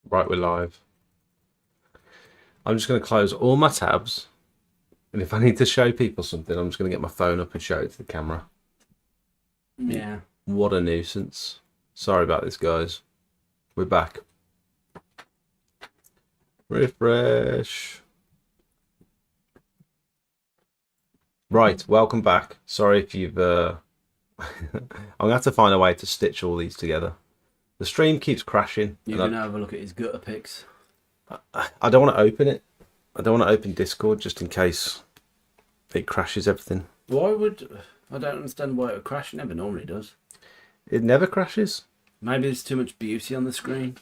Right, we're live. I'm just going to close all my tabs. And if I need to show people something, I'm just going to get my phone up and show it to the camera. Yeah. What a nuisance. Sorry about this, guys. We're back. Refresh. Right, welcome back. Sorry if you've... I'm going to have to find a way to stitch all these together. The stream keeps crashing. You can have a look at his gutter pics. I don't want to open it. I don't want to open Discord just in case it crashes everything. Why would... I don't understand why it would crash. It never normally does. It never crashes? Maybe there's too much beauty on the screen.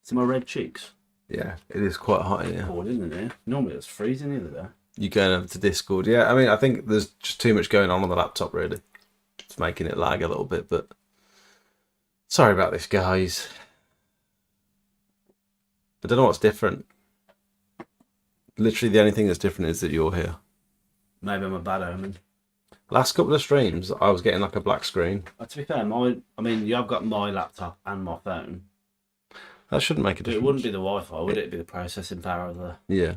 See my red cheeks? Yeah, it is quite hot in here. Cold, isn't it? Normally it's freezing the other day. You going over to Discord? Yeah, I mean, I think there's just too much going on the laptop, really. It's making it lag a little bit, but... Sorry about this, guys. I don't know what's different. Literally the only thing that's different is that you're here. Maybe I'm a bad omen. Last couple of streams, I was getting like a black screen. To be fair, you have got my laptop and my phone. That shouldn't make a But difference. it wouldn't be the Wi-Fi, would it? It'd be the processing power of the... Yeah.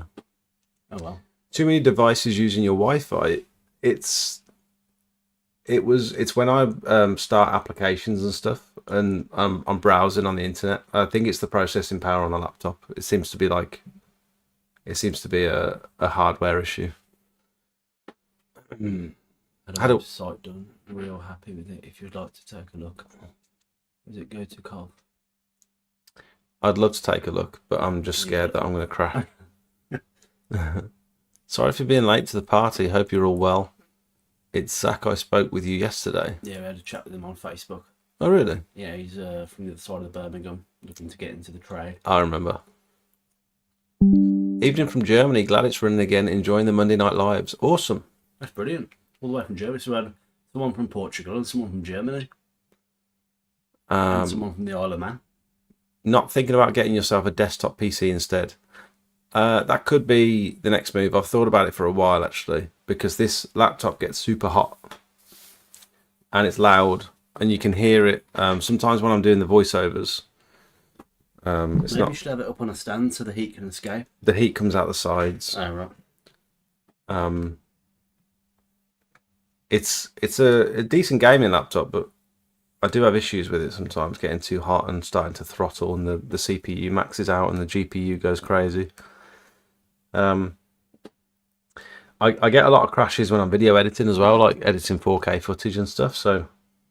Oh well. Too many devices using your Wi-Fi. It's when I start applications and stuff, and I'm browsing on the internet. I think it's the processing power on the laptop. It seems to be a hardware issue. I don't site done. Real happy with it. If you'd like to take a look. Does it go to Cov? I'd love to take a look, but I'm just scared that I'm going to crash. Sorry for being late to the party. Hope you're all well. It's Zach. I spoke with you yesterday. Yeah, we had a chat with him on Facebook. Oh, really? Yeah, he's from the other side of Birmingham, looking to get into the trade. I remember. Evening from Germany. Glad it's running again. Enjoying the Monday night lives. Awesome. That's brilliant. All the way from Germany. So we had someone from Portugal and someone from Germany. And someone from the Isle of Man. Not thinking about getting yourself a desktop PC instead. That could be the next move. I've thought about it for a while, actually, because this laptop gets super hot and it's loud and you can hear it. Sometimes when I'm doing the voiceovers, Maybe you should have it up on a stand so the heat can escape. The heat comes out the sides. Oh, right. It's a decent gaming laptop, but I do have issues with it sometimes, getting too hot and starting to throttle, and the CPU maxes out and the GPU goes crazy. I get a lot of crashes when I'm video editing as well, like editing 4K footage and stuff. So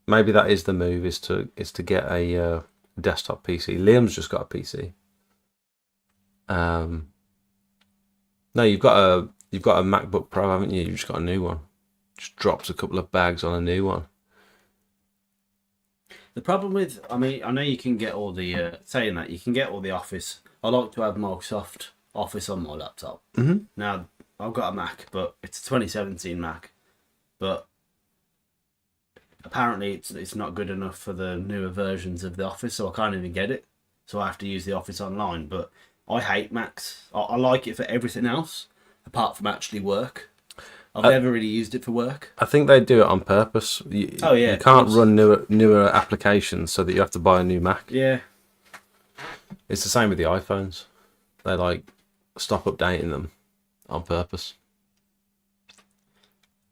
maybe that is the move, is to get a desktop PC. Liam's just got a PC. No, you've got a MacBook Pro, haven't you? You've just got a new one. Just drops a couple of bags on a new one. The problem with, I know you can get all the, saying that, you can get all the Office. I like to have Microsoft Office on my laptop. Mm-hmm. Now, I've got a Mac, but it's a 2017 Mac. But apparently it's not good enough for the newer versions of the Office, so I can't even get it. So I have to use the Office online. But I hate Macs. I like it for everything else, apart from actually work. I've never really used it for work. I think they do it on purpose. You can't run newer applications so that you have to buy a new Mac. Yeah. It's the same with the iPhones. They stop updating them on purpose.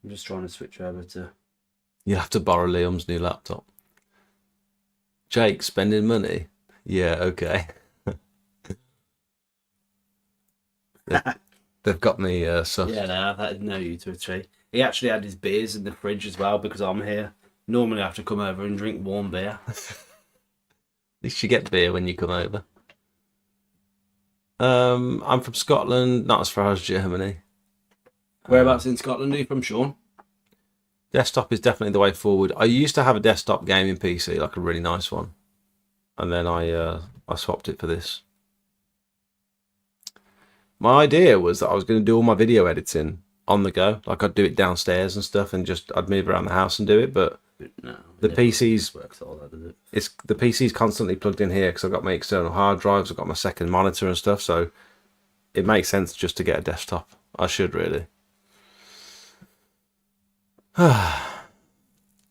I'm just trying to switch over to... You have to borrow Liam's new laptop. Jake, spending money? Yeah, okay. They've got me sussed. Yeah, no, I've had no you to a tree. He actually had his beers in the fridge as well because I'm here. Normally I have to come over and drink warm beer. At least you get beer when you come over. I'm from Scotland, not as far as Germany. Whereabouts in Scotland are you from, Sean? Desktop is definitely the way forward. I used to have a desktop gaming PC, like a really nice one. And then I swapped it for this. My idea was that I was going to do all my video editing on the go. Like I'd do it downstairs and stuff, and I'd move around the house and do it. But no, the PC's works all that, does it? The PC's constantly plugged in here because I've got my external hard drives, I've got my second monitor and stuff. So it makes sense just to get a desktop. I should really.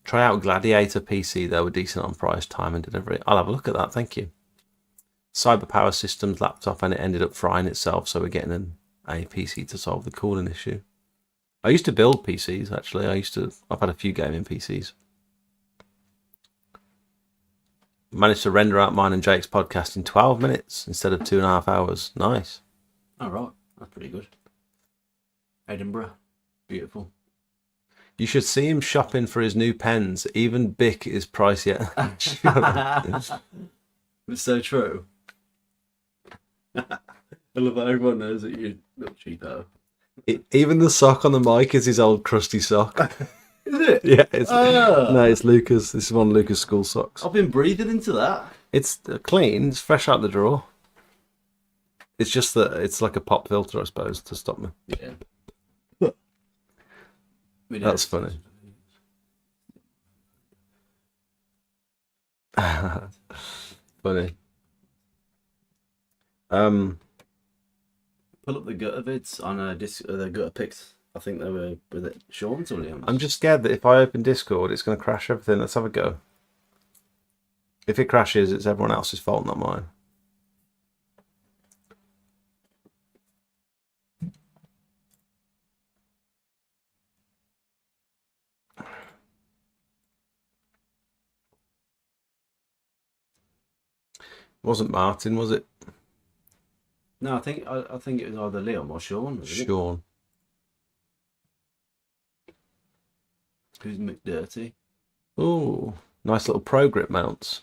Try out Gladiator PC. They were decent on price, time, and delivery. I'll have a look at that. Thank you. Cyberpower Systems laptop, and it ended up frying itself, so we're getting a PC to solve the cooling issue. I used to build PCs, actually. I've had a few gaming PCs. Managed to render out mine and Jake's podcast in 12 minutes instead of 2.5 hours. Nice. All right, that's pretty good. Edinburgh, beautiful. You should see him shopping for his new pens. Even Bic is pricey. It's so true. I love how everyone knows that you're not cheapo. Even the sock on the mic is his old crusty sock. Is it? Yeah. No, it's Lucas. This is one of Lucas' school socks. I've been breathing into that. It's clean. It's fresh out the drawer. It's just that it's like a pop filter, I suppose, to stop me. Yeah. That's funny. Funny. Pull up the gutter vids on the gutter pics. I think they were with it Sean's or Liam's. I'm just scared that if I open Discord, it's going to crash everything. Let's have a go. If it crashes, it's everyone else's fault, not mine. Wasn't Martin, was it? No, I think it was either Liam or Sean. Sean. Who's McDirty? Oh, nice little Pro Grip mounts.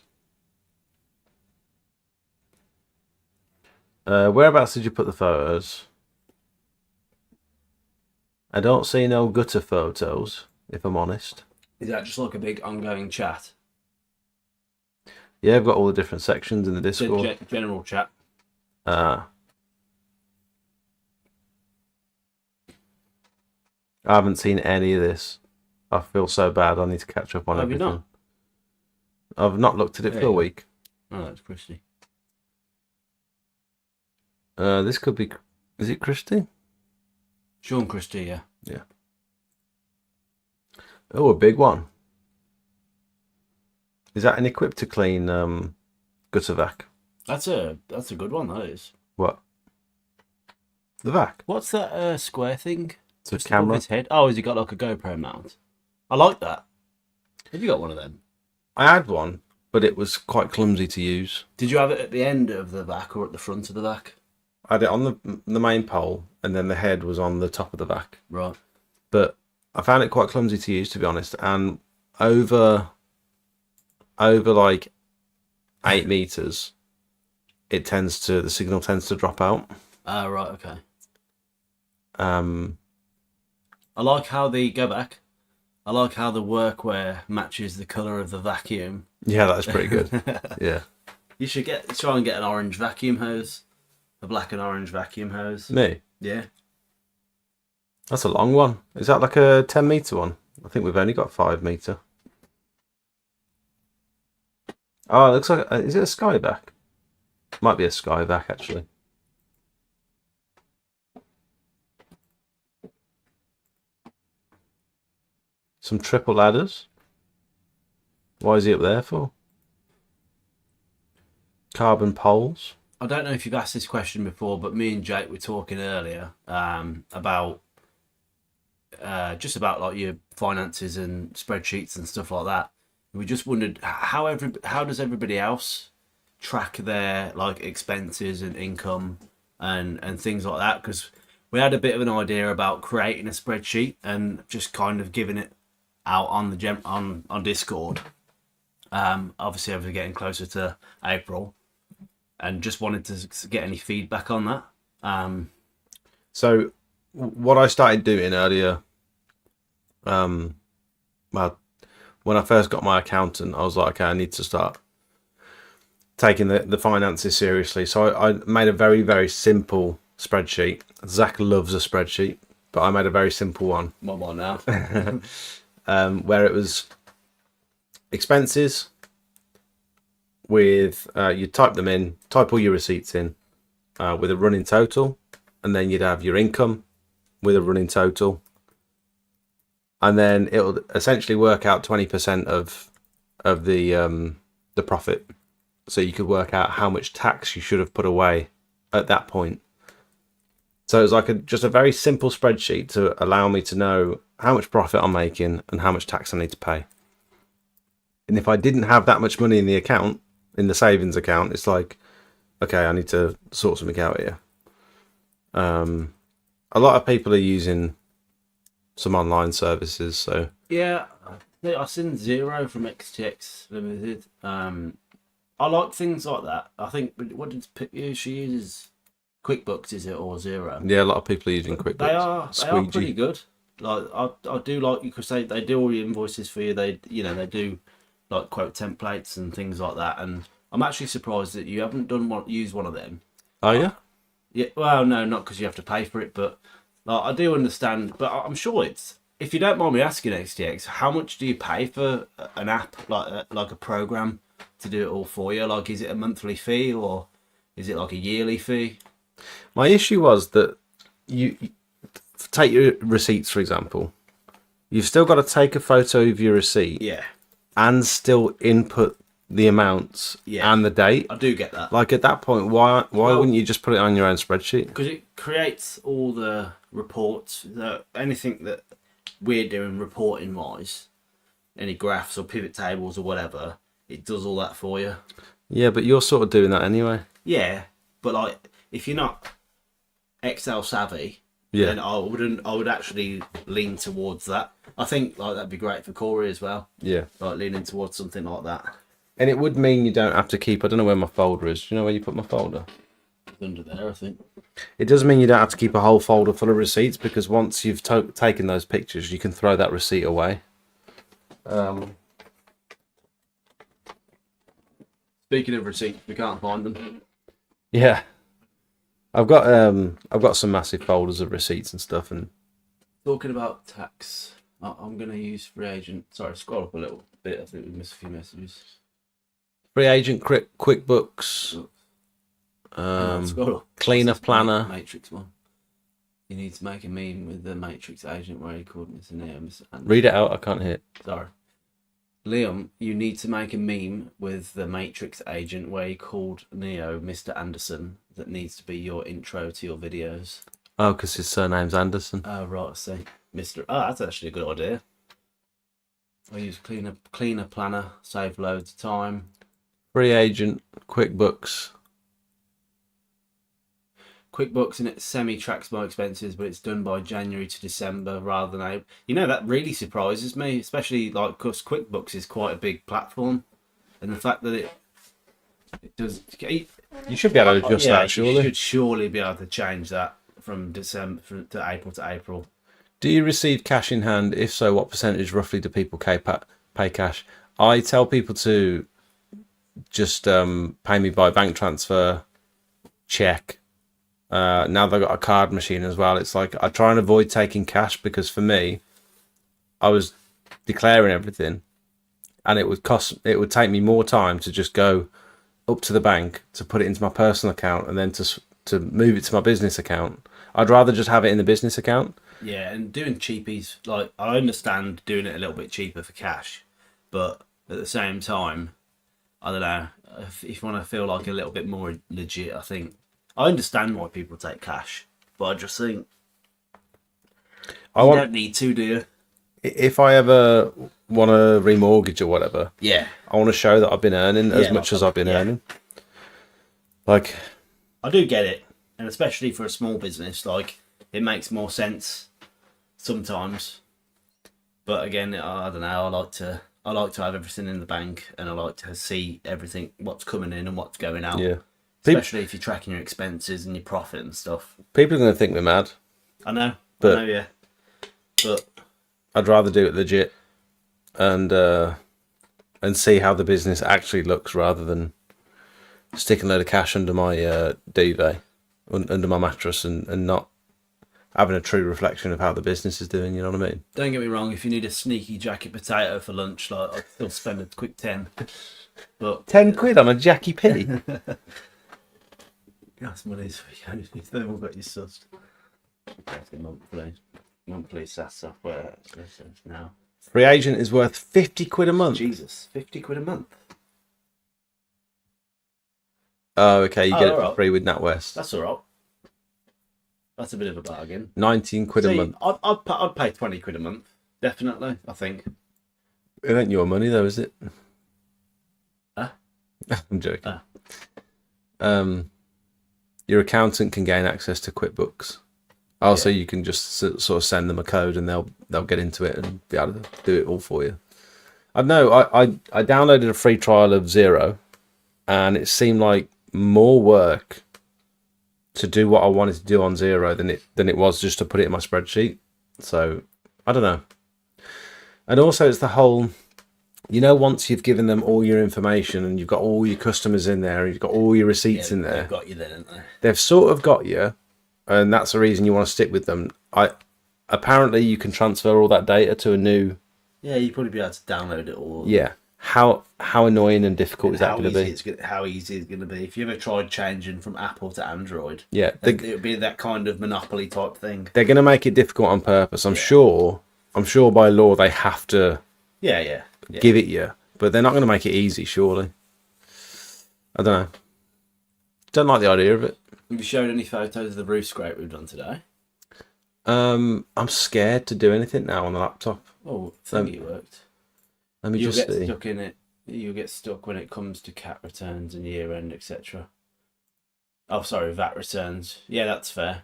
Whereabouts did you put the photos? I don't see no gutter photos, if I'm honest. Is that just like a big ongoing chat? Yeah, I've got all the different sections in the Discord. The general chat. I haven't seen any of this. I feel so bad. I need to catch up on Have everything. you not? I've not looked at it for a week. Oh, that's Christy. This could be... Is it Christy? Sean Christy, yeah. Yeah. Oh, a big one. Is that an equipped to clean gutter vac? That's a good one, that is. What? The vac? What's that square thing? It's a Just camera. above his head. Oh, has he got like a GoPro mount? I like that. Have you got one of them? I had one, but it was quite clumsy to use. Did you have it at the end of the vac or at the front of the vac? I had it on the main pole, and then the head was on the top of the vac. Right. But I found it quite clumsy to use, to be honest. And over like 8 meters, the signal tends to drop out. Right, okay. I like how go back. I like how the workwear matches the colour of the vacuum. Yeah, that's pretty good. Yeah. You should try and get an orange vacuum hose. A black and orange vacuum hose. Me? Yeah. That's a long one. Is that like a 10-meter one? I think we've only got 5-meter. Oh, it looks like... is it a Skyback? Might be a Skyback, actually. Some triple ladders. Why is he up there for? Carbon poles. I don't know if you've asked this question before, but me and Jake were talking earlier about just about like your finances and spreadsheets and stuff like that. We just wondered how does everybody else track their like expenses and income and things like that, because we had a bit of an idea about creating a spreadsheet and just kind of giving it out on the on Discord. Obviously, as we're getting closer to April, and just wanted to get any feedback on that. So, what I started doing earlier, well, when I first got my accountant, I was like, okay, I need to start taking the finances seriously. So I made a very, very simple spreadsheet. Zach loves a spreadsheet, but I made a very simple one. What one now? Where it was expenses with, you type them in, type all your receipts in with a running total, and then you'd have your income with a running total. and then it'll essentially work out 20% of the profit. So you could work out how much tax you should have put away at that point. So it's like just a very simple spreadsheet to allow me to know how much profit I'm making and how much tax I need to pay. And if I didn't have that much money in the account, in the savings account, it's like, okay, I need to sort something out here. A lot of people are using some online services, so Yeah, I've seen Zero from XTX Limited. I like things like that. I think, what did she uses? QuickBooks, is it, or Zero? yeah, a lot of people are using QuickBooks. They are pretty good. Like I do like, because they do all your invoices for you. They do like quote templates and things like that. And I'm actually surprised that you haven't used one of them. Oh yeah. Yeah, well, no, not because you have to pay for it, but like, I do understand. But I'm sure it's, if you don't mind me asking, XTX, how much do you pay for an app, like a program to do it all for you? Like, is it a monthly fee or is it like a yearly fee? My issue was that you take your receipts, for example. You've still got to take a photo of your receipt, Yeah, and still input the amounts and the date. I do get that. Like, at that point, why wouldn't you just put it on your own spreadsheet? Because it creates all the reports, anything that we're doing reporting wise, any graphs or pivot tables or whatever, it does all that for you. Yeah, but you're sort of doing that anyway. Yeah, but like, if you're not Excel savvy, then I would actually lean towards that. I think like that'd be great for Corey as well. Yeah. Like leaning towards something like that. And it would mean you don't have to keep, I don't know where my folder is. Do you know where you put my folder? It's under there, I think. It does mean you don't have to keep a whole folder full of receipts, because once you've taken those pictures, you can throw that receipt away. Speaking of receipts, we can't find them. Yeah. I've got some massive folders of receipts and stuff, and Talking about tax, I'm going to use free agent. Sorry, scroll up a little bit. I think we missed a few messages. free agent, QuickBooks, Scroll up. Cleaner Planner. Matrix one. You need to make a meme with the Matrix agent where he called Mr. Neo. Mr. Anderson. Read it out, I can't hear. Sorry. Liam, you need to make a meme with the Matrix agent where he called Neo Mr. Anderson. That needs to be your intro to your videos. Oh, because his surname's Anderson. Oh, right, I see. Mr. Oh, that's actually a good idea. I use cleaner planner, save loads of time. Free agent, QuickBooks. QuickBooks and it semi-tracks my expenses, but it's done by January to December rather than April. You know, that really surprises me, especially like because QuickBooks is quite a big platform, and the fact that it does. You should be able to adjust that, surely. You should surely be able to change that from December to April. Do you receive cash in hand? If so, what percentage roughly do people pay cash? I tell people to just pay me by bank transfer, check. Now they've got a card machine as well. It's like I try and avoid taking cash, because for me, I was declaring everything, and it would take me more time to just go up to the bank to put it into my personal account and then to move it to my business account. I'd rather just have it in the business account. Yeah, and doing cheapies, like, I understand doing it a little bit cheaper for cash, but at the same time, I don't know, if you want to feel like a little bit more legit, I understand why people take cash, but I just think you don't need to, do you? If I ever want to remortgage or whatever, Yeah. I want to show that I've been earning as much as I've been earning. Like, I do get it, and especially for a small business, like, it makes more sense sometimes. But again, I don't know. I like to have everything in the bank, and I like to see everything, what's coming in and what's going out. yeah. Especially if you're tracking your expenses and your profit and stuff. People are going to think we're mad. I know, yeah. But I'd rather do it legit and see how the business actually looks, rather than sticking a load of cash under my duvet, under my mattress, and not having a true reflection of how the business is doing. You know what I mean? don't get me wrong, if you need a sneaky jacket potato for lunch, like, I'd still spend a quick 10. But £10 on a Jackie P. gas money's for you. They've all got you sussed. That's the monthly. monthly SaaS software now. Free Agent is worth 50 quid a month. Jesus, 50 quid a month. Oh, okay. You get it for alright. free with NatWest. That's all right. That's a bit of a bargain. 19 quid a month. I'd pay 20 quid a month. Definitely, I think. It ain't your money though, is it? Huh? I'm joking. Your accountant can gain access to QuickBooks. Also, you can just sort of send them a code and they'll get into it and be able to do it all for you. I know. I downloaded a free trial of Xero, and it seemed like more work to do what I wanted to do on Xero than it was just to put it in my spreadsheet. So I don't know. And also, it's the whole, once you've given them all your information and you've got all your customers in there, and you've got all your receipts in there, they've got you then, haven't they? They've sort of got you, and that's the reason you want to stick with them. Apparently you can transfer all that data to a new. Yeah, you'd probably be able to download it all. Yeah. How annoying and difficult is that going to be? How easy is it going to be? If you ever tried changing from Apple to Android, yeah, it would be that kind of monopoly type thing. They're going to make it difficult on purpose. I'm sure by law they have to. Yeah. Give it you, but they're not going to make it easy. Surely. I don't know. Don't like the idea of it. Have you showed any photos of the roof scrape we've done today? I'm scared to do anything now on the laptop. Oh, I think it worked. Let me You'll just get see. stuck in it. You'll get stuck when it comes to CAT returns and year end, etc. Oh, sorry, VAT returns. Yeah, that's fair.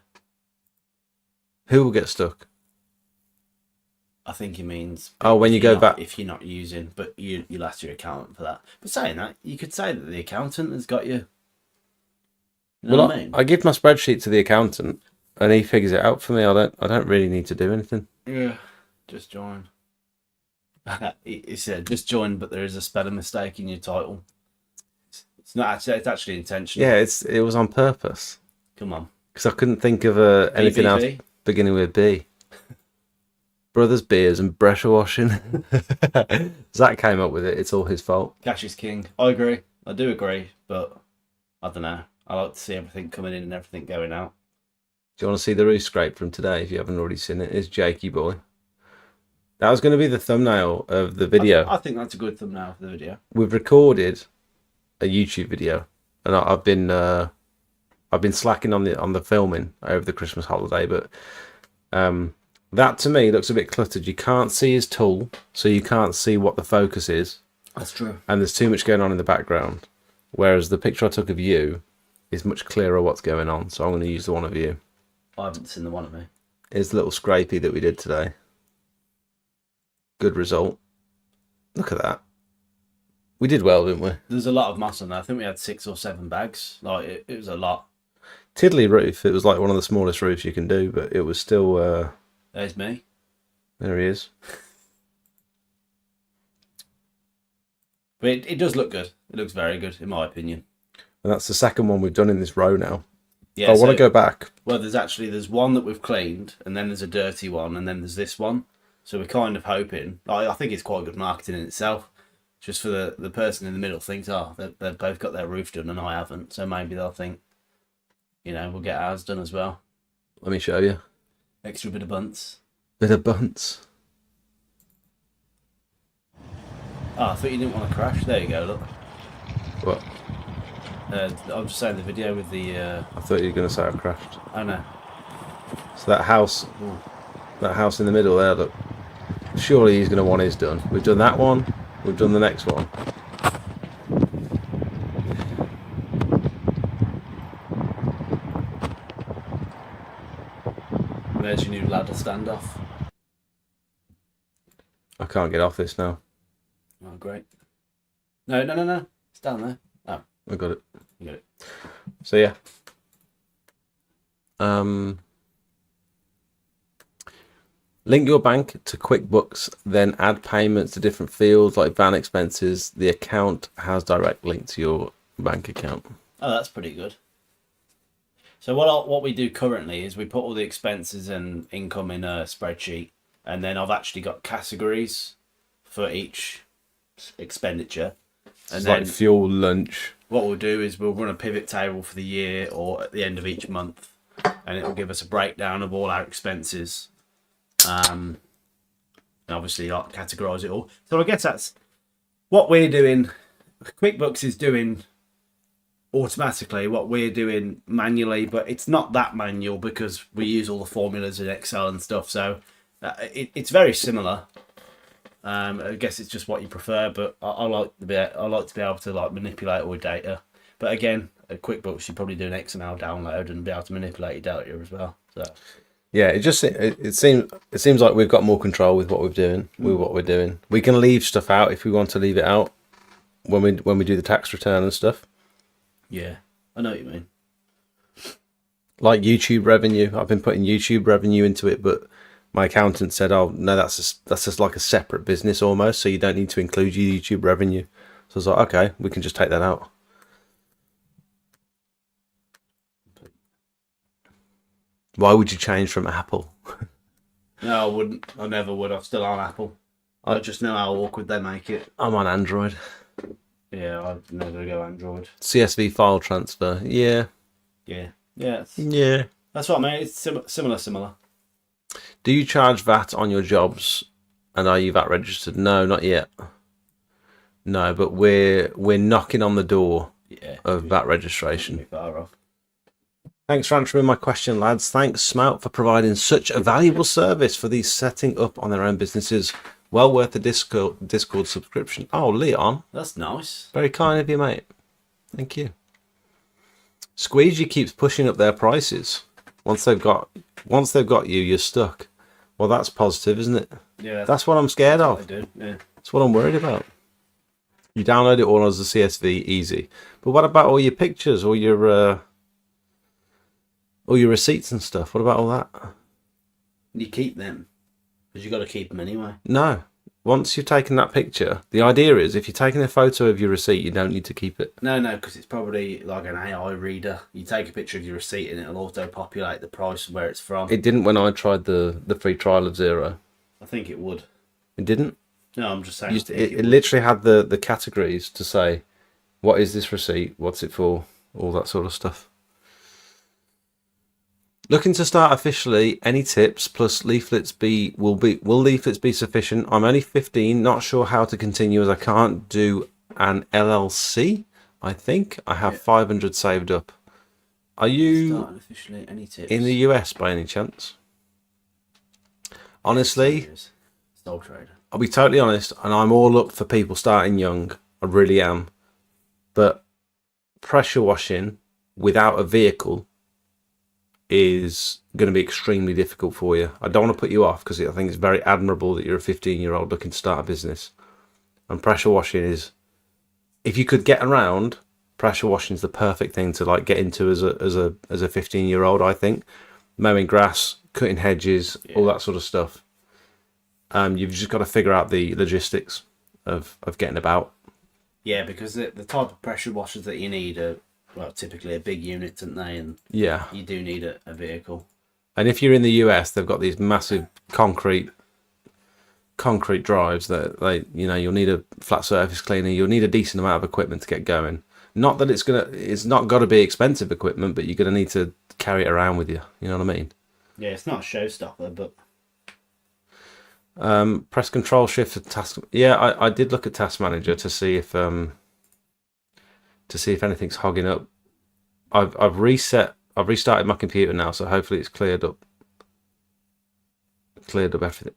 Who will get stuck? I think he means. Oh, when you go back. If you're not using, but you'll ask your accountant for that. But saying that, you could say that the accountant has got you. You know what I mean? I give my spreadsheet to the accountant, and he figures it out for me. I don't really need to do anything. Yeah, just join. He said, just join, but there is a spelling mistake in your title. It's not actually, it's actually intentional. Yeah, it was on purpose. Come on. Because I couldn't think of anything else beginning with B. Brothers Beers and Bressure Washing. Zach came up with it. It's all his fault. Cash is king. I agree. I do agree, but I don't know. I like to see everything coming in and everything going out. Do you want to see the roof scrape from today if you haven't already seen it? It's Jakey Boy. That was going to be the thumbnail of the video. I think that's a good thumbnail for the video. We've recorded a YouTube video, and I've been slacking on the filming over the Christmas holiday, but that to me looks a bit cluttered. You can't see his tool, so you can't see what the focus is. That's true. And there's too much going on in the background. Whereas the picture I took of you is much clearer what's going on, so I'm going to use the one of you. I haven't seen the one of me. It's the little scrapey that we did today. Good result. Look at that. We did well, didn't we? There's a lot of moss on there. I think we had 6 or 7 bags. Like it was a lot. Tiddly roof. It was like one of the smallest roofs you can do, but it was still. There's me. There he is. But it does look good. It looks very good, in my opinion. And that's the second one we've done in this row now. Yeah, I want to go back. Well, there's one that we've cleaned, and then there's a dirty one, and then there's this one. So we're kind of hoping. I think it's quite good marketing in itself. Just for the person in the middle thinks, they've both got their roof done and I haven't. So maybe they'll think, we'll get ours done as well. Let me show you. Extra bit of bunts. Bit of bunts. Oh, I thought you didn't want to crash. There you go, look. What? I'm just saying the video with the... I thought you were going to say I crashed. Oh, no. So that house in the middle there, look. Surely he's going to want his done. We've done that one. We've done the next one. There's your new ladder standoff. I can't get off this now. Oh, great. No. It's down there. Oh. I got it. You got it. So, yeah. Link your bank to QuickBooks, then add payments to different fields like van expenses. The account has direct link to your bank account. Oh, that's pretty good. So what we do currently is we put all the expenses and income in a spreadsheet, and then I've actually got categories for each expenditure. And It's then like fuel, lunch. what we'll do is we'll run a pivot table for the year or at the end of each month, and it will give us a breakdown of all our expenses. And obviously, like, categorise it all. So I guess that's what we're doing. QuickBooks is doing automatically what we're doing manually, but it's not that manual because we use all the formulas in Excel and stuff. So it's very similar. I guess it's just what you prefer, but I like to be able to like manipulate all the data. But again, at QuickBooks, you probably do an XML download and be able to manipulate your data as well. So Yeah, it seems like we've got more control with what we're doing. We can leave stuff out if we want to leave it out when we do the tax return and stuff. yeah, I know what you mean. Like YouTube revenue, I've been putting YouTube revenue into it, but my accountant said, "Oh no, that's just like a separate business almost, so you don't need to include your YouTube revenue." So I was like, "Okay, we can just take that out." Why would you change from Apple? No, I wouldn't. I never would. I'm still on Apple. I just know how awkward they make it. I'm on Android. Yeah, I'd never go Android. CSV file transfer. Yeah. Yeah. Yeah. That's what I mean. It's similar. Do you charge VAT on your jobs, and are you VAT registered? No, not yet. No, but we're knocking on the door of VAT registration. Far off. Thanks for answering my question, lads. Thanks, Smout, for providing such a valuable service for these setting up on their own businesses. Well worth the Discord subscription. Oh, Leon. That's nice. Very kind of you, mate. Thank you. Squeegee keeps pushing up their prices. Once they've got you, you're stuck. Well, that's positive, isn't it? Yeah. That's what I'm scared of. I do. Yeah. That's what I'm worried about. You download it all as a CSV, easy. But what about all your pictures, all your receipts and stuff? What about all that? You keep them because you got to keep them anyway. No. Once you've taken that picture, the idea is if you're taking a photo of your receipt, you don't need to keep it. No, because it's probably like an AI reader. You take a picture of your receipt and it'll auto-populate the price and where it's from. It didn't when I tried the free trial of Xero. I think it would. It didn't? No, I'm just saying. It literally had the categories to say, what is this receipt? What's it for? All that sort of stuff. Looking to start officially. Any tips? Plus leaflets will leaflets be sufficient? I'm only 15. Not sure how to continue as I can't do an LLC. I think I have 500 saved up. Are you Starting officially? Any tips? in the US by any chance? Honestly, Sole trader. I'll be totally honest, and I'm all up for people starting young. I really am. But pressure washing without a vehicle is going to be extremely difficult for you. I don't want to put you off because I think it's very admirable that you're a 15-year-old looking to start a business. And pressure washing is, if you could get around, pressure washing is the perfect thing to like get into as a 15-year-old. I think mowing grass, cutting hedges, all that sort of stuff. You've just got to figure out the logistics of getting about. Yeah, because the type of pressure washers that you need are typically a big unit, aren't they? And yeah, you do need a vehicle. And if you're in the US, they've got these massive concrete drives that you'll need a flat surface cleaner. You'll need a decent amount of equipment to get going. Not that it's not got to be expensive equipment, but you're going to need to carry it around with you. You know what I mean? Yeah, it's not a showstopper, but press Control Shift to task. Yeah, I did look at Task Manager to see if anything's hogging up. I've restarted my computer now, so hopefully it's cleared up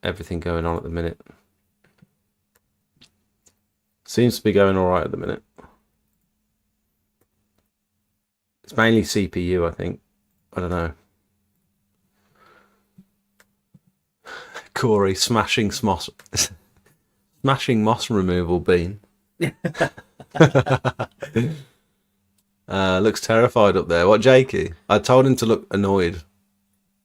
everything going on at the minute. Seems to be going all right at the minute. It's mainly CPU, I think. I don't know. Corey smashing moss removal bean. Looks terrified up there. What, Jakey? I told him to look annoyed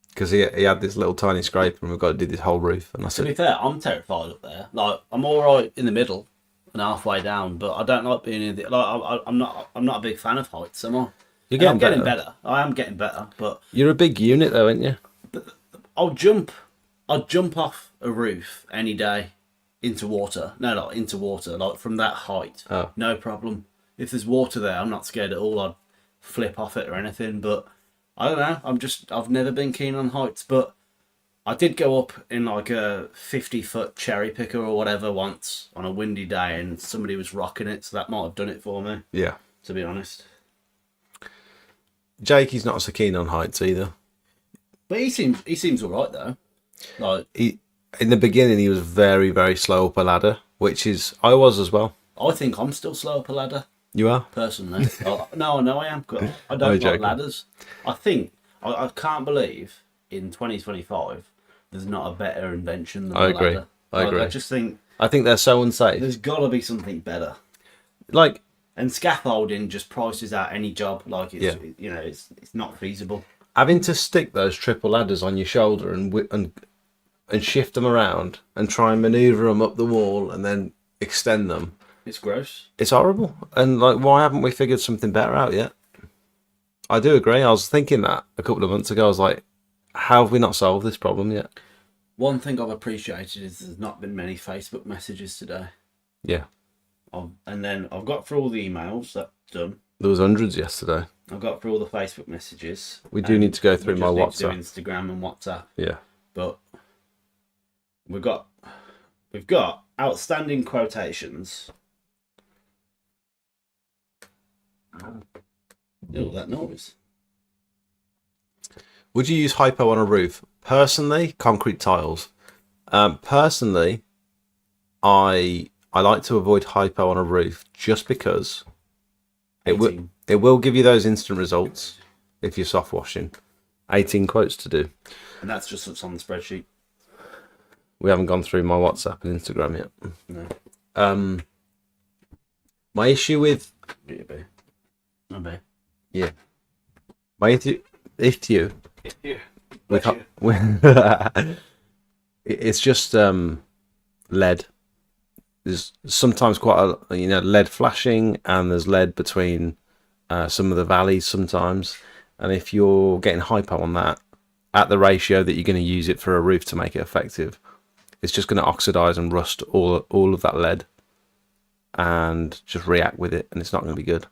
because he had this little tiny scraper and we've got to do this whole roof. And I said, to be fair, I'm terrified up there. Like, I'm all right in the middle and halfway down, but I don't like being in the. Like, I'm not a big fan of heights. Am I? I'm getting better. I am getting better, but you're a big unit though, aren't you? I'd jump off a roof any day into water. No, not into water. Like from that height, no problem. If there's water there, I'm not scared at all. I'd flip off it or anything. But I don't know. I've never been keen on heights. But I did go up in like a 50-foot cherry picker or whatever once on a windy day, and somebody was rocking it, so that might have done it for me, Yeah. to be honest. Jakey's not so keen on heights either. But he seems all right though. Like, In the beginning, he was very, very slow up a ladder, which is I was as well. I think I'm still slow up a ladder. You are? Personally. No, I am. I don't like joking. ladders. I think I can't believe in 2025 there's not a better invention than a agree. ladder. I agree. I just think I think they're so unsafe. there's got to be something better. Like, And scaffolding just prices out any job. Like, it's, Yeah. you know, it's not feasible. having to stick those triple ladders on your shoulder and shift them around and try and maneuver them up the wall and then extend them. It's gross. It's horrible. And like, why haven't we figured something better out yet? I do agree. I was thinking that a couple of months ago. I was like, how have we not solved this problem yet? One thing I've appreciated is there's not been many Facebook messages today. Yeah. And then I've got through all the emails. That's done. There was hundreds yesterday. I've got through all the Facebook messages. We do need to go through we my just need WhatsApp. to do Instagram and WhatsApp. Yeah. But we've got outstanding quotations. Oh, that noise. Would you use hypo on a roof? Personally, concrete tiles. Personally, I like to avoid hypo on a roof just because it will give you those instant results if you're soft washing. 18 quotes to do. And that's just what's on the spreadsheet. We haven't gone through my WhatsApp and Instagram yet. No. My issue with Yeah. my issue with it's just lead. There's sometimes quite a lead flashing, and there's lead between some of the valleys sometimes. And if you're getting hypo on that at the ratio that you're going to use it for a roof to make it effective, it's just going to oxidize and rust all of that lead and just react with it, and it's not going to be good.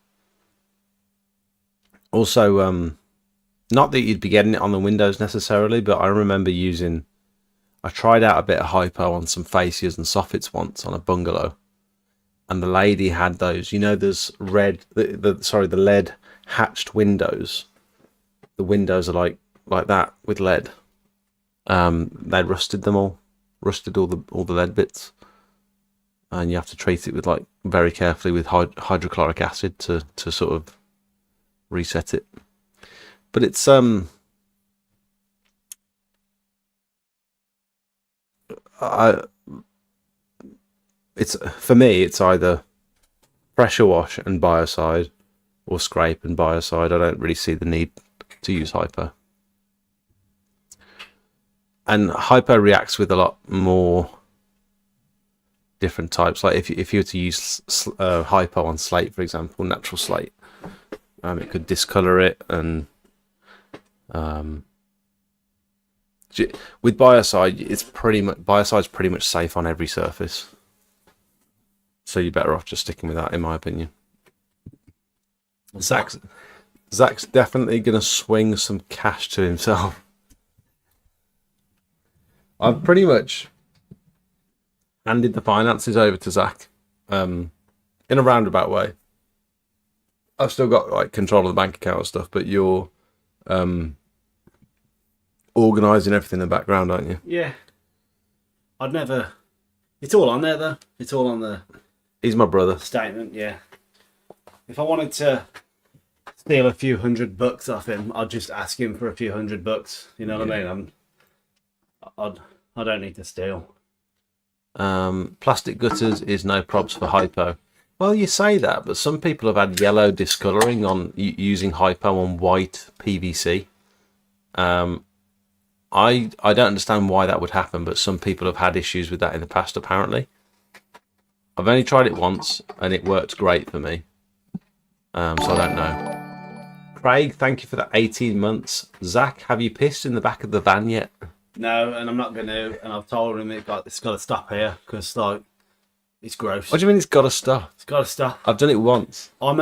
Also, not that you'd be getting it on the windows necessarily, but I remember I tried out a bit of hypo on some fascias and soffits once on a bungalow, and the lady had those, there's the lead hatched windows. The windows are like that with lead. They rusted them all the lead bits, and you have to treat it with very carefully with hydrochloric acid to sort of reset it. But it's for me, it's either pressure wash and biocide or scrape and biocide. I don't really see the need to use hypo. And hypo reacts with a lot more different types. Like if you were to use hypo on slate, for example, natural slate, it could discolor it. And with biocide, biocide's pretty much safe on every surface. So you're better off just sticking with that, in my opinion. Zach's definitely going to swing some cash to himself. I've pretty much handed the finances over to Zach in a roundabout way. I've still got control of the bank account and stuff, but you're organising everything in the background, aren't you? Yeah. It's all on there though. It's all on the He's my brother. statement, yeah. If I wanted to steal a few $100 off him, I'd just ask him for a few $100. You know what I mean? I don't need to steal. Plastic gutters is no props for hypo. Well, you say that, but some people have had yellow discolouring on using hypo on white PVC. I don't understand why that would happen, but some people have had issues with that in the past, apparently. I've only tried it once, and it worked great for me. So I don't know. Craig, thank you for the 18 months. Zach, have you pissed in the back of the van yet? No, and I'm not going to. And I've told him it's got to stop here because it's gross. What do you mean it's got to stop? It's got to stop. I've done it once. I'm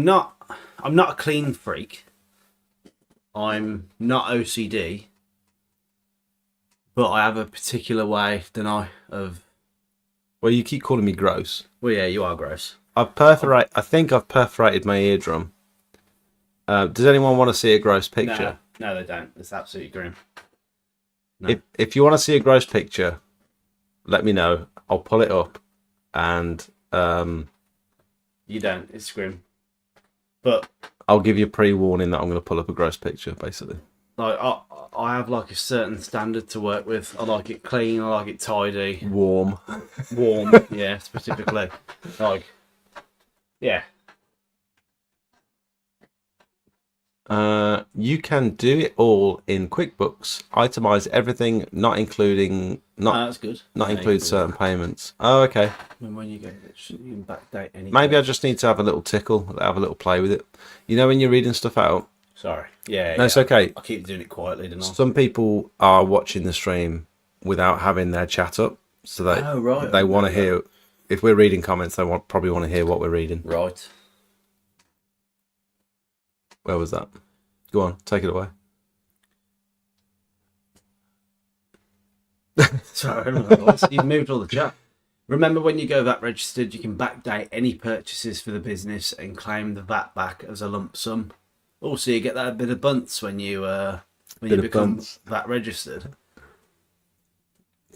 not a clean freak. I'm not OCD. But I have a particular way, don't I? Well, you keep calling me gross. Well, yeah, you are gross. I think I've perforated my eardrum. Does anyone want to see a gross picture? No, they don't. It's absolutely grim. No. If you want to see a gross picture, let me know. I'll pull it up, and You don't. It's grim. But I'll give you a pre-warning that I'm going to pull up a gross picture, basically. like, I have like a certain standard to work with. I like it clean. I like it tidy, Warm. warm. Yeah, specifically. Like, yeah. You can do it all in QuickBooks. Itemize everything, not including That's good. not Yeah, include you certain payments. Oh, okay. can- When you get it, you can backdate any. Maybe I just need to have a little tickle, have a little play with it. You know, when you're reading stuff out. Sorry. Yeah. No, it's okay. I keep doing it quietly, don't I? Some people are watching the stream without having their chat up, so they want to hear. If we're reading comments, they probably want to hear what we're reading. Right. Where was that? Go on, take it away. Sorry, you've moved all the chat. Remember, when you go VAT registered, you can backdate any purchases for the business and claim the VAT back as a lump sum. Also, you get that bit of bunts when you become VAT registered.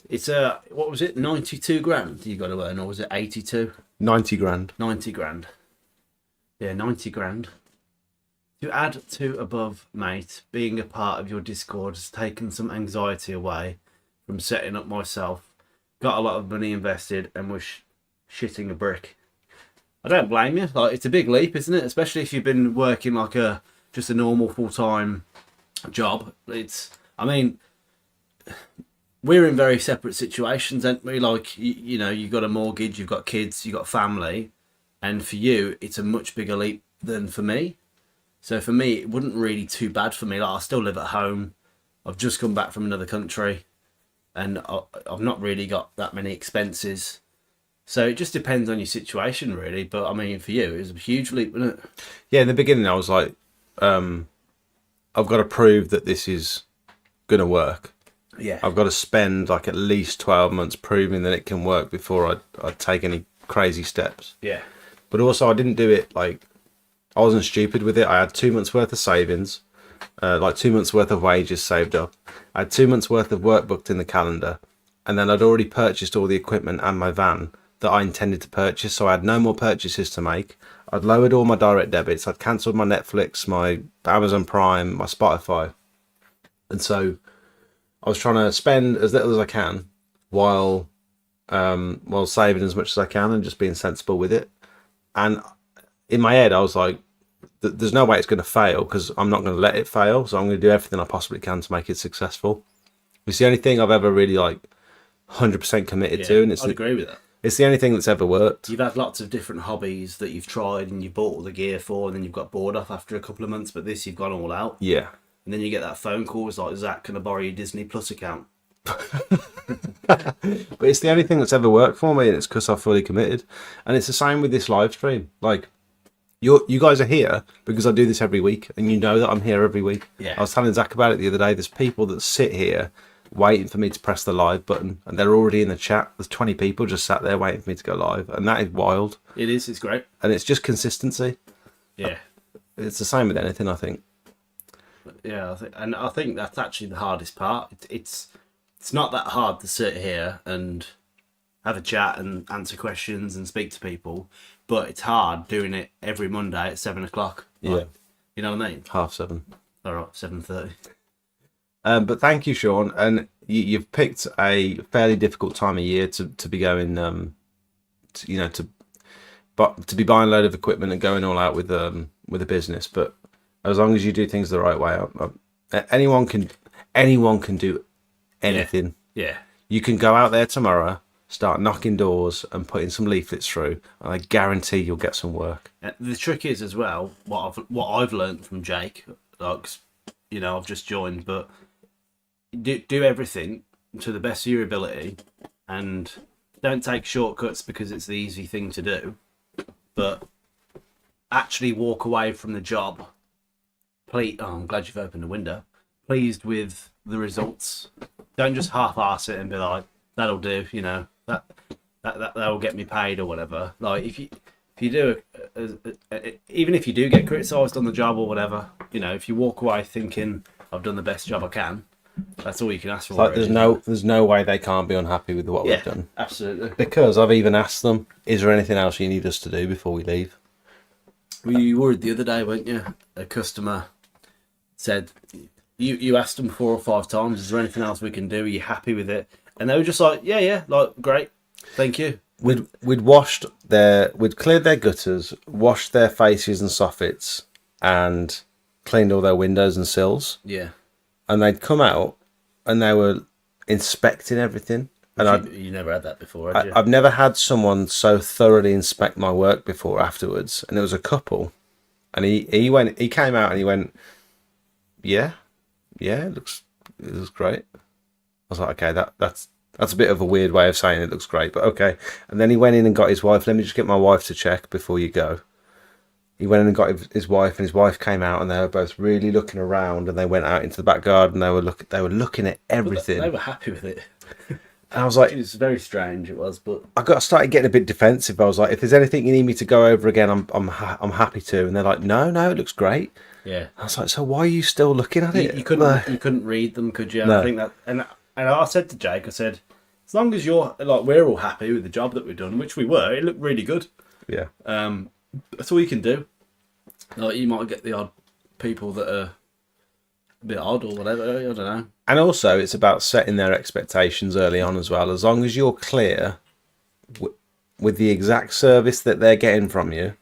It's what was it, 92 grand you got to earn, or was it 82? 90 grand. 90 grand. Yeah, 90 grand. To add to above, mate, being a part of your Discord has taken some anxiety away from setting up myself. Got a lot of money invested and was shitting a brick. I don't blame you. Like, it's a big leap, isn't it? Especially if you've been working like just a normal full-time job. I mean, we're in very separate situations, aren't we? Like, you know, you've got a mortgage, you've got kids, you've got family, and for you, it's a much bigger leap than for me. So for me, it wouldn't really too bad for me. Like, I still live at home. I've just come back from another country, and I've not really got that many expenses. So it just depends on your situation, really. But I mean, for you, it was a huge leap, wasn't it? Yeah, in the beginning, I was like, I've got to prove that this is going to work. Yeah. I've got to spend like at least 12 months proving that it can work before I take any crazy steps. Yeah. But also, I didn't do it like, I wasn't stupid with it. I had 2 months worth of savings, like 2 months worth of wages saved up. I had 2 months worth of work booked in the calendar, and then I'd already purchased all the equipment and my van that I intended to purchase, so I had no more purchases to make. I'd lowered all my direct debits. I'd cancelled my Netflix, my Amazon Prime, my Spotify, and so I was trying to spend as little as I can while saving as much as I can and just being sensible with it. And in my head, I was like, there's no way it's going to fail because I'm not going to let it fail. So I'm going to do everything I possibly can to make it successful. It's the only thing I've ever really like 100% committed to. And I'd agree with that. It's the only thing that's ever worked. You've had lots of different hobbies that you've tried and you've bought all the gear for, and then you've got bored off after a couple of months, but this you've gone all out. Yeah. And then you get that phone call, it's like, Zach, can I borrow your Disney Plus account? But it's the only thing that's ever worked for me, and it's because I've fully committed. And it's the same with this live stream. Like, you guys are here because I do this every week, and you know that I'm here every week. Yeah. I was telling Zach about it the other day. There's people that sit here waiting for me to press the live button, and they're already in the chat. There's 20 people just sat there waiting for me to go live, and that is wild. It is, it's great. And it's just consistency. Yeah. It's the same with anything, I think. Yeah, I think that's actually the hardest part. It's not that hard to sit here and have a chat and answer questions and speak to people, but it's hard doing it every Monday at 7 o'clock. Yeah. You know what I mean? 7:30. All right, 7:30. But thank you, Sean. And you've picked a fairly difficult time of year to be going, to be buying a load of equipment and going all out with a business. But as long as you do things the right way, anyone can do anything. Yeah. You can go out there tomorrow, start knocking doors and putting some leaflets through, and I guarantee you'll get some work. The trick is as well, what I've learned from Jake, like, I've just joined, but do everything to the best of your ability, and don't take shortcuts because it's the easy thing to do, but actually walk away from the job. I'm glad you've opened the window. Pleased with the results. Don't just half-ass it and be like, "That'll do," you know. That'll get me paid or whatever. Like if you do, even if you do get criticised on the job or whatever, you know, if you walk away thinking I've done the best job I can, that's all you can ask for. Like there's no way they can't be unhappy with what we've done. Absolutely. Because I've even asked them, is there anything else you need us to do before we leave? Well, you worried the other day, weren't you? A customer said you asked them 4 or 5 times, is there anything else we can do? Are you happy with it? And they were just like, yeah, like great, thank you. We'd cleared their gutters, washed their fascias and soffits, and cleaned all their windows and sills. Yeah. And they'd come out and they were inspecting everything. And you never had that before, had you? I've never had someone so thoroughly inspect my work before afterwards. And there was a couple, and he came out and he went, yeah, it looks great. I was like, okay, that's a bit of a weird way of saying it looks great, but okay. And then he went in and got his wife. Let me just get my wife to check before you go. He went in and got his wife, and his wife came out, and they were both really looking around. And they went out into the back garden. They were looking at everything. They were happy with it. And I was like, it was very strange. It was, but I started getting a bit defensive. I was like, if there's anything you need me to go over again, I'm happy to. And they're like, no, it looks great. Yeah. I was like, so why are you still looking at it? You couldn't read them, could you? No. I think that, and I said to Jake, I said, as long as you're like, we're all happy with the job that we've done, which we were. It looked really good. Yeah. That's all you can do. Like, you might get the odd people that are a bit odd or whatever. I don't know. And also, it's about setting their expectations early on as well. As long as you're clear with the exact service that they're getting from you,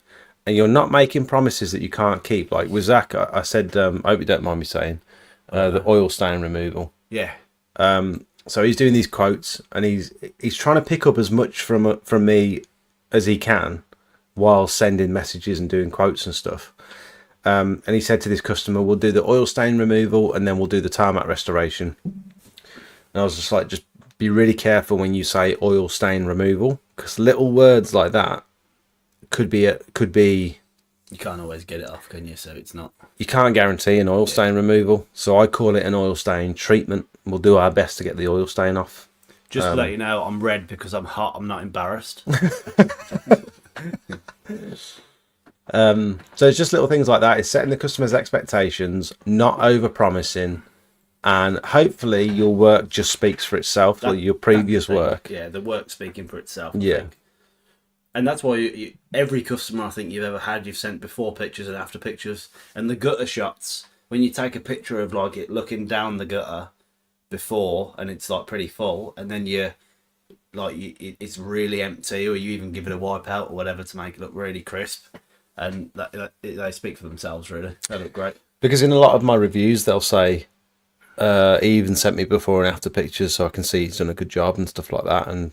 and you're not making promises that you can't keep. Like with Zach, I said, I hope you don't mind me saying, the oil stain removal. Yeah. So he's doing these quotes, and he's trying to pick up as much from me as he can, while sending messages and doing quotes and stuff. And he said to this customer, we'll do the oil stain removal and then we'll do the tarmac restoration. And I was just like, just be really careful when you say oil stain removal, because little words like that could be you can't always get it off, can you? So it's not, you can't guarantee an oil stain removal. So I call it an oil stain treatment. We'll do our best to get the oil stain off. Just to let you know, I'm red because I'm hot. I'm not embarrassed. So it's just little things like that. It's setting the customer's expectations, not over promising, and hopefully your work just speaks for itself, like your previous work. Yeah, the work speaking for itself. Yeah. I think. And that's why every customer I think you've ever had, you've sent before pictures and after pictures. And the gutter shots, when you take a picture of like it looking down the gutter before and it's like pretty full, and then it's really empty, or you even give it a wipe out or whatever to make it look really crisp. And they speak for themselves, really. They look great. Because in a lot of my reviews, they'll say, he even sent me before and after pictures so I can see he's done a good job and stuff like that. And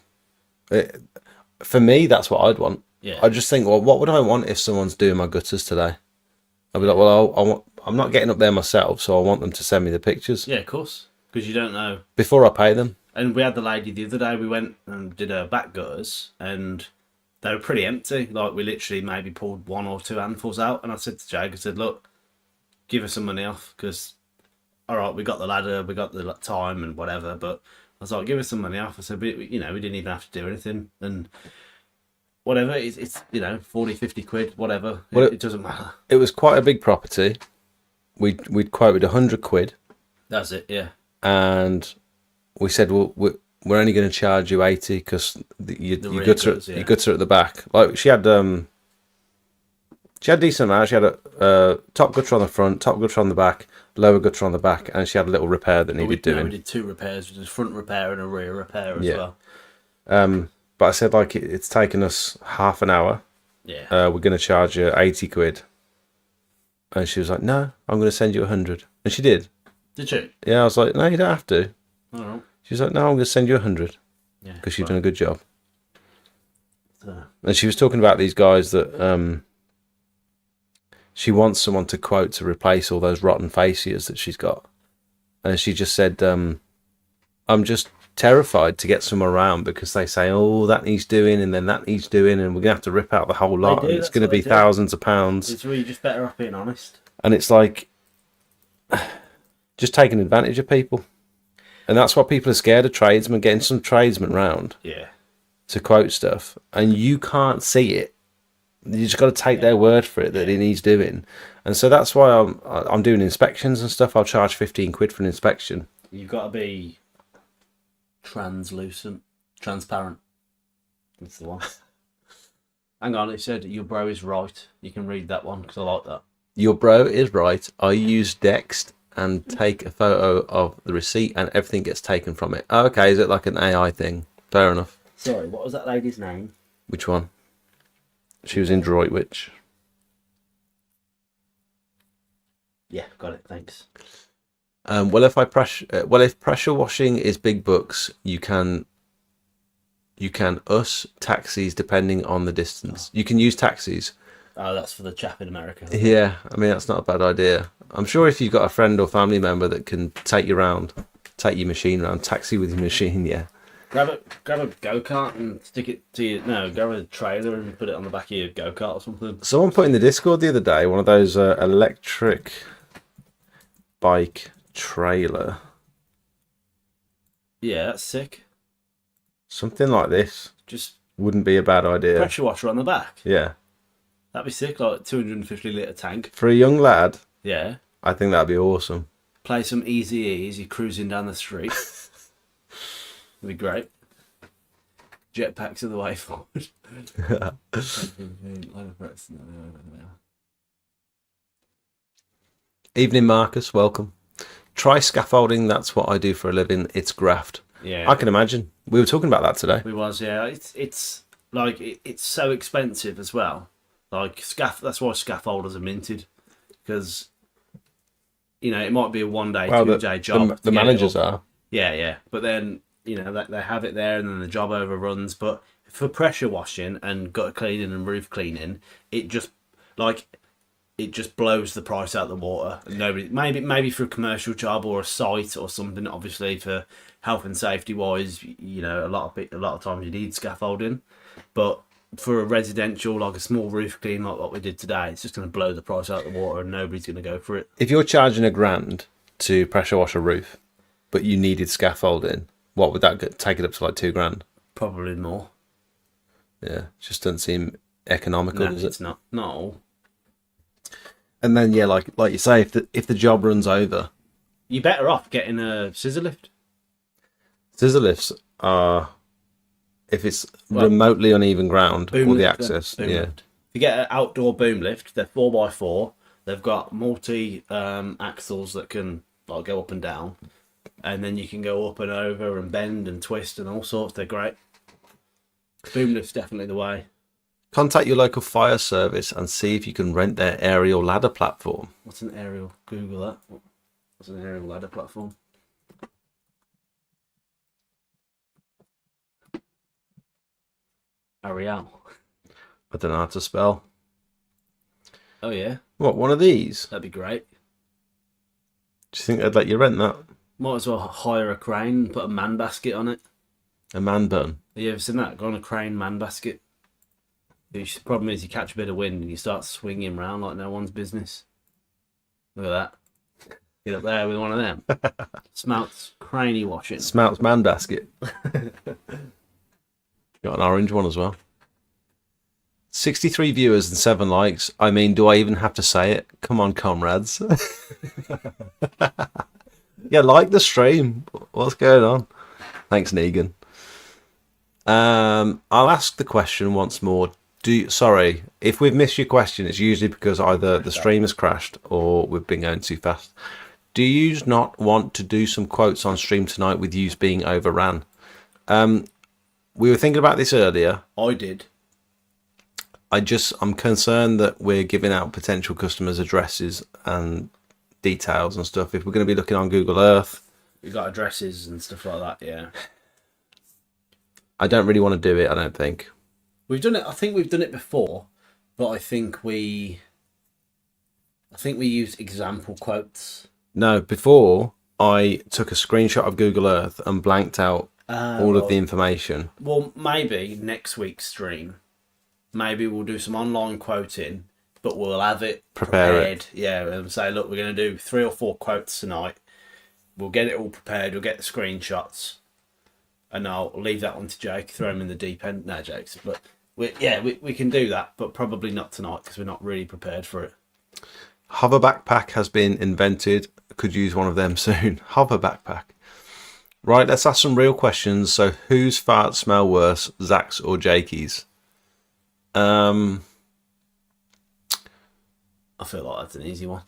for me, that's what I'd want. Yeah. I just think, well, what would I want if someone's doing my gutters today? I'd be like, well, I'm not getting up there myself, so I want them to send me the pictures. Yeah, of course. Because you don't know. Before I pay them. And we had the lady the other day, we went and did her back gutters, and they were pretty empty. Like, we literally maybe pulled 1 or 2 handfuls out. And I said to Jake, I said, look, give us some money off, because, all right, we got the ladder, we got the time and whatever, but I was like, give us some money off. I said, we didn't even have to do anything. And whatever, it's 40, 50 quid, whatever. Well, it doesn't matter. It was quite a big property. We'd quoted 100 quid. That's it, yeah. And we said, well, we're only going to charge you 80 because your guts are at the back. Like she had decent amount. She had a top gutter on the front, top gutter on the back, lower gutter on the back, and she had a little repair that needed doing. We did 2 repairs. We did a front repair and a rear repair as well. But I said, like, it's taken us half an hour. Yeah. We're going to charge you 80 quid. And she was like, no, I'm going to send you 100. And she did. Did she? Yeah, I was like, no, you don't have to. All right. She was like, no, I'm going to send you 100. Yeah. Because you've done a good job. And she was talking about these guys that she wants someone to quote to replace all those rotten fascias that she's got. And she just said, I'm just terrified to get someone around because they say, oh, that needs doing and then that needs doing and we're going to have to rip out the whole lot and it's going to be thousands of pounds. It's really just better off being honest. And it's like, just taking advantage of people. And that's why people are scared of tradesmen, getting some tradesmen round Yeah. to quote stuff, and you can't see it. You just got to take their word for it that it needs doing. And so that's why I'm doing inspections and stuff. I'll charge 15 quid for an inspection. You've got to be transparent. That's the one. Hang on, it said your bro is right. You can read that one because I like that. Your bro is right. I use Dext and take a photo of the receipt and everything gets taken from it. Oh, okay, is it like an AI thing? Fair enough. Sorry, what was that lady's name? Which one? She was in Droitwich. Yeah, got it. Thanks. Well, if pressure washing is big bucks, you can us taxis depending on the distance. You can use taxis. Oh, that's for the chap in America. Yeah, I mean that's not a bad idea. I'm sure if you've got a friend or family member that can take you around, take your machine around, taxi with your machine, yeah. Grab a go-kart and stick it to your... No, grab a trailer and put it on the back of your go-kart or something. Someone put in the Discord the other day one of those electric bike trailer. Yeah, that's sick. Something like this Just wouldn't be a bad idea. pressure washer on the back. Yeah. That'd be sick, like 250 litre tank. For a young lad, Yeah. I think that'd be awesome. Play some Easy E as you're cruising down the street. That'd be great. Jetpacks are the way forward. Evening, Marcus. Welcome. Try scaffolding. That's what I do for a living. It's graft. Yeah. I can imagine. We were talking about that today. We was, yeah. It's like it's so expensive as well. Like that's why scaffolders are minted, because you know it might be a 1 day, 2 day job. The managers are. Yeah. But then you know they have it there, and then the job overruns. But for pressure washing and gutter cleaning and roof cleaning, it just blows the price out of the water. Nobody, maybe for a commercial job or a site or something. Obviously, for health and safety wise, you know, a lot of times you need scaffolding. But for a residential, like a small roof clean, like what we did today, it's just going to blow the price out of the water, and nobody's going to go for it. If you're charging £1,000 to pressure wash a roof, but you needed scaffolding, what would that take it up to, like £2,000? Probably more. Yeah, just doesn't seem economical, No, does it? it's not all. And then yeah, like you say, if the job runs over, You're better off getting a scissor lift. scissor lifts are, if it's remotely uneven ground or the access, Boom yeah. lift. If you get an outdoor boom lift, they're 4x4. They've got multi axles that can like go up and down, and then you can go up and over and bend and twist and all sorts. They're great. Boom lift's definitely the way. Contact your local fire service and see if you can rent their aerial ladder platform. What's an aerial? Google that. What's an aerial ladder platform? Ariel. I don't know how to spell. Oh yeah, What, one of these? that'd be great. Do you think they'd let you rent that? Might as well hire a crane and put a man basket on it. A man bun? Have you ever seen that? Go on a crane man basket. The problem is you catch a bit of wind and you start swinging around like no one's business. Look at that. Get up there with one of them. Smelts craney washing. Smelts man basket. Got an orange one as well. 63 viewers and 7 likes. I mean, do I even have to say it? Come on, comrades. Yeah, like the stream. What's going on? Thanks, Negan. I'll ask the question once more. Sorry, if we've missed your question, it's usually because either the stream has crashed or we've been going too fast. Do you not want to do some quotes on stream tonight with yous being overran? We were thinking about this earlier. I did. I'm concerned that we're giving out potential customers' addresses and details and stuff. If we're going to be looking on Google Earth, You got addresses and stuff like that, yeah. I don't really want to do it, I don't think. We've done it. I think we've done it before, but I think we used example quotes. No, before I took a screenshot of Google Earth and blanked out all of the information. Well, maybe next week's stream, maybe we'll do some online quoting, but we'll have it Prepare prepared. Yeah, and say, look, we're going to do 3 or 4 quotes tonight. we'll get it all prepared. We'll get the screenshots, and I'll leave that one to Jake. Throw him in the deep end. No, Jake's, but we can do that, but probably not tonight because we're not really prepared for it. Hover backpack has been invented. Could use one of them soon. Hover backpack. Right, let's ask some real questions. So, whose farts smell worse, Zach's or Jakey's? I feel like that's an easy one.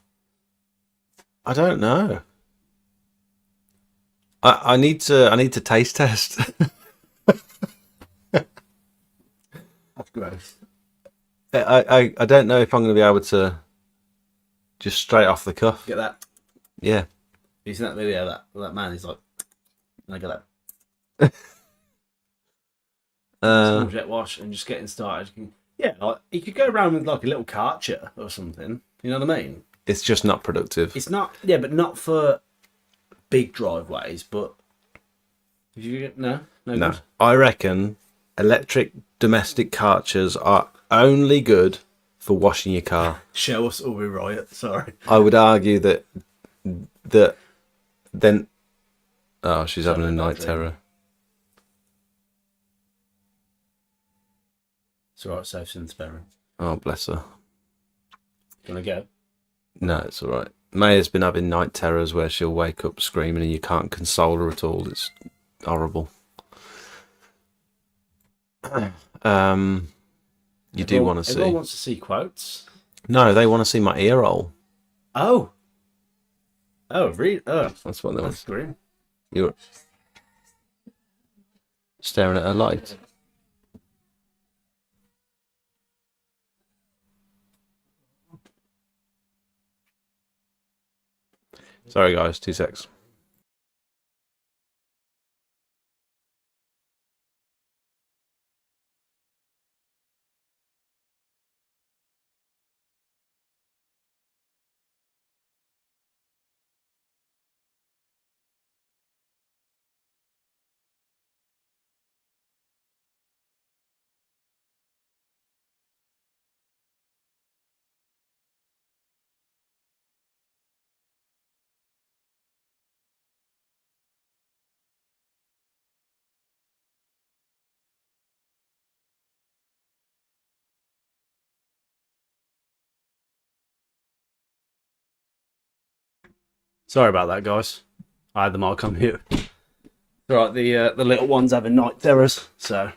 I don't know. I need to taste test. That's gross. I don't know if I'm going to be able to just straight off the cuff. Get that? Yeah. You seen that video? That man is like, I get that. Small jet wash and just getting started. Yeah, like you could go around with like a little Karcher or something. You know what I mean? It's just not productive. It's not. Yeah, but not for big driveways. But if you no. Good? I reckon electric domestic Karchers are only good for washing your car. Show us or we riot. Sorry. I would argue that then. Oh, she's having a night terror. It's alright, safe since Barry. Oh, bless her. You want to go? No, it's all right. Maya's been having night terrors where she'll wake up screaming and you can't console her at all. It's horrible. You do want to see. Everyone wants to see quotes. No, they want to see my ear roll. Oh. Oh, really? Oh, That's what they want. that's grim. You're staring at a light. Sorry, guys. 2 secs. Sorry about that, guys. I had the mic on mute. Right, the little ones having night terrors, so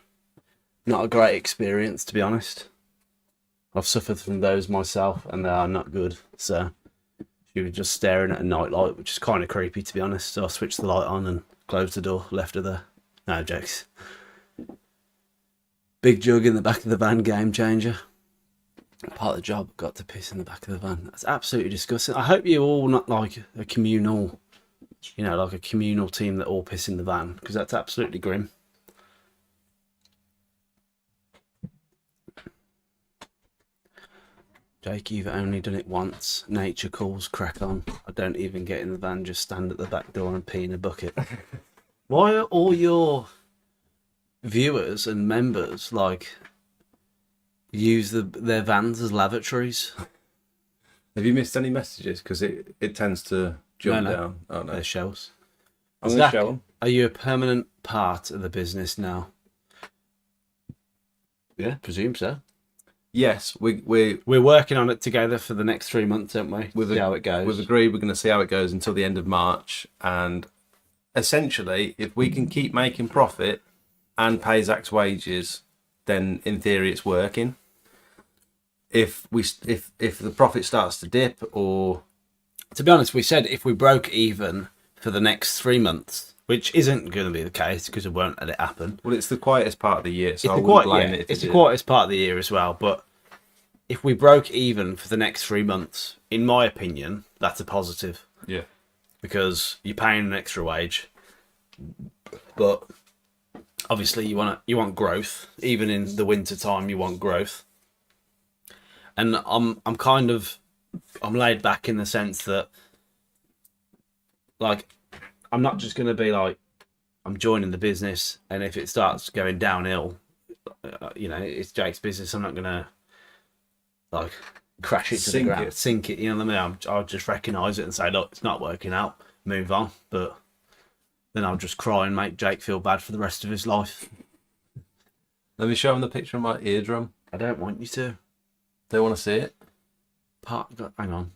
not a great experience, to be honest. I've suffered from those myself, and they are not good. So she was just staring at a night light, which is kind of creepy, to be honest. So I switched the light on and closed the door, left her there. No jokes. Big jug in the back of the van, game changer. Part of the job, got to piss in the back of the van. That's absolutely disgusting. I hope you all not like a communal, like a communal team that all piss in the van, because that's absolutely grim. Jake, you've only done it once. Nature calls, crack on. I don't even get in the van, just stand at the back door and pee in a bucket. Why are all your viewers and members use their vans as lavatories? Have you missed any messages? Because it tends to jump down. Oh, no. They're shells. I'm going to show them. Are you a permanent part of the business now? Yeah, presume so. Yes, we're working on it together for the next 3 months, aren't we? See how it goes. We've agreed we're going to see how it goes until the end of March. And essentially, if we can keep making profit and pay Zach's wages, then in theory it's working. If the profit starts to dip, or to be honest, we said if we broke even for the next 3 months, which isn't going to be the case because we won't let it happen. Well, it's the quietest part of the year, so I wouldn't blame it. It's the quietest part of the year as well. But if we broke even for the next 3 months, in my opinion, that's a positive. Yeah, because you're paying an extra wage, but obviously you want growth. Even in the winter time, you want growth. And I'm laid back in the sense that, I'm not just going to be I'm joining the business, and if it starts going downhill, it's Jake's business. I'm not going to crash it to the ground, sink it. You know what I mean? I'll just recognise it and say, look, it's not working out. move on. But then I'll just cry and make Jake feel bad for the rest of his life. Let me show him the picture of my eardrum. I don't want you to. They want to see it. Hang on.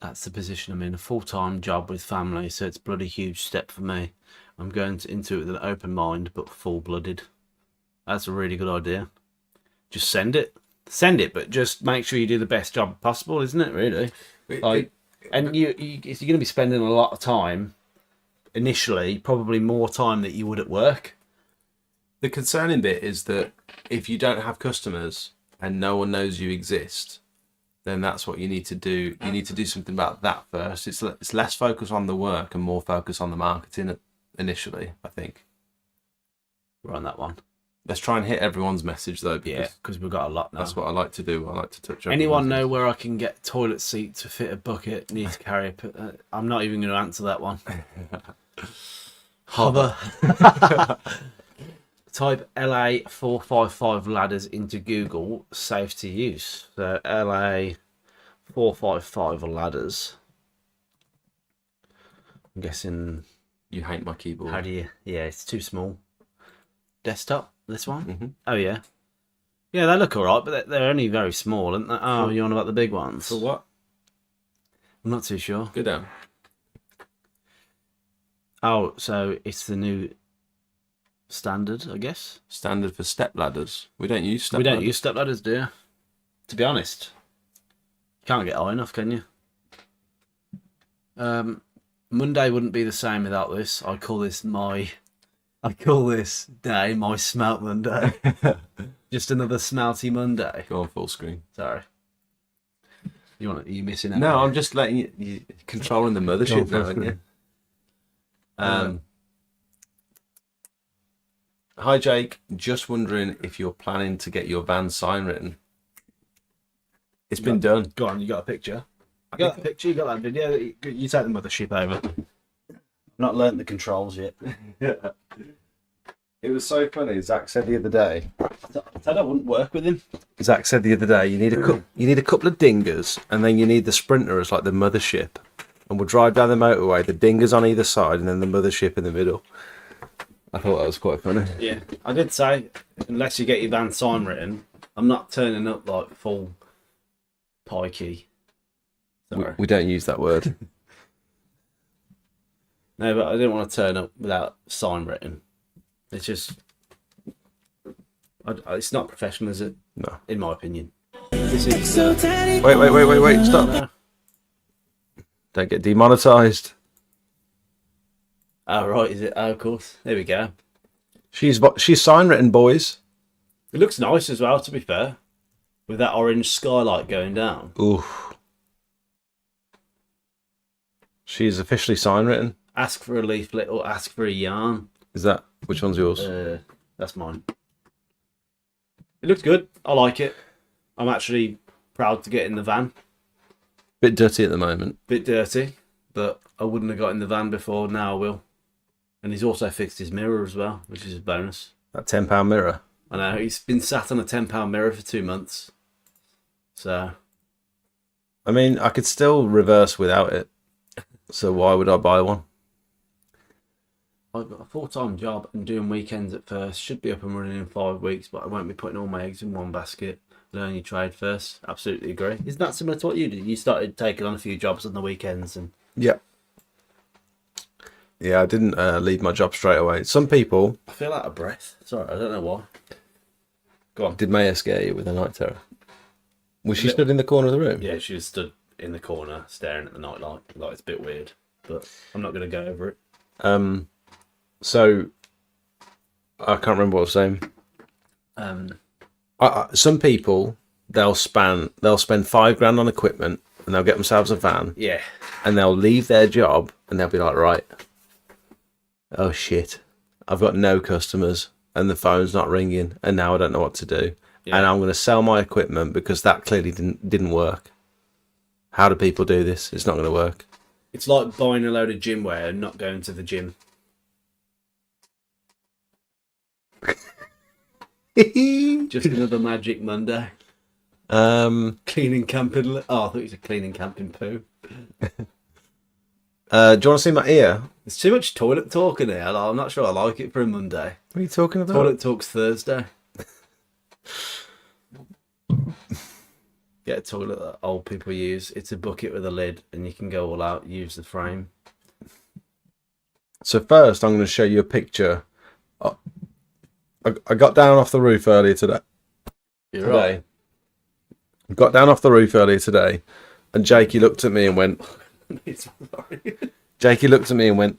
That's the position I'm in. A full-time job with family, so it's a bloody huge step for me. I'm going into it with an open mind, but full-blooded. That's a really good idea. Just send it. Send it, but just make sure you do the best job possible, isn't it, really? And you're going to be spending a lot of time, initially, probably more time that you would at work. The concerning bit is that if you don't have customers and no one knows you exist, then that's what you need to do. You need to do something about that first. It's less focus on the work and more focus on the marketing initially, I think. We're on that one. Let's try and hit everyone's message, though. Because we've got a lot now. That's what I like to do. I like to touch on. Anyone know where I can get a toilet seat to fit a bucket? Need to carry I'm not even going to answer that one. Hover. Type LA 455 ladders into Google, safe to use. So LA 455 ladders. I'm guessing. You hate my keyboard. How do you? Yeah, it's too small. Desktop. This one? Mm-hmm. Oh yeah. Yeah, they look alright, but they're only very small, aren't they? Oh, you're on about the big ones. For what? I'm not too sure. Go down. Oh, so it's the new standard, I guess. Standard for step ladders. We don't use step We don't ladders. use step ladders, do you? To be honest, you can't get high enough, can you? Monday wouldn't be the same without this. I call this day my smelt Monday. Just another smelty Monday. Go on full screen. Sorry. Are you missing out? No, I'm just letting you controlling the mothership now, aren't you? Hi Jake, just wondering if you're planning to get your van sign written. It's been done. Go on, you got a picture? You got that picture, you got that video. You take the mothership over. Not learnt the controls yet. It was so funny. Zach said the other day. I said I wouldn't work with him. Zach said the other day, you need a couple of dingers, and then you need the Sprinter as like the mothership, and we'll drive down the motorway. The dingers on either side, and then the mothership in the middle. I thought that was quite funny. Yeah, I did say unless you get your van sign written, I'm not turning up like full pikey. Sorry. We don't use that word. No, but I didn't want to turn up without sign written. It's just, it's not professional, is it? No. In my opinion. This is, Wait, stop. No. Don't get demonetised. Oh, right, is it? Oh, of course. There we go. She's sign written, boys. It looks nice as well, to be fair. With that orange skylight going down. Ooh. She's officially sign written. Ask for a leaflet or ask for a yarn. Is that, which one's yours? That's mine. It looks good. I like it. I'm actually proud to get in the van. Bit dirty at the moment. Bit dirty, but I wouldn't have got in the van before. Now I will. And he's also fixed his mirror as well, which is a bonus. That £10 mirror. I know, he's been sat on a £10 mirror for 2 months. So. I mean, I could still reverse without it. So why would I buy one? I've got a full-time job and doing weekends at first. Should be up and running in 5 weeks, but I won't be putting all my eggs in one basket. Learn your trade first. Absolutely agree. Isn't that similar to what you did? You started taking on a few jobs on the weekends and. Yeah. Yeah, I didn't leave my job straight away. Some people. I feel out of breath. Sorry, I don't know why. Go on. Did Maya scare you with a night terror? Was she stood in the corner of the room? Yeah, she was stood in the corner staring at the night light. Like, it's a bit weird, but I'm not going to go over it. So I can't remember what I was saying. Some people they'll spend £5 on equipment and they'll get themselves a van. Yeah. And they'll leave their job and they'll be like, right, oh shit, I've got no customers and the phone's not ringing and now I don't know what to do. Yeah. And I'm going to sell my equipment because that clearly didn't work. How do people do this? It's not going to work. It's like buying a load of gym wear and not going to the gym. Just another magic Monday. Cleaning camping. Oh, I thought you said cleaning camping poo. Do you want to see my ear? There's too much toilet talk in here. I'm not sure I like it for a Monday. What are you talking about? Toilet talk's Thursday. Get a toilet that old people use. It's a bucket with a lid, and you can go all out, use the frame. So first, I'm going to show you a picture. I got down off the roof earlier today. You're right. Got down off the roof earlier today, and Jakey looked at me and went. Jakey looked at me and went.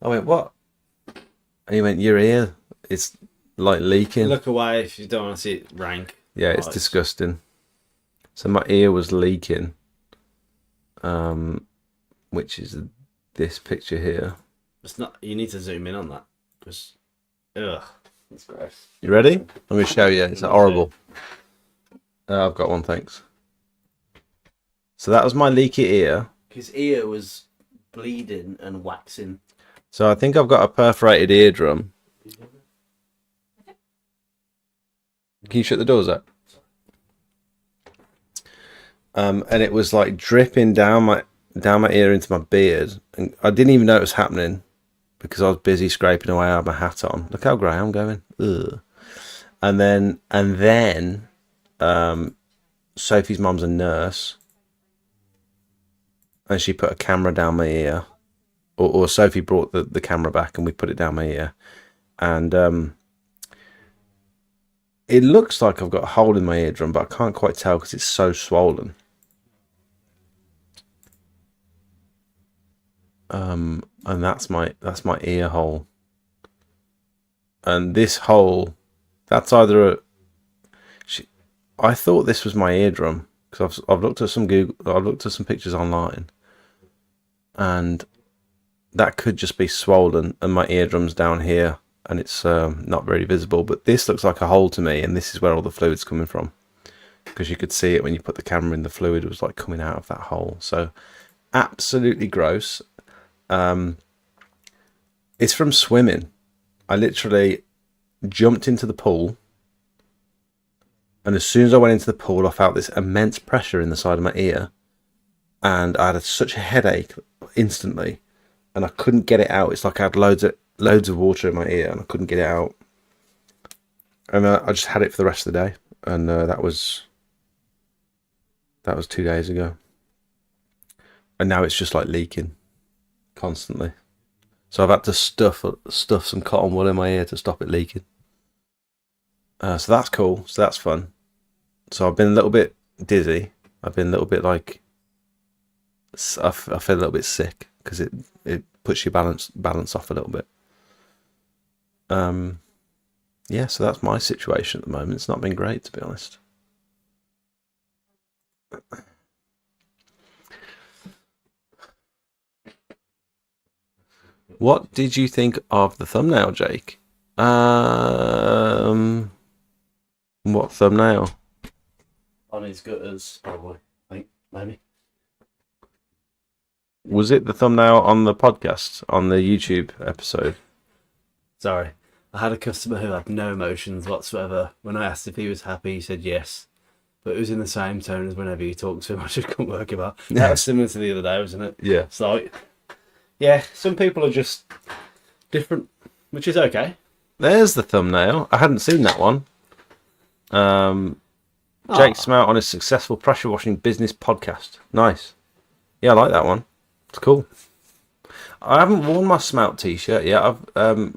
I went, what? And he went, your ear is like leaking. Look away if you don't want to see it rank. Yeah, it's disgusting. So my ear was leaking, which is this picture here. It's not. You need to zoom in on that. Because, ugh, that's gross. You ready? I'm going to show you. It's horrible. I've got one, thanks. So that was my leaky ear. His ear was bleeding and waxing. So I think I've got a perforated eardrum. Can you shut the doors up? And it was like dripping down my ear into my beard, and I didn't even know it was happening because I was busy scraping away. I had my hat on. Look how grey I'm going. Ugh. And then, Sophie's mum's a nurse, and she put a camera down my ear, or Sophie brought the camera back and we put it down my ear, and it looks like I've got a hole in my eardrum, but I can't quite tell because it's so swollen. And that's my ear hole. And this hole, that's either I thought this was my eardrum because I've looked at some I've looked at some pictures online, and that could just be swollen, and my eardrum's down here, and it's not very visible. But this looks like a hole to me, and this is where all the fluid's coming from, because you could see it when you put the camera in. The fluid was like coming out of that hole. So absolutely gross. It's from swimming. I literally jumped into the pool, and as soon as I went into the pool, I felt this immense pressure in the side of my ear, and I had such a headache instantly, and I couldn't get it out. It's like I had loads of water in my ear, and I couldn't get it out. And I just had it for the rest of the day, and that was 2 days ago. And now it's just like leaking constantly. So I've had to stuff some cotton wool in my ear to stop it leaking. So that's cool. So that's fun. So I've been a little bit dizzy. I've been a little bit like, I feel a little bit sick because it puts your balance off a little bit. Yeah, so that's my situation at the moment. It's not been great, to be honest. What did you think of the thumbnail, Jake? What thumbnail? On his gutters, probably. I think, maybe. Was it the thumbnail on the podcast, on the YouTube episode? Sorry. I had a customer who had no emotions whatsoever. When I asked if he was happy, he said yes. But it was in the same tone as whenever you talk to him. I just couldn't work about. That was similar to the other day, wasn't it? Yeah. So, yeah, some people are just different, which is okay. There's the thumbnail. I hadn't seen that one. Jake Smout on his successful pressure washing business podcast. Nice. Yeah, I like that one. It's cool. I haven't worn my Smout t-shirt yet. I've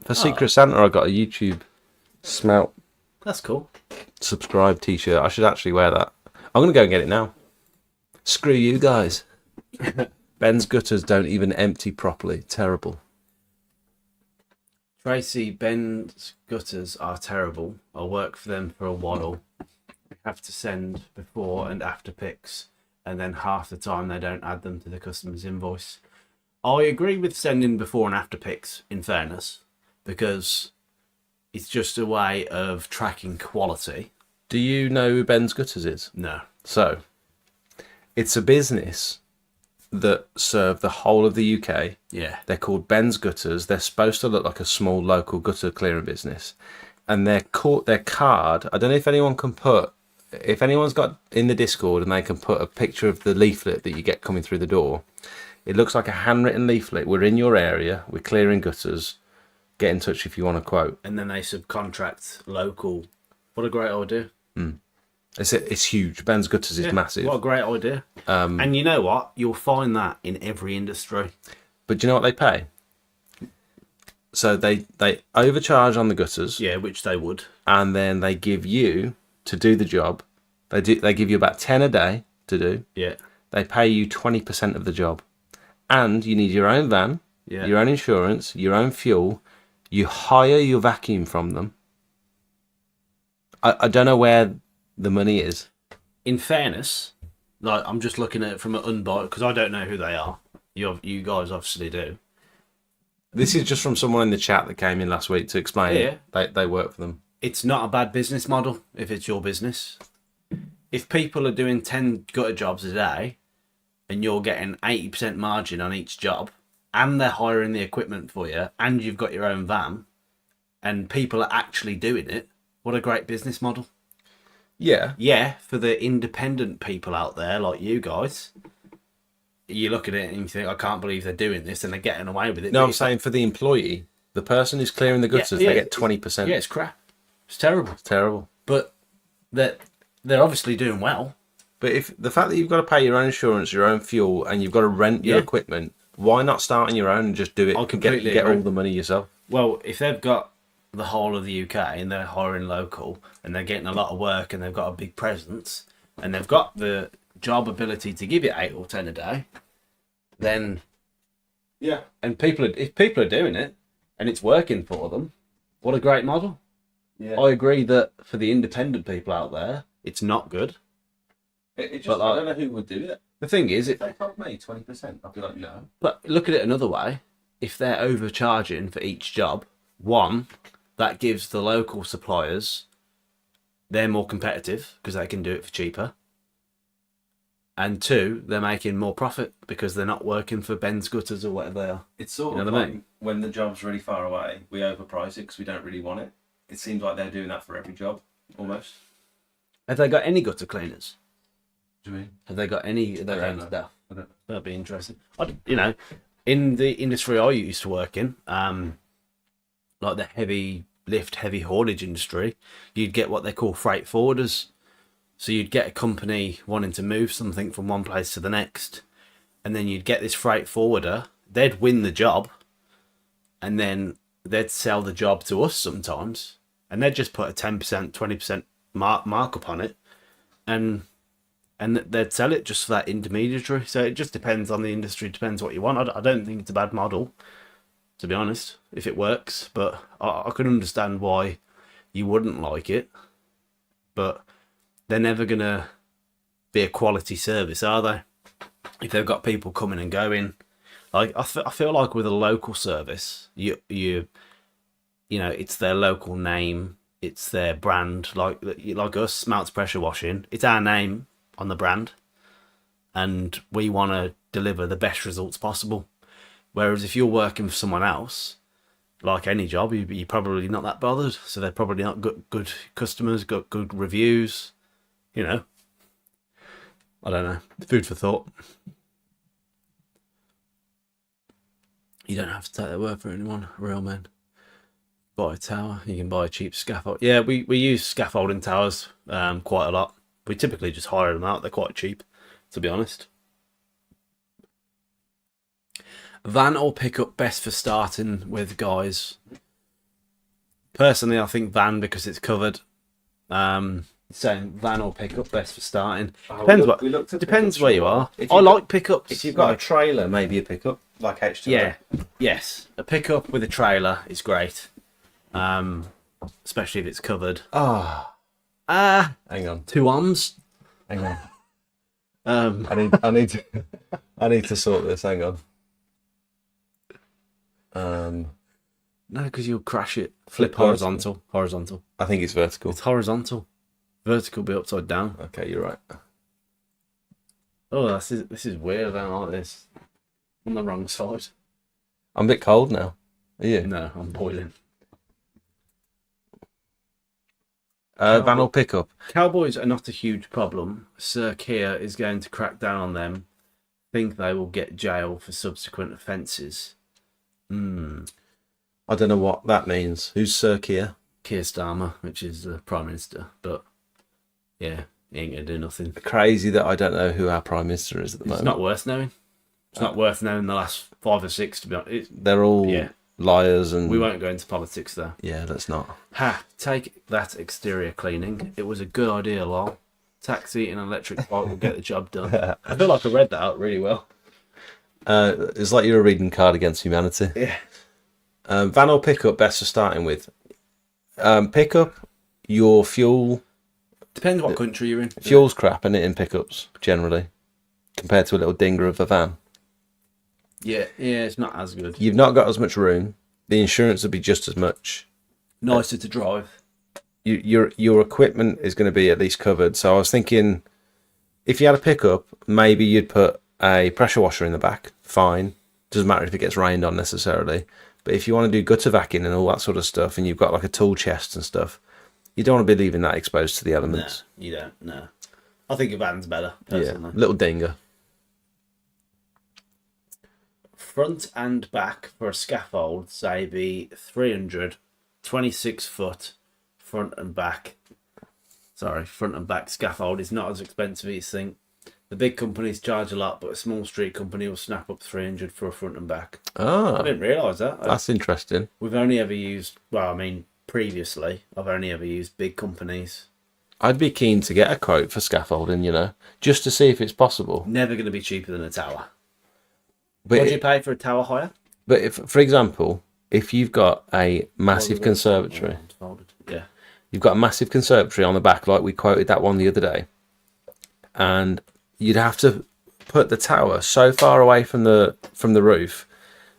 for Secret Santa I got a YouTube Smout. That's cool. Subscribe t-shirt. I should actually wear that. I'm gonna go and get it now. Screw you guys. Ben's gutters don't even empty properly. Terrible. Tracy, Ben's gutters are terrible. I'll work for them for a while. We have to send before and after pics, and then half the time they don't add them to the customer's invoice. I agree with sending before and after pics, in fairness, because it's just a way of tracking quality. Do you know who Ben's Gutters is? No. So, it's a business that serve the whole of the UK. Yeah. They're called Ben's Gutters. They're supposed to look like a small local gutter clearing business. And their card, I don't know if anyone can put if anyone's got in the Discord and they can put a picture of the leaflet that you get coming through the door, it looks like a handwritten leaflet. We're in your area. We're clearing gutters. Get in touch if you want a quote. And then they subcontract local. What a great idea. It's huge. Ben's Gutters is massive. What a great idea. And you know what? You'll find that in every industry. But do you know what they pay? So they overcharge on the gutters. Yeah, which they would. And then they give you, to do the job, they give you about 10 a day to do. Yeah. They pay you 20% of the job. And you need your own van, your own insurance, your own fuel. You hire your vacuum from them. I don't know where the money is. In fairness, like I'm just looking at it from an unbiased, because I don't know who they are. You guys obviously do. This is just from someone in the chat that came in last week to explain it. They work for them. It's not a bad business model if it's your business. If people are doing 10 gutter jobs a day and you're getting 80% margin on each job, and they're hiring the equipment for you, and you've got your own van, and people are actually doing it, what a great business model. Yeah. Yeah, for the independent people out there like you guys, you look at it and you think, I can't believe they're doing this and they're getting away with it. No, I'm saying for the employee, the person who's clearing the gutters, they get 20%. Yeah, it's crap. It's terrible. It's terrible. But they're obviously doing well. But if the fact that you've got to pay your own insurance, your own fuel, and you've got to rent your equipment, why not start on your own and just do it? I completely get agree. all the money yourself. Well, if they've got the whole of the UK and they're hiring local and they're getting a lot of work and they've got a big presence and they've got the job ability to give you 8 or 10 a day, then and if people are doing it and it's working for them, what a great model. Yeah. I agree that for the independent people out there, it's not good. It just, But, I don't know who would do it. The thing is, If they told me 20%, I'd be like, no. but look at it another way. If they're overcharging for each job, one, that gives the local suppliers, they're more competitive because they can do it for cheaper. And two, they're making more profit because they're not working for Ben's Gutters or whatever they are. It's sort You of know what I like mean? when the job's really far away, we overprice it because we don't really want it. It seems like they're doing that for every job, almost. Have they got any gutter cleaners? Do you mean? Have they got any of their I own don't know. staff? I don't know. That'd be interesting. In the industry I used to work in, like the heavy lift, heavy haulage industry, you'd get what they call freight forwarders. So you'd get a company wanting to move something from one place to the next, and then you'd get this freight forwarder. They'd win the job, and then they'd sell the job to us sometimes, and they'd just put a 10%, 20% markup on it, and they'd sell it just for that intermediary. So it just depends on the industry, depends what you want. I don't think it's a bad model, to be honest, if it works. But I can understand why you wouldn't like it. But they're never going to be a quality service, are they? If they've got people coming and going. Like I feel like with a local service, you know, it's their local name, it's their brand. Like us, Smelts Pressure Washing, it's our name on the brand, and we want to deliver the best results possible. Whereas if you're working for someone else, like any job, you're probably not that bothered. So they're probably not good customers, got good reviews. You know, I don't know. Food for thought. You don't have to take their word for anyone, real men. Buy a tower, you can buy a cheap scaffold. Yeah, we use scaffolding towers quite a lot. We typically just hire them out. They're quite cheap, to be honest. Van or pickup best for starting with, guys? Personally, I think van because it's covered. Saying van or pickup best for starting. Depends where you are. I like pickups. If you've got a trailer, maybe a pickup like H2. Yeah, yes, a pickup with a trailer is great, especially if it's covered. Hang on. 2 arms. Hang on. I need to sort this. Hang on. No, because you'll crash it. Flip horizontal. Horizontal. I think it's vertical. It's horizontal. Vertical be upside down. Okay, you're right. Oh, this is weird. I don't like this. On the wrong side. I'm a bit cold now. Are you? No, I'm boiling. Van or pickup. Cowboys are not a huge problem. Sir Keir is going to crack down on them. Think they will get jail for subsequent offences. I don't know what that means. Who's Sir Keir? Keir Starmer, which is the Prime Minister. But, yeah, he ain't going to do nothing. Crazy that I don't know who our Prime Minister is at the moment. It's not worth knowing. It's not worth knowing the last 5 or 6, to be honest. They're all liars and... We won't go into politics, though. Yeah, let's not. Ha! Take that exterior cleaning. It was a good idea, lol. Taxi and electric bike will get the job done. I feel like I read that out really well. It's like you're reading Card Against Humanity. Yeah. Van or pickup, best for starting with. Pickup, your fuel... Depends what country you're in. Fuel's crap, isn't it, in pickups, generally, compared to a little dinger of a van. Yeah, it's not as good. You've not got as much room. The insurance would be just as much. Nicer to drive. Your equipment is going to be at least covered. So I was thinking, if you had a pickup, maybe you'd put a pressure washer in the back. Fine. Doesn't matter if it gets rained on necessarily. But if you want to do gutter vacuuming and all that sort of stuff, and you've got like a tool chest and stuff, you don't want to be leaving that exposed to the elements. No, you don't. No. I think a van's better, personally. Yeah, little dinger. Front and back for a scaffold, say be 300, 26 foot, front and back scaffold is not as expensive as you think. The big companies charge a lot, but a small street company will snap up 300 for a front and back. Oh, I didn't realise that. That's interesting. We've only ever used, previously, I've only ever used big companies. I'd be keen to get a quote for scaffolding, just to see if it's possible. Never going to be cheaper than a tower. But What do you pay for a tower hire? But if, for example, if you've got a massive conservatory, Yeah. you've got a massive conservatory on the back, like we quoted that one the other day, and you'd have to put the tower so far away from the roof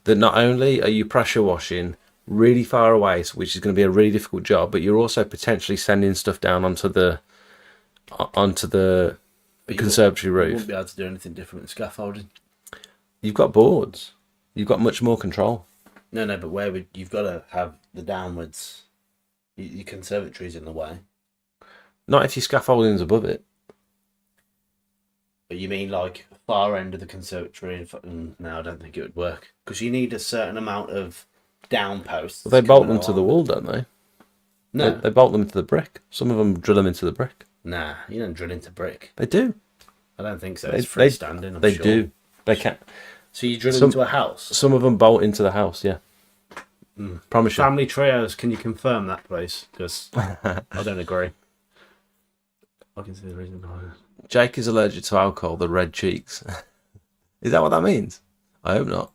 that not only are you pressure washing really far away, which is going to be a really difficult job, but you're also potentially sending stuff down onto the conservatory You roof. wouldn't be able to do anything different with scaffolding. You've got boards. You've got much more control. No, but you've got to have the downwards. Your conservatory's in the way. Not if your scaffolding's above it. But you mean like far end of the conservatory? No, I don't think it would work because you need a certain amount of down posts. Well, they bolt them to the wall, don't they? No, They bolt them to the brick. Some of them drill them into the brick. nah, you don't drill into brick. They do. I don't think so. They- It's freestanding. I'm They sure. do. They can. So you drill Some- into a house. Some of them bolt into the house. Yeah. Promise you. Family trios, can you confirm that, please? Because I don't agree. I can see the reason behind it. Jake is allergic to alcohol. The red cheeks. Is that what that means? I hope not.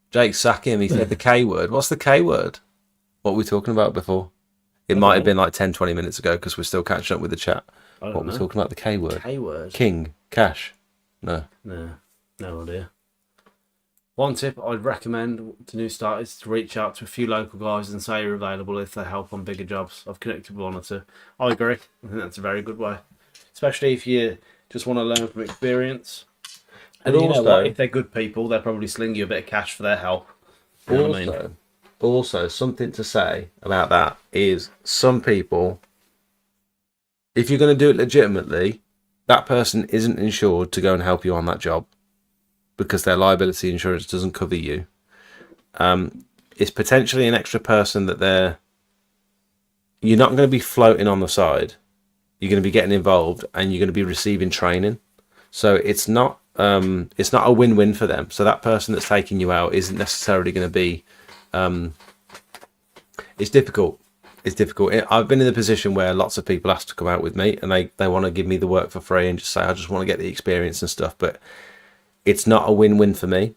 Jake, sack him. He said the K word. What's the K word? What were we talking about before? It might have been like 10, 20 minutes ago because we're still catching up with the chat. I don't What know. we're talking about, the K word. K word. King. Cash. No. No idea. One tip I'd recommend to new starters is to reach out to a few local guys and say you're available if they help on bigger jobs. I've connected with one or two. I agree. I think that's a very good way. Especially if you just want to learn from experience. And But you know also- what? If they're good people, they'll probably sling you a bit of cash for their help. You know what I mean? Also, something to say about that is some people, if you're going to do it legitimately, that person isn't insured to go and help you on that job because their liability insurance doesn't cover you. It's potentially an extra person that you're not going to be floating on the side. You're going to be getting involved and you're going to be receiving training. So it's not a win-win for them. So that person that's taking you out isn't necessarily going to be. It's difficult. It's difficult. I've been in the position where lots of people ask to come out with me and they want to give me the work for free and just say, I just want to get the experience and stuff. But it's not a win-win for me.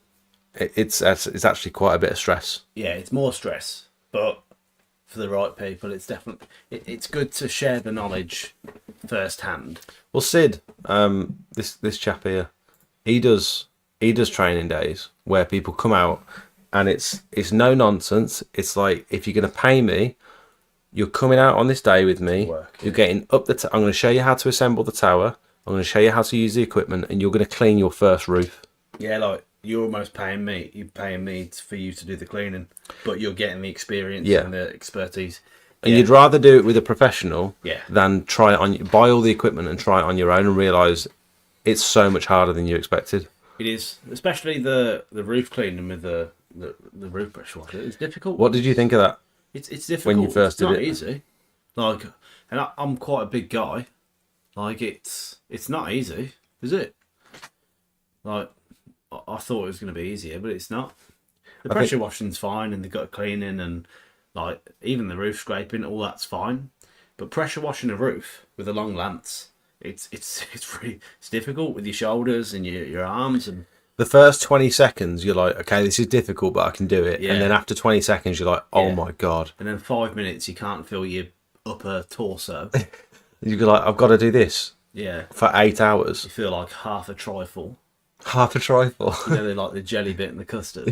It's actually quite a bit of stress. Yeah, it's more stress, but for the right people, it's definitely it's good to share the knowledge firsthand. Well, Sid, this chap here, he does training days where people come out and it's no nonsense. It's like, if you're going to pay me, you're coming out on this day with me. You're getting up I'm going to show you how to assemble the tower. I'm going to show you how to use the equipment, and you're going to clean your first roof. Yeah, like you're almost paying me. You're paying me for you to do the cleaning, but you're getting the experience and the expertise. And you'd rather do it with a professional Yeah. than try it on, buy all the equipment and try it on your own and realise it's so much harder than you expected. It is, especially the roof cleaning with the roof pressure washer. It's difficult. What did you think of that? It's difficult when you first it's did not it? easy. Like, and I'm quite a big guy. Like, it's not easy, is it? Like, I thought it was going to be easier, but it's not. The pressure washing's fine, and they've got cleaning, and like even the roof scraping, all that's fine. But pressure washing a roof with a long lance, it's difficult with your shoulders and your arms and. The first 20 seconds, you're like, okay, this is difficult, but I can do it. Yeah. And then after 20 seconds, you're like, oh my God. And then 5 minutes, you can't feel your upper torso. You're like, I've got to do this Yeah. for 8 hours. You feel like half a trifle. Half a trifle. You know, they like the jelly bit and the custard.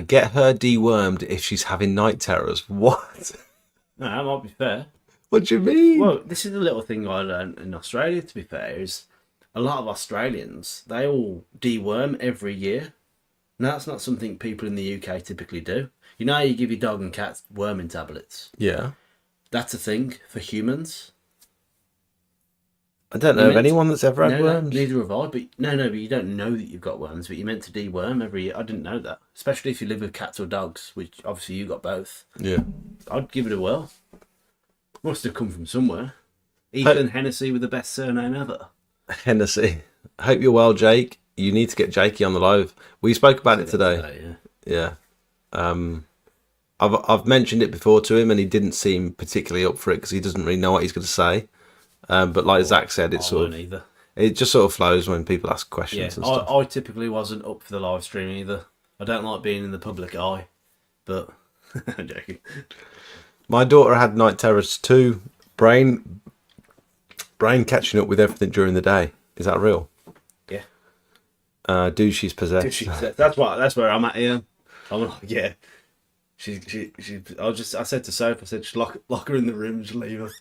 Get her dewormed if she's having night terrors. What? No, that might be fair. What do you mean? Well, this is the little thing I learned in Australia, to be fair, is a lot of Australians, they all deworm every year. And that's not something people in the UK typically do. You know how you give your dog and cat worming tablets? Yeah. That's a thing for humans. I don't know of anyone that's ever had worms. Neither have I, but but you don't know that you've got worms, but you're meant to deworm every year. I didn't know that. Especially if you live with cats or dogs, which obviously you got both. Yeah. I'd give it a whirl. Must have come from somewhere. Ethan Hennessy with the best surname ever. Hennessy. I hope you're well, Jake. You need to get Jakey on the live. We spoke about it today. Yeah. I've mentioned it before to him, and he didn't seem particularly up for it because he doesn't really know what he's going to say. But like Zach said, it just sort of flows when people ask questions and stuff. I typically wasn't up for the live stream either. I don't like being in the public eye, but I'm joking. My daughter had night terrors too. Brain catching up with everything during the day. Is that real? Yeah. She's possessed. That's where I'm at here. I'm like, yeah. She. I said to Sophie, I said, just lock her in the room, just leave her.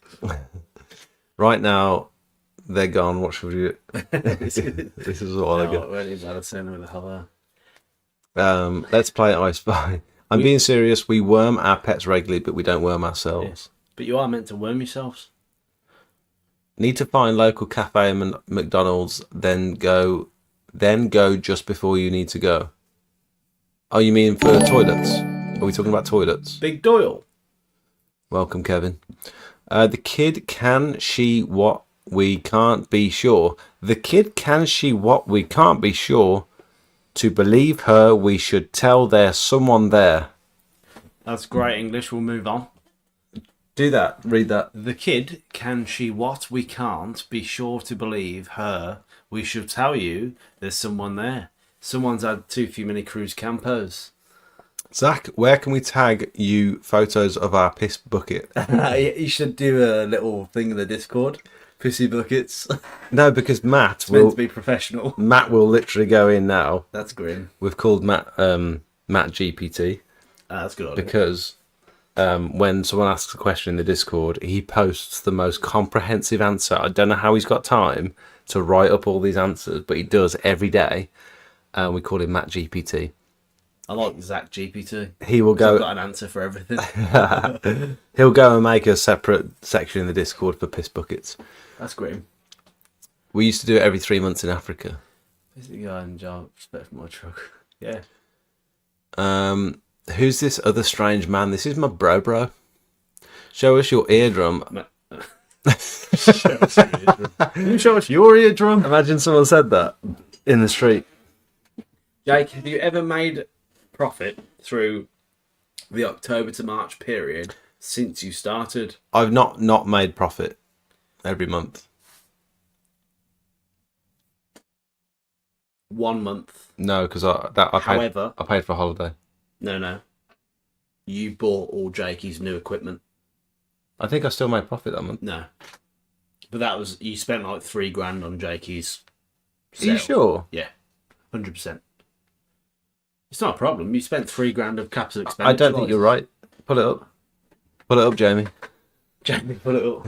Right now, they're gone. What should we do? This is all I get. Let's play I Spy. I'm being serious. We worm our pets regularly, but we don't worm ourselves. Yeah. But you are meant to worm yourselves. Need to find local cafe and McDonald's, then go just before you need to go. Oh, you mean for toilets? Are we talking about toilets? Big Doyle. Welcome, Kevin. The kid can she what we can't be sure. The kid can she what we can't be sure. To believe her, we should tell there's someone there. That's great English. We'll move on. Do that. Read that. The kid can she what we can't be sure to believe her. We should tell you there's someone there. Someone's had too few mini cruise campos. Zach, where can we tag you photos of our piss bucket? You should do a little thing in the Discord. Pissy buckets. No, because Matt meant to be professional. Matt will literally go in now. That's grim. We've called Matt GPT. That's good. Because when someone asks a question in the Discord, he posts the most comprehensive answer. I don't know how he's got time to write up all these answers, but he does every day. We call him Matt GPT. I like Zach GPT. He will go. I've got an answer for everything. He'll go and make a separate section in the Discord for piss buckets. That's grim. We used to do it every 3 months in Africa. Basically, guy in job, respect for my truck. Yeah. Who's this other strange man? This is my bro. Show us your eardrum. Show us your eardrum. Can you show us your eardrum? Imagine someone said that in the street. Jake, have you ever made profit through the October to March period since you started? I've not made profit every month. 1 month. No, because I paid for a holiday. No. You bought all Jakey's new equipment. I think I still made profit that month. No. But that was, you spent like $3,000 on Jakey's sale. Are you sure? Yeah. 100%. It's not a problem. You spent $3,000 of capital expenditure. I don't think you're right. Pull it up. Pull it up, Jamie. Jamie, pull it up.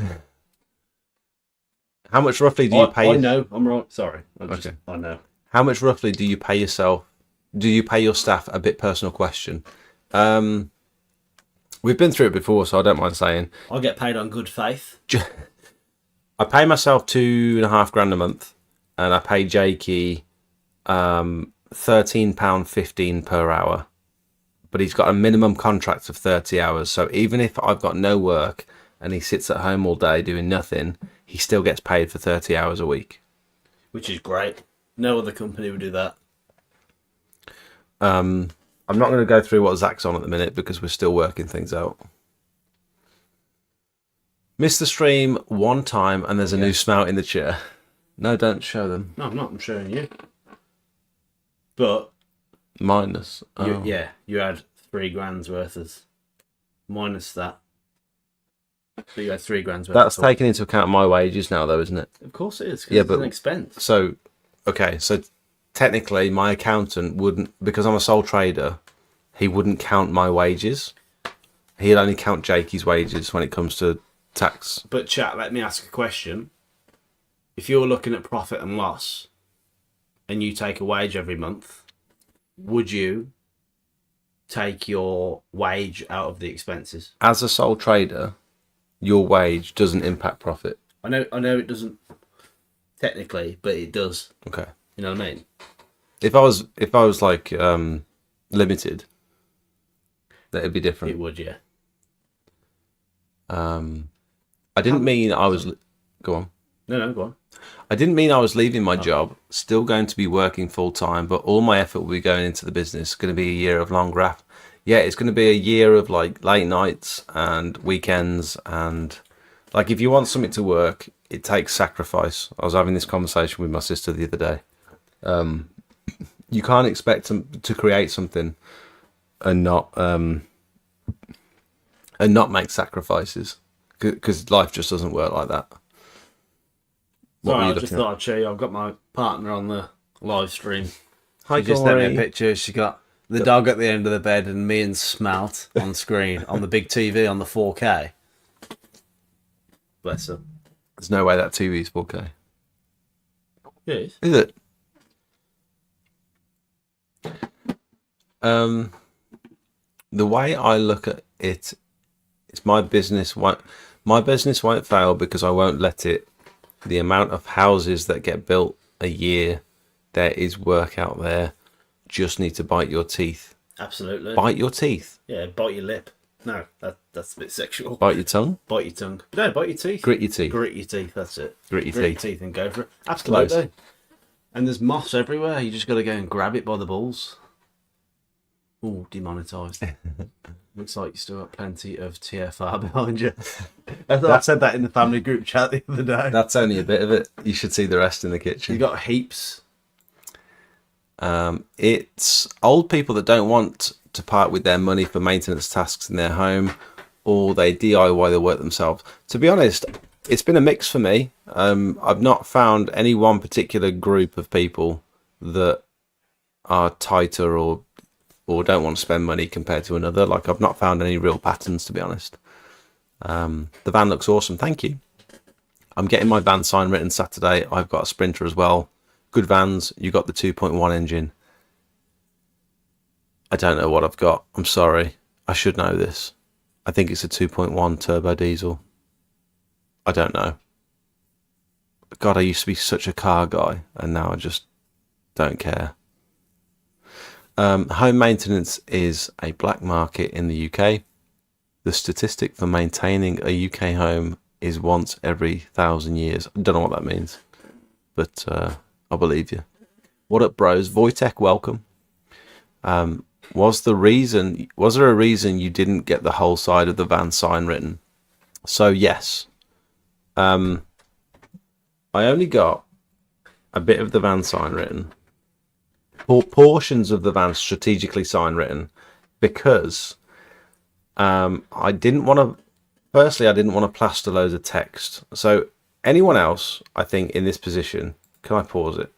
How much roughly do you pay? I know. I'm right. Sorry. I know. How much roughly do you pay yourself? Do you pay your staff? A bit personal question. We've been through it before, so I don't mind saying. I get paid on good faith. I pay myself £2,500 a month, and I pay Jakey £13.15 per hour. But he's got a minimum contract of 30 hours. So even if I've got no work and he sits at home all day doing nothing, he still gets paid for 30 hours a week. Which is great. No other company would do that. I'm not going to go through what Zach's on at the minute because we're still working things out. Missed the stream one time and there's a new smell in the chair. No, don't show them. No, I'm not. I'm showing you. But Minus. you had £3,000 worth of minus that. So you had £3,000 worth. That's taken into account my wages now, though, isn't it? Of course it is. Yeah, It's but an expense. So technically, my accountant wouldn't, because I'm a sole trader. He wouldn't count my wages. He'd only count Jakey's wages when it comes to tax. But chat, let me ask a question. If you're looking at profit and loss, and you take a wage every month, would you take your wage out of the expenses? As a sole trader, your wage doesn't impact profit. I know it doesn't technically, but it does. Okay. You know what I mean? If I was like limited, that'd be different. It would, yeah. I didn't mean I was. Go on. No, go on. I didn't mean I was leaving my job, still going to be working full time, but all my effort will be going into the business. It's going to be a year of long graft. Yeah, it's going to be a year of like late nights and weekends, and like if you want something to work, it takes sacrifice. I was having this conversation with my sister the other day. You can't expect to create something and not make sacrifices, because life just doesn't work like that. Sorry, I just thought I'd show you. I've got my partner on the live stream. Hi, She just sent me Corey. a picture. She got the dog at the end of the bed and me and Smelt on screen on the big TV on the 4K. Bless her. There's no way that TV is 4K. Yeah, it is. Is it? The way I look at it, it's my business won't fail because I won't let it. The amount of houses that get built a year, there is work out there. Just need to bite your teeth. Absolutely. Bite your teeth. Yeah, bite your lip. No, that's a bit sexual. Bite your tongue. Bite your tongue. No, bite your teeth. Grit your teeth. Grit your teeth, that's it. Grit your Grit teeth. your teeth and go for it. Absolutely. Close. And there's moss everywhere. You just got to go and grab it by the balls. Ooh, demonetised. Looks like you still got plenty of TFR behind you. I said that in the family group chat the other day. That's only a bit of it. You should see the rest in the kitchen. You got heaps. It's old people that don't want to part with their money for maintenance tasks in their home, or they DIY the work themselves. To be honest, it's been a mix for me. I've not found any one particular group of people that are tighter or don't want to spend money compared to another. Like, I've not found any real patterns, to be honest. The van looks awesome. Thank you. I'm getting my van sign written Saturday. I've got a Sprinter as well. Good vans. You got the 2.1 engine. I don't know what I've got. I'm sorry. I should know this. I think it's a 2.1 turbo diesel. I don't know. God, I used to be such a car guy, and now I just don't care. Home maintenance is a black market in the UK. The statistic for maintaining a UK home is once every 1,000 years. I don't know what that means, but I believe you. What up, bros? Wojtek, welcome. Was there a reason you didn't get the whole side of the van sign written? So yes. I only got a bit of the van sign written. Portions of the van strategically sign written because I didn't want to plaster loads of text. So anyone else, I think, in this position, can I pause it?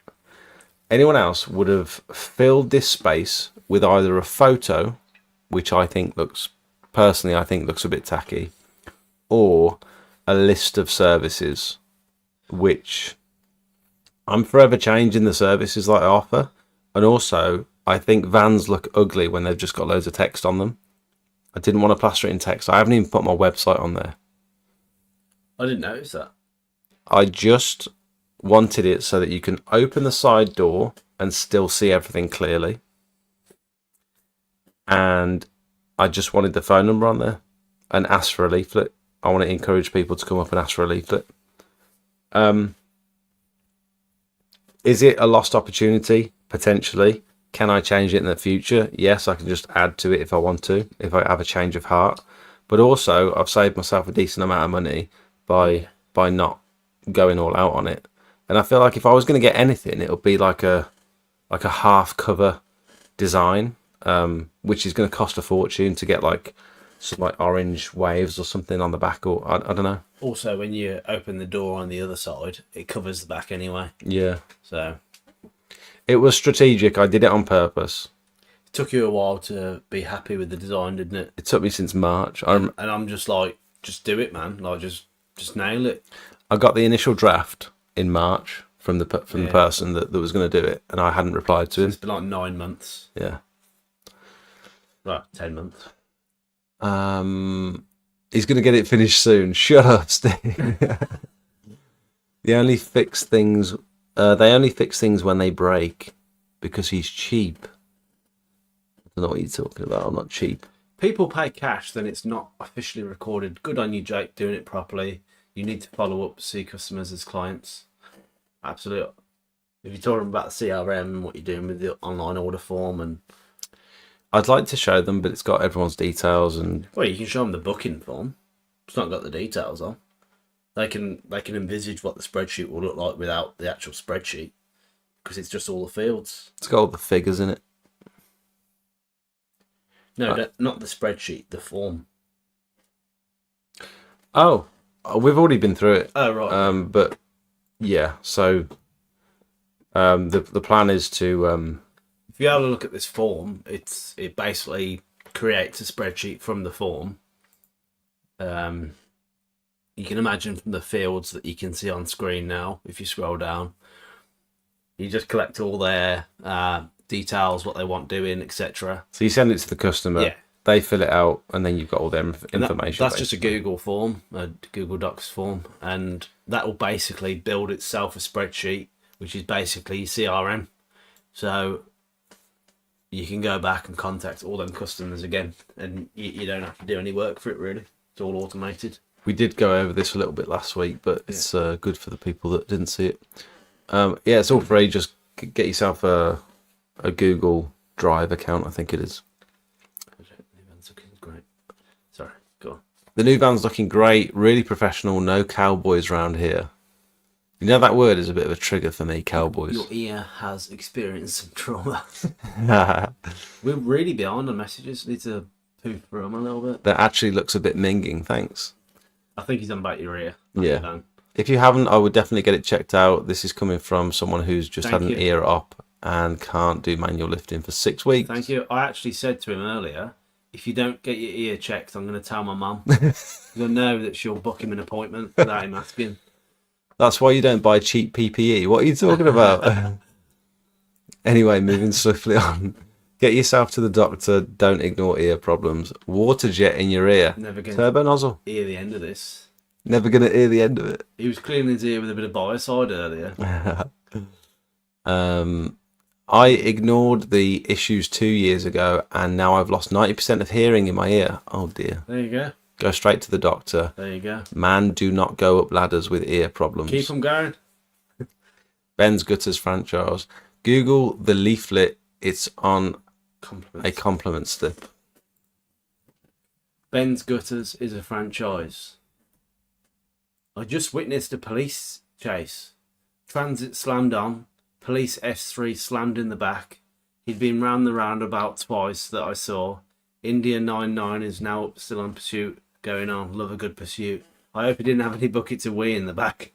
Anyone else would have filled this space with either a photo, which I think looks a bit tacky, or a list of services, which I'm forever changing the services that I offer. And also, I think vans look ugly when they've just got loads of text on them. I didn't want to plaster it in text. I haven't even put my website on there. I didn't notice that. I just wanted it so that you can open the side door and still see everything clearly. And I just wanted the phone number on there and ask for a leaflet. I want to encourage people to come up and ask for a leaflet. Is it a lost opportunity? Potentially. Can I change it in the future? Yes, I can just add to it if I want to, if I have a change of heart. But also, I've saved myself a decent amount of money by not going all out on it. And I feel like if I was going to get anything, it would be like a half cover design, which is going to cost a fortune to get like some like orange waves or something on the back, or I don't know. Also, when you open the door on the other side, it covers the back anyway. Yeah. So it was strategic. I did it on purpose. It took you a while to be happy with the design, didn't it? It took me since March. And I'm just like, just do it, man. Like, just nail it. I got the initial draft in March from the person that was going to do it, and I hadn't replied to him. It's been like 9 months. Yeah. Right, 10 months. He's going to get it finished soon. Shut up, Steve. They only fix things when they break because he's cheap. I don't know what you're talking about. I'm not cheap. People pay cash, then it's not officially recorded. Good on you, Jake, doing it properly. You need to follow up, see customers as clients. Absolutely. If you're talking about the CRM and what you're doing with the online order form, and I'd like to show them, but it's got everyone's details and. Well, you can show them the booking form. It's not got the details on. They can envisage what the spreadsheet will look like without the actual spreadsheet, because it's just all the fields. It's got all the figures in it. No, not the spreadsheet, the form. Oh, we've already been through it. Oh, right. But yeah, so the plan is to. If you have a look at this form, it basically creates a spreadsheet from the form. You can imagine from the fields that you can see on screen now, if you scroll down, you just collect all their details, what they want doing, etc. So you send it to the customer, yeah. They fill it out, and then you've got all their information. That's just a Google form, a Google Docs form, and that will basically build itself a spreadsheet, which is basically CRM. So you can go back and contact all them customers again, and you don't have to do any work for it, really. It's all automated. We did go over this a little bit last week, but it's good for the people that didn't see it. Yeah, it's all free. Just get yourself a Google Drive account, I think it is. The new van's looking great. Sorry, go on. The new van's looking great, really professional, no cowboys around here. You know that word is a bit of a trigger for me, cowboys. Your ear has experienced some trauma. We're really behind on messages. Need to poof through them a little bit. That actually looks a bit minging, thanks. I think he's on about your ear. Yeah. If you haven't, I would definitely get it checked out. This is coming from someone who's just had an ear op and can't do manual lifting for 6 weeks. Thank you. I actually said to him earlier, if you don't get your ear checked, I'm going to tell my mum. You'll know that she'll book him an appointment without him asking. That's why you don't buy cheap PPE. What are you talking about? Anyway, moving swiftly on. Get yourself to the doctor. Don't ignore ear problems. Water jet in your ear. Never going Turbo nozzle. to hear the end of this. Never going to hear the end of it. He was cleaning his ear with a bit of biocide earlier. I ignored the issues 2 years ago, and now I've lost 90% of hearing in my ear. Oh dear. There you go. Go straight to the doctor. There you go. Man, do not go up ladders with ear problems. Keep them going. Ben's Gutters franchise. Google the leaflet. It's on a compliment slip. Ben's Gutters is a franchise. I just witnessed a police chase. Transit slammed on. Police S3 slammed in the back. He'd been round the roundabout twice that I saw. India 99 is now still on pursuit. Going on. Love a good pursuit. I hope he didn't have any buckets of wee in the back.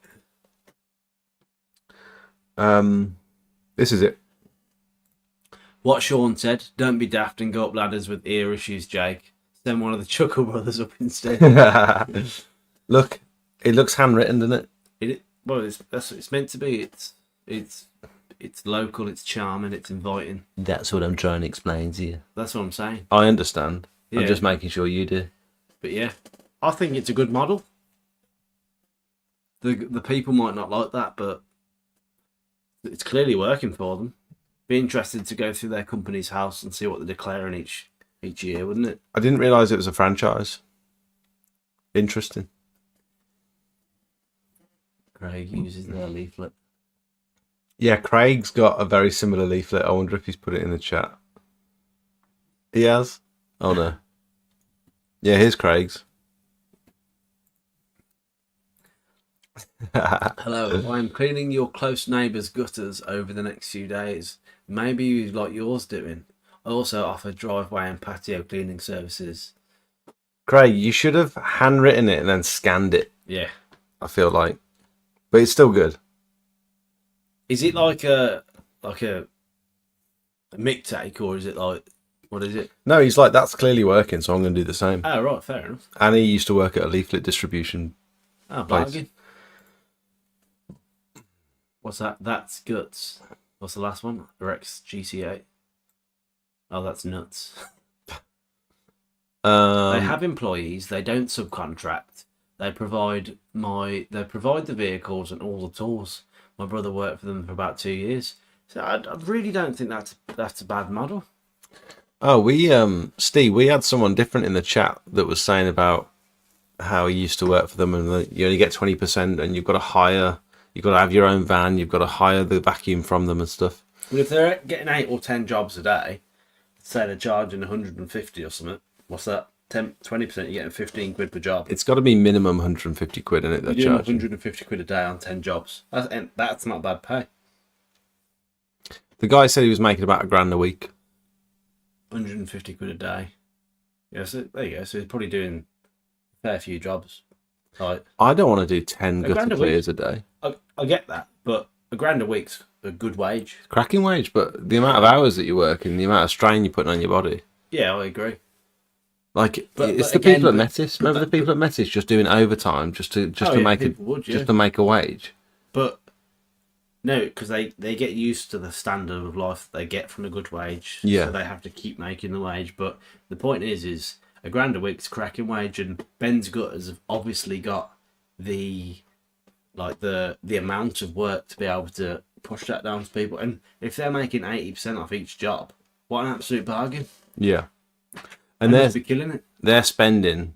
This is it. What Sean said, don't be daft and go up ladders with ear issues, Jake. Send one of the Chuckle Brothers up instead. Look, it looks handwritten, doesn't it? Well, that's what it's meant to be. It's local, it's charming, it's inviting. That's what I'm trying to explain to you. That's what I'm saying. I understand. I'm just making sure you do. But yeah, I think it's a good model. The people might not like that, but it's clearly working for them. Be interested to go through their company's house and see what they're declaring each year, wouldn't it? I didn't realise it was a franchise. Interesting. Craig uses their leaflet. Yeah, Craig's got a very similar leaflet. I wonder if he's put it in the chat. He has? Oh no. Yeah, here's Craig's. Hello, I am cleaning your close neighbour's gutters over the next few days. Maybe you'd like yours doing. I also offer driveway and patio cleaning services. Craig, you should have handwritten it and then scanned it. Yeah. I feel like. But it's still good. Is it like a mic take, or is it like, what is it? No, he's like, that's clearly working, so I'm going to do the same. Oh, right, fair enough. And he used to work at a leaflet distribution. Oh, bargain. What's that? That's guts. What's the last one? Rex GCA. Oh, that's nuts. They have employees. They don't subcontract. They provide the vehicles and all the tools. My brother worked for them for about 2 years. So I really don't think that's a bad model. Oh, Steve, we had someone different in the chat that was saying about how he used to work for them, and you only get 20%, and you've got to have your own van, you've got to hire the vacuum from them and stuff. Well, if they're getting 8 or 10 jobs a day, say they're charging 150 or something, what's that? 20%, you're getting 15 quid per job. It's got to be minimum 150 quid in it. They're you're doing charging 150 quid a day on 10 jobs. That's not bad pay. The guy said he was making about £1,000 a week. 150 quid a day. Yeah, so there you go. So he's probably doing a fair few jobs. Like, I don't want to do 10 £1,000 gutter a clears a day. I get that, but £1,000 a week's a good wage. Cracking wage, but the amount of hours that you work and the amount of strain you're putting on your body. Yeah, I agree. Like, it's but the again, people at Metis. Remember the people at Metis just doing overtime just to make a wage. But no, because they get used to the standard of life they get from a good wage. Yeah. So they have to keep making the wage. But the point is £1,000 a week's cracking wage, and Ben's Gutters have obviously got the amount of work to be able to push that down to people. And if they're making 80% off each job, what an absolute bargain. Yeah. And they're be killing it. They're spending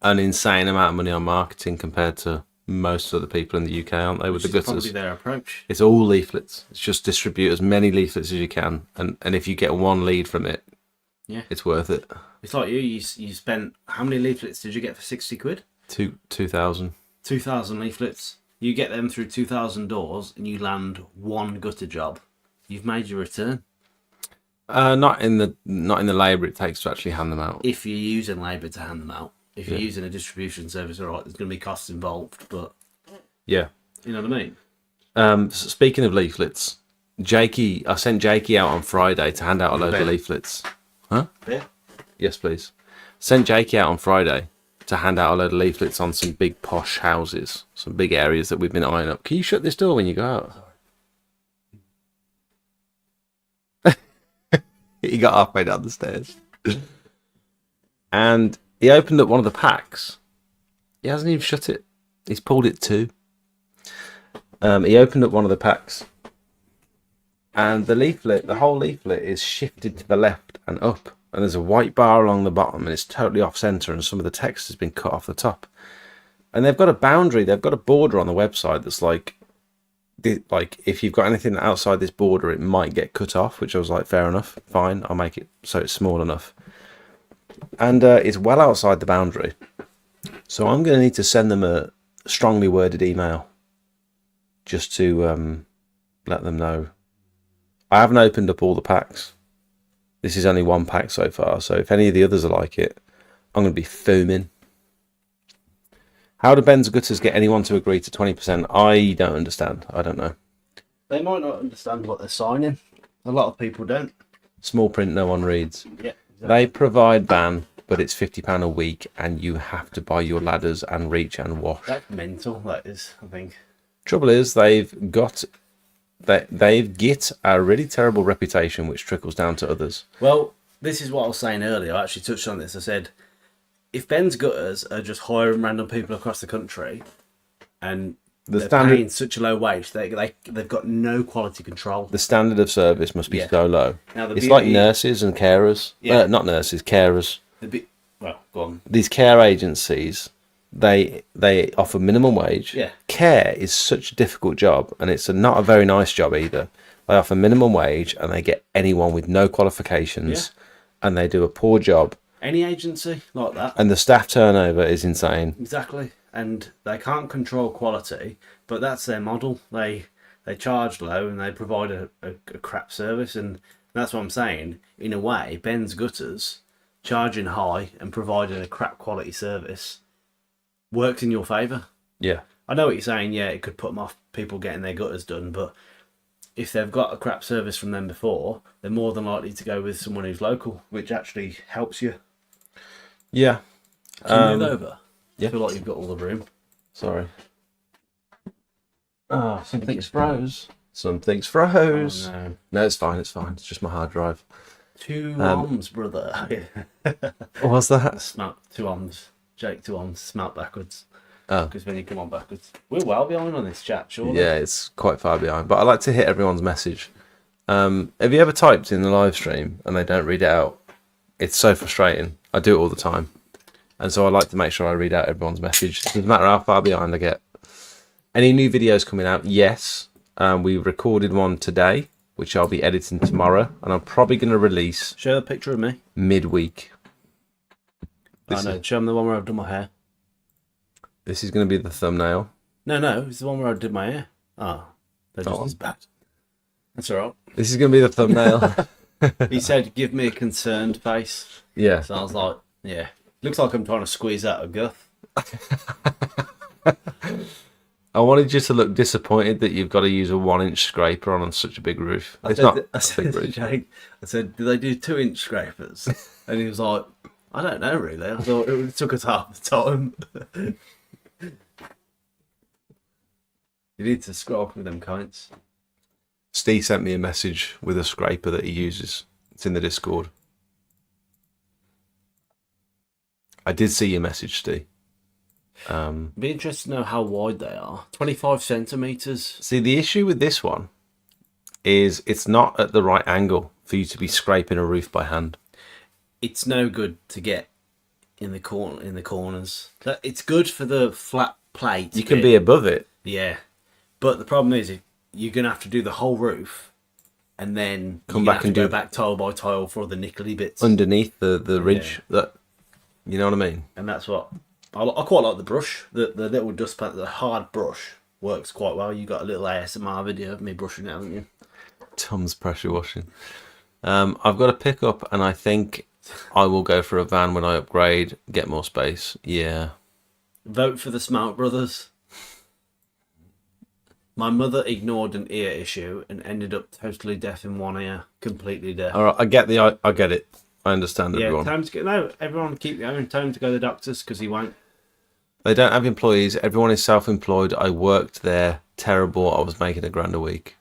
an insane amount of money on marketing compared to most other people in the UK, aren't they? With the gutters, probably their approach. It's all leaflets. It's just distribute as many leaflets as you can, and if you get one lead from it, yeah, it's worth it. It's like you spent, how many leaflets did you get for 60 quid? 2,000. 2,000 leaflets. You get them through 2,000 doors, and you land one gutter job. You've made your return. Not in the labour it takes to actually hand them out. If you're using labour to hand them out. If you're using a distribution service, all right, there's going to be costs involved, but yeah, you know what I mean. Speaking of leaflets, I sent Jakey out on Friday to hand out a load of leaflets. Huh? Yeah. Yes, please. Sent Jakey out on Friday to hand out a load of leaflets on some big posh houses, some big areas that we've been eyeing up. Can you shut this door when you go out? He got halfway down the stairs. And he opened up one of the packs. He hasn't even shut it. He's pulled it too. He opened up one of the packs. And the whole leaflet is shifted to the left and up. And there's a white bar along the bottom, and it's totally off center, and some of the text has been cut off the top. And they've got a border on the website that's like if you've got anything outside this border, it might get cut off, which I was like, fair enough, fine, I'll make it so it's small enough. And it's well outside the boundary. So I'm going to need to send them a strongly worded email just to let them know. I haven't opened up all the packs. This is only one pack so far, so if any of the others are like it, I'm going to be fuming. How do Ben's Gutters get anyone to agree to 20%? I don't understand. I don't know. They might not understand what they're signing. A lot of people don't. Small print, no one reads. Yeah, exactly. They provide van, but it's £50 a week, and you have to buy your ladders and reach and wash. That's mental, that is, I think. Trouble is, they've got a really terrible reputation, which trickles down to others. Well, this is what I was saying earlier. I actually touched on this. I said, if Ben's gutters are just hiring random people across the country and they're paying such a low wage, they've got no quality control. The standard of service must be so low. Now, it's like nurses and carers. Yeah. Not nurses, carers. Well, go on. These care agencies, they offer minimum wage. Yeah. Care is such a difficult job, and it's not a very nice job either. They offer minimum wage, and they get anyone with no qualifications, and they do a poor job. Any agency like that. And the staff turnover is insane. Exactly. And they can't control quality, but that's their model. They charge low and they provide a crap service, and that's what I'm saying. In a way, Ben's Gutters charging high and providing a crap quality service works in your favour. Yeah. I know what you're saying, it could put them off people getting their gutters done, but if they've got a crap service from them before, they're more than likely to go with someone who's local, which actually helps you. Yeah. Can you move over? Yeah. I feel like you've got all the room. Sorry. Oh, something's froze. Something's froze. Oh, no. No, it's fine. It's fine. It's just my hard drive. Two arms, brother. What's that? Smelt two arms. Jake, two arms. Smelt backwards. Oh. Because when you come on backwards. We're well behind on this chat, surely. Yeah, it's quite far behind. But I like to hit everyone's message. Have you ever typed in the live stream and they don't read it out? It's so frustrating. I do it all the time. And so I like to make sure I read out everyone's message. It doesn't matter how far behind I get. Any new videos coming out? Yes. We recorded one today, which I'll be editing tomorrow. And I'm probably going to release... Show a picture of me. Midweek. I know. Show them the one where I've done my hair. This is going to be the thumbnail. No. It's the one where I did my hair. Oh. They're just as bad. That's all right. This is going to be the thumbnail. He said, give me a concerned face. Yeah. So I was like, yeah. Looks like I'm trying to squeeze out a guff. I wanted you to look disappointed that you've got to use a 1-inch scraper on such a big roof. It's not a big roof. Jake, I said, do they do 2-inch scrapers? And he was like, I don't know really. I thought it took us half the time. You need to scroll with them kinds. Steve sent me a message with a scraper that he uses. It's in the Discord. I did see your message, Steve. Be interested to know how wide they are. 25 centimetres. See, the issue with this one is it's not at the right angle for you to be scraping a roof by hand. It's no good to get in the corners. It's good for the flat plate. You can be above it. Yeah. But the problem is you're going to have to do the whole roof and then come back and go back tile by tile for the nickely bits. Underneath the ridge. That, you know what I mean? And that's what... I quite like the brush. The little dust pan, the hard brush works quite well. You got a little ASMR video of me brushing it, haven't you? Tom's pressure washing. I've got a pickup, and I think I will go for a van when I upgrade, get more space. Yeah. Vote for the Smart Brothers. My mother ignored an ear issue and ended up totally deaf in one ear, completely deaf. All right, I get it. I understand everyone. Time to go. No, everyone keep going. Time to go to the doctors because he won't. They don't have employees. Everyone is self-employed. I worked there. Terrible. I was making £1,000 a week.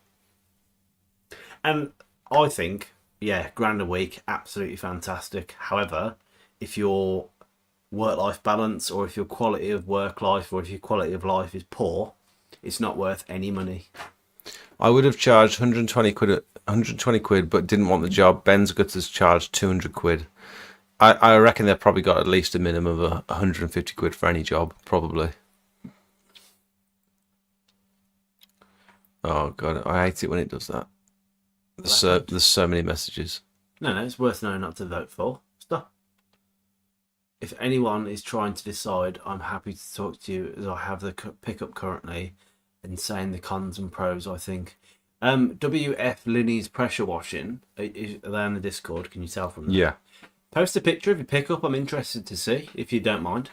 And I think, £1,000 a week, absolutely fantastic. However, if your work-life balance or if your quality of work life or if your quality of life is poor, it's not worth any money. I would have charged 120 quid, but didn't want the job. Ben's Gutters charged 200 quid. I reckon they've probably got at least a minimum of 150 quid for any job, probably. Oh, God, I hate it when it does that. There's so many messages. No, it's worth knowing not to vote for. Stop. If anyone is trying to decide, I'm happy to talk to you as I have the pickup currently and saying the cons and pros, I think. WF Linny's pressure washing, are they on the Discord? Can you tell from that? Yeah. Post a picture of your pickup. I'm interested to see, if you don't mind.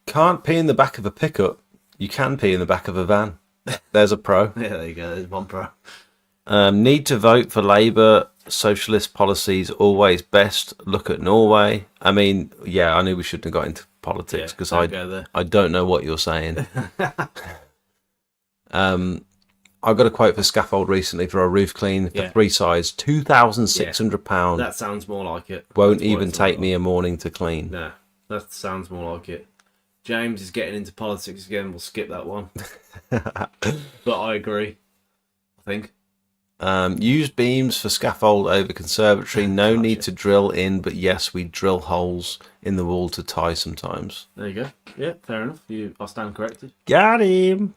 Can't pee in the back of a pickup. You can pee in the back of a van. There's a pro. Yeah, there you go. There's one pro. Need to vote for Labour. Socialist policies always best. Look at Norway. I mean, yeah, I knew we shouldn't have got into politics because I don't know what you're saying. I got a quote for scaffold recently for a roof clean for 3 sides, £2,600. That sounds more like it. Won't even take me a morning to clean. No, that sounds more like it. James is getting into politics again. We'll skip that one. But I agree. I think. Use beams for scaffold over conservatory. No need to drill in, but yes, we drill holes in the wall to tie sometimes. There you go. Yeah, fair enough. I stand corrected. Got him.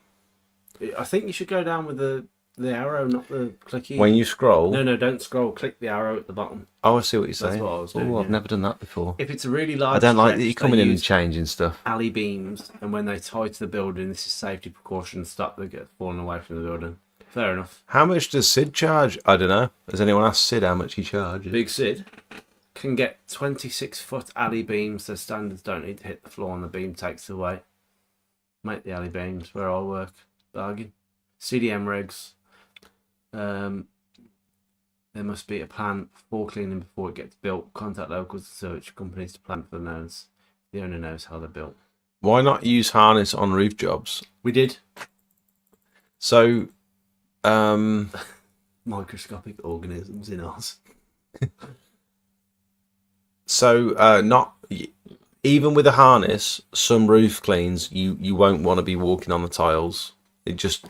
I think you should go down with the arrow, not the clicky. When you scroll. No, don't scroll. Click the arrow at the bottom. Oh, I see what you're saying. That's what I was doing. I've never done that before. If it's a really large, I don't like that you're stretch, coming in and changing stuff. Alley beams, and when they tie to the building, this is safety precaution. Stop them get falling away from the building. Fair enough. How much does Sid charge? I don't know. Has anyone asked Sid how much he charges? Big Sid can get 26-foot alley beams. The standards don't need to hit the floor, and the beam takes the weight. Make the alley beams where I work. Bargain. CDM regs. There must be a plan for cleaning before it gets built. Contact locals to search companies to plan for the owners. The owner knows how they're built. Why not use harness on roof jobs? We did. So, Microscopic organisms in ours. not even with a harness, some roof cleans you won't want to be walking on the tiles. It just,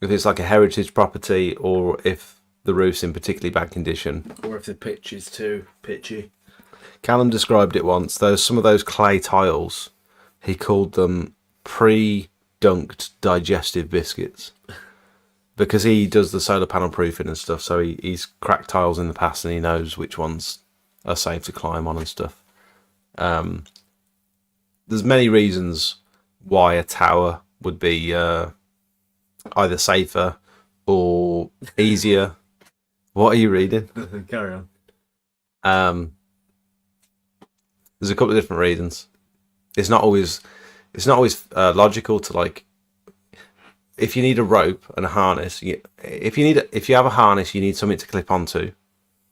if it's like a heritage property or if the roof's in particularly bad condition, or if the pitch is too pitchy. Callum described it once. Some of those clay tiles, he called them pre-dunked digestive biscuits. Because he does the solar panel proofing and stuff, so he's cracked tiles in the past and he knows which ones are safe to climb on and stuff. There's many reasons why a tower would be either safer or easier. What are you reading? Carry on. There's a couple of different reasons. It's not always logical to like. If you need a rope and a harness, if you have a harness, you need something to clip onto,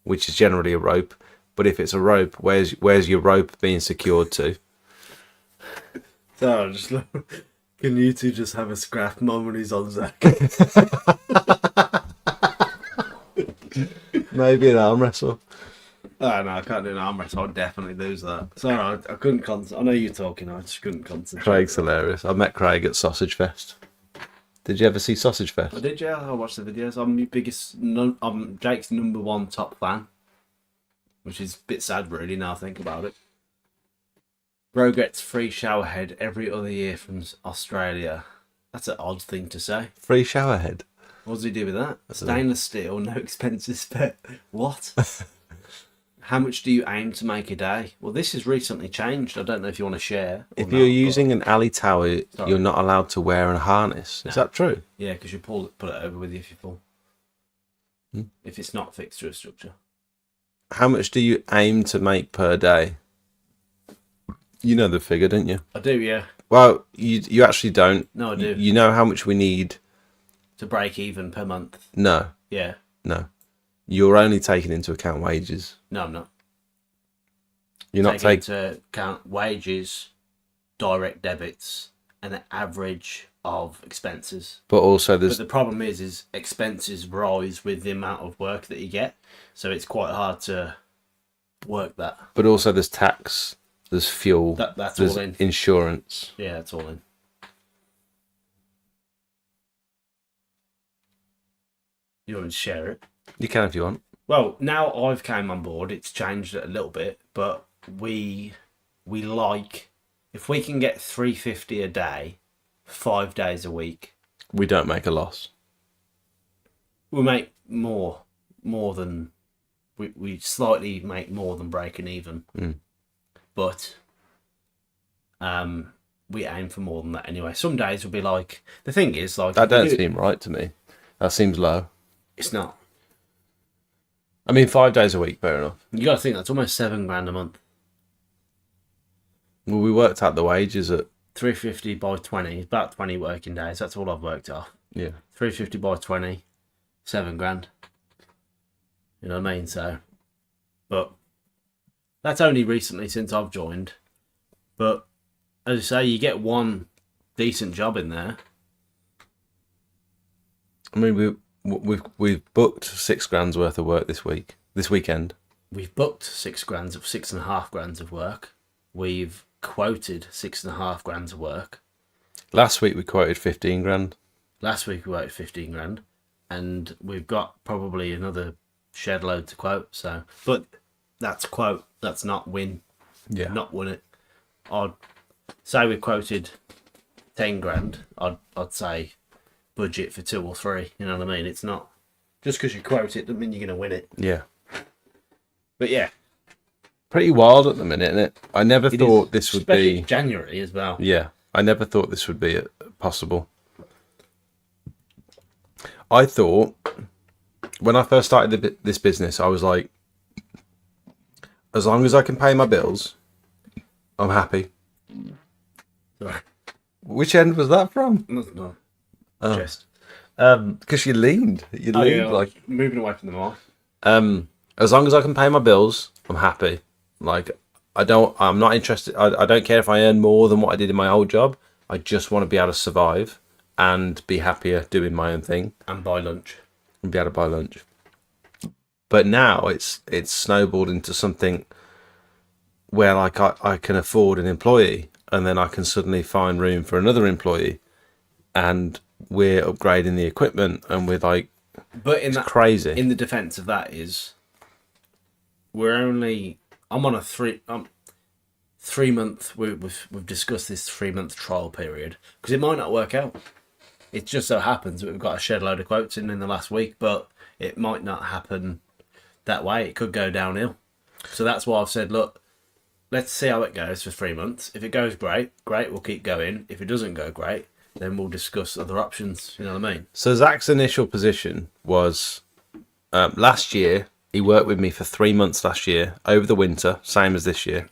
which is generally a rope. But if it's a rope, where's your rope being secured to? So just can you two just have a scrap? Mum when he's on Zach. Maybe an arm wrestle. Oh no, I can't do an arm wrestle. I'd definitely lose that. Sorry, I couldn't concentrate. I know you're talking. I just couldn't concentrate. Craig's hilarious. I met Craig at Sausage Fest. Did you ever see Sausage Fest? I did, yeah. I watched the videos. I'm Jake's #1 top fan, which is a bit sad, really. Now I think about it. Bro gets free shower head every other year from Australia. That's an odd thing to say. Free shower head. What does he do with that? Stainless steel, no expenses spared. What? How much do you aim to make a day? Well, this has recently changed. I don't know if you want to share. If you're using an alley tower, you're not allowed to wear a harness. Is that true? Yeah, because you put it over with you if you pull. If it's not fixed to a structure. How much do you aim to make per day? You know the figure, don't you? I do, yeah. Well, you actually don't. No, I do. You know how much we need to break even per month? No. Yeah. No. You're only taking into account wages. No, I'm not. You're not taking into account wages, direct debits, and the average of expenses. But also But the problem is expenses rise with the amount of work that you get. So it's quite hard to work that. But also there's tax, there's fuel, that's there's all in. Insurance. Yeah, it's all in. You want me to share it? You can if you want. Well, now I've came on board, it's changed it a little bit, but we like, if we can get $350 a day, 5 days a week. We don't make a loss. We make more than, we slightly make more than breaking even. But we aim for more than that anyway. Some days will be like, the thing is, like... That don't seem right to me. That seems low. It's not. I mean, 5 days a week, fair enough. You got to think that's almost $7,000 a month. Well, we worked out the wages at $350 by 20, about 20 working days. That's all I've worked off. Yeah. $350 by 20, $7,000. You know what I mean? So, but that's only recently since I've joined. But as I say, you get one decent job in there. I mean, we've booked 6 grand's worth of work this weekend. We've booked 6.5 grand of work. We've quoted 6.5 grand of work. Last week we quoted 15 grand. Last week we quoted 15 grand, and we've got probably another shed load to quote. So, but that's quote. That's not win. Yeah. Not won it. I'd say we quoted 10 grand. I'd say budget for 2 or 3. You know what I mean? It's not just because you quote it doesn't mean you're going to win it. Yeah. But yeah, Pretty wild at the minute, isn't it? I never thought this would especially be January as well. Yeah, I never thought this would be possible. I thought when I first started this business, I was like, as long as I can pay my bills, I'm happy. Sorry. Which end was that from? No. Oh. Chest. Because you leaned. You leaned Yeah, like. moving away from the mic. As long as I can pay my bills, I'm happy. Like, I'm not interested. I don't care if I earn more than what I did in my old job. I just want to be able to survive and be happier doing my own thing. And buy lunch. And be able to buy lunch. But now it's snowballed into something where like I can afford an employee, and then I can suddenly find room for another employee, and we're upgrading the equipment, and we're like, But in that crazy. In the defence of that is, I'm on a 3 month. We've discussed this 3 month trial period because it might not work out. It just so happens that we've got a shed load of quotes in the last week, but it might not happen that way. It could go downhill. So that's why I've said, look, let's see how it goes for 3 months. If it goes great, we'll keep going. If it doesn't go great, then we'll discuss other options. You know what I mean? So Zach's initial position was last year. He worked with me for 3 months last year over the winter, same as this year.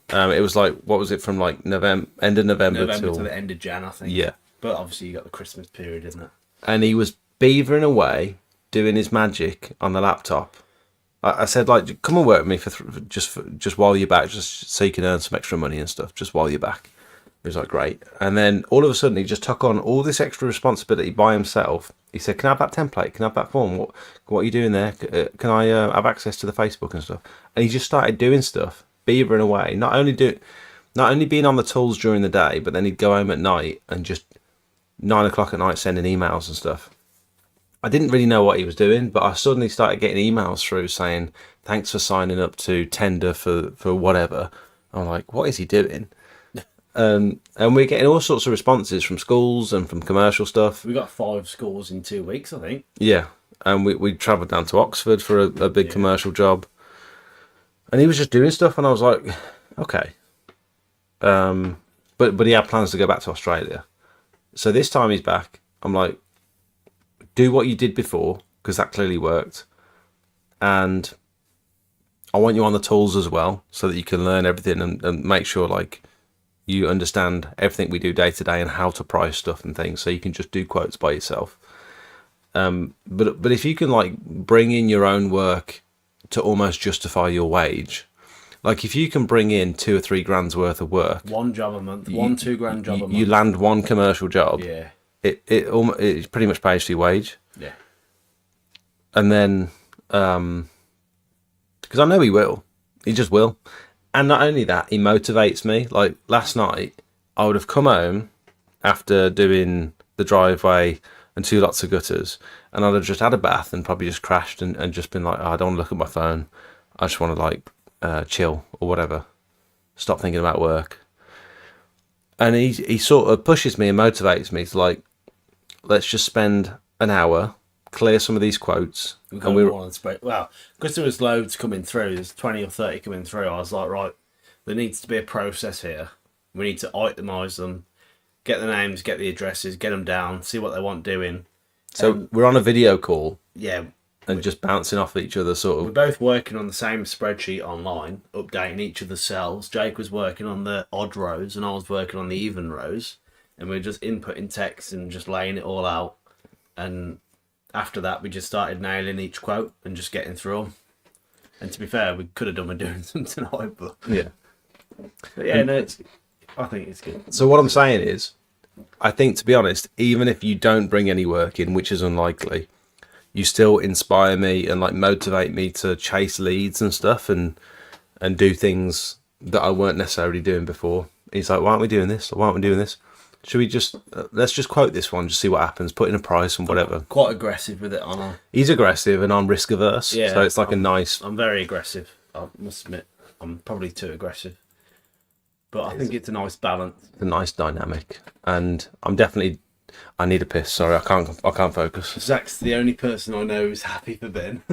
It was like, what was it, from like end of November till to the end of Jan, I think. Yeah. But obviously you got the Christmas period, isn't it? And he was beavering away, doing his magic on the laptop. I said, like, come and work with me for just while you're back, just so you can earn some extra money and stuff, just while you're back. He was like, great. And then all of a sudden, he just took on all this extra responsibility by himself. He said, can I have that template? Can I have that form? What are you doing there? Can I have access to the Facebook and stuff? And he just started doing stuff, beavering away. Not only being on the tools during the day, but then he'd go home at night and just 9 o'clock at night sending emails and stuff. I didn't really know what he was doing, but I suddenly started getting emails through saying, thanks for signing up to tender for whatever. I'm like, what is he doing? And we're getting all sorts of responses from schools and from commercial stuff. We got 5 schools in 2 weeks, I think. Yeah, and we travelled down to Oxford for a big commercial job. And he was just doing stuff, and I was like, okay. But he had plans to go back to Australia. So this time he's back. I'm like, do what you did before, because that clearly worked. And I want you on the tools as well, so that you can learn everything and make sure, like, you understand everything we do day to day and how to price stuff and things, so you can just do quotes by yourself. But if you can, like, bring in your own work to almost justify your wage, like if you can bring in 2 or 3 grand's worth of work, 1 job a month, 2 grand job a month, you land 1 commercial job. Yeah. It pretty much pays for your wage. Yeah. And then, because I know he will, he just will. And not only that, he motivates me. Like last night, I would have come home after doing the driveway and 2 lots of gutters, and I'd have just had a bath and probably just crashed and just been like, oh, I don't want to look at my phone. I just want to like chill or whatever. Stop thinking about work. And he sort of pushes me and motivates me to like, let's just spend an hour, clear some of these quotes. And we were on spread. Well, because there was loads coming through, there's 20 or 30 coming through. I was like, right, there needs to be a process here. We need to itemise them, get the names, get the addresses, get them down, see what they want doing. So we're on a video call. Yeah. And just bouncing off each other, sort of. We're both working on the same spreadsheet online, updating each of the cells. Jake was working on the odd rows, and I was working on the even rows. And we were just inputting text and just laying it all out. And after that, we just started nailing each quote and just getting through them. And to be fair, we could have done with doing some tonight, but yeah. But yeah, no, I think it's good. So what I'm saying is, I think, to be honest, even if you don't bring any work in, which is unlikely, you still inspire me and like motivate me to chase leads and stuff and do things that I weren't necessarily doing before. He's like, why aren't we doing this? Or why aren't we doing this? Should we just let's just quote this one, just see what happens, put in a price and whatever. Quite aggressive with it, aren't I? He's aggressive and I'm risk averse. Yeah, So it's like I'm very aggressive. I must admit, I'm probably too aggressive. But I think it's a nice balance. It's a nice dynamic. And I need a piss, sorry, I can't focus. Zach's the only person I know who's happy for Ben.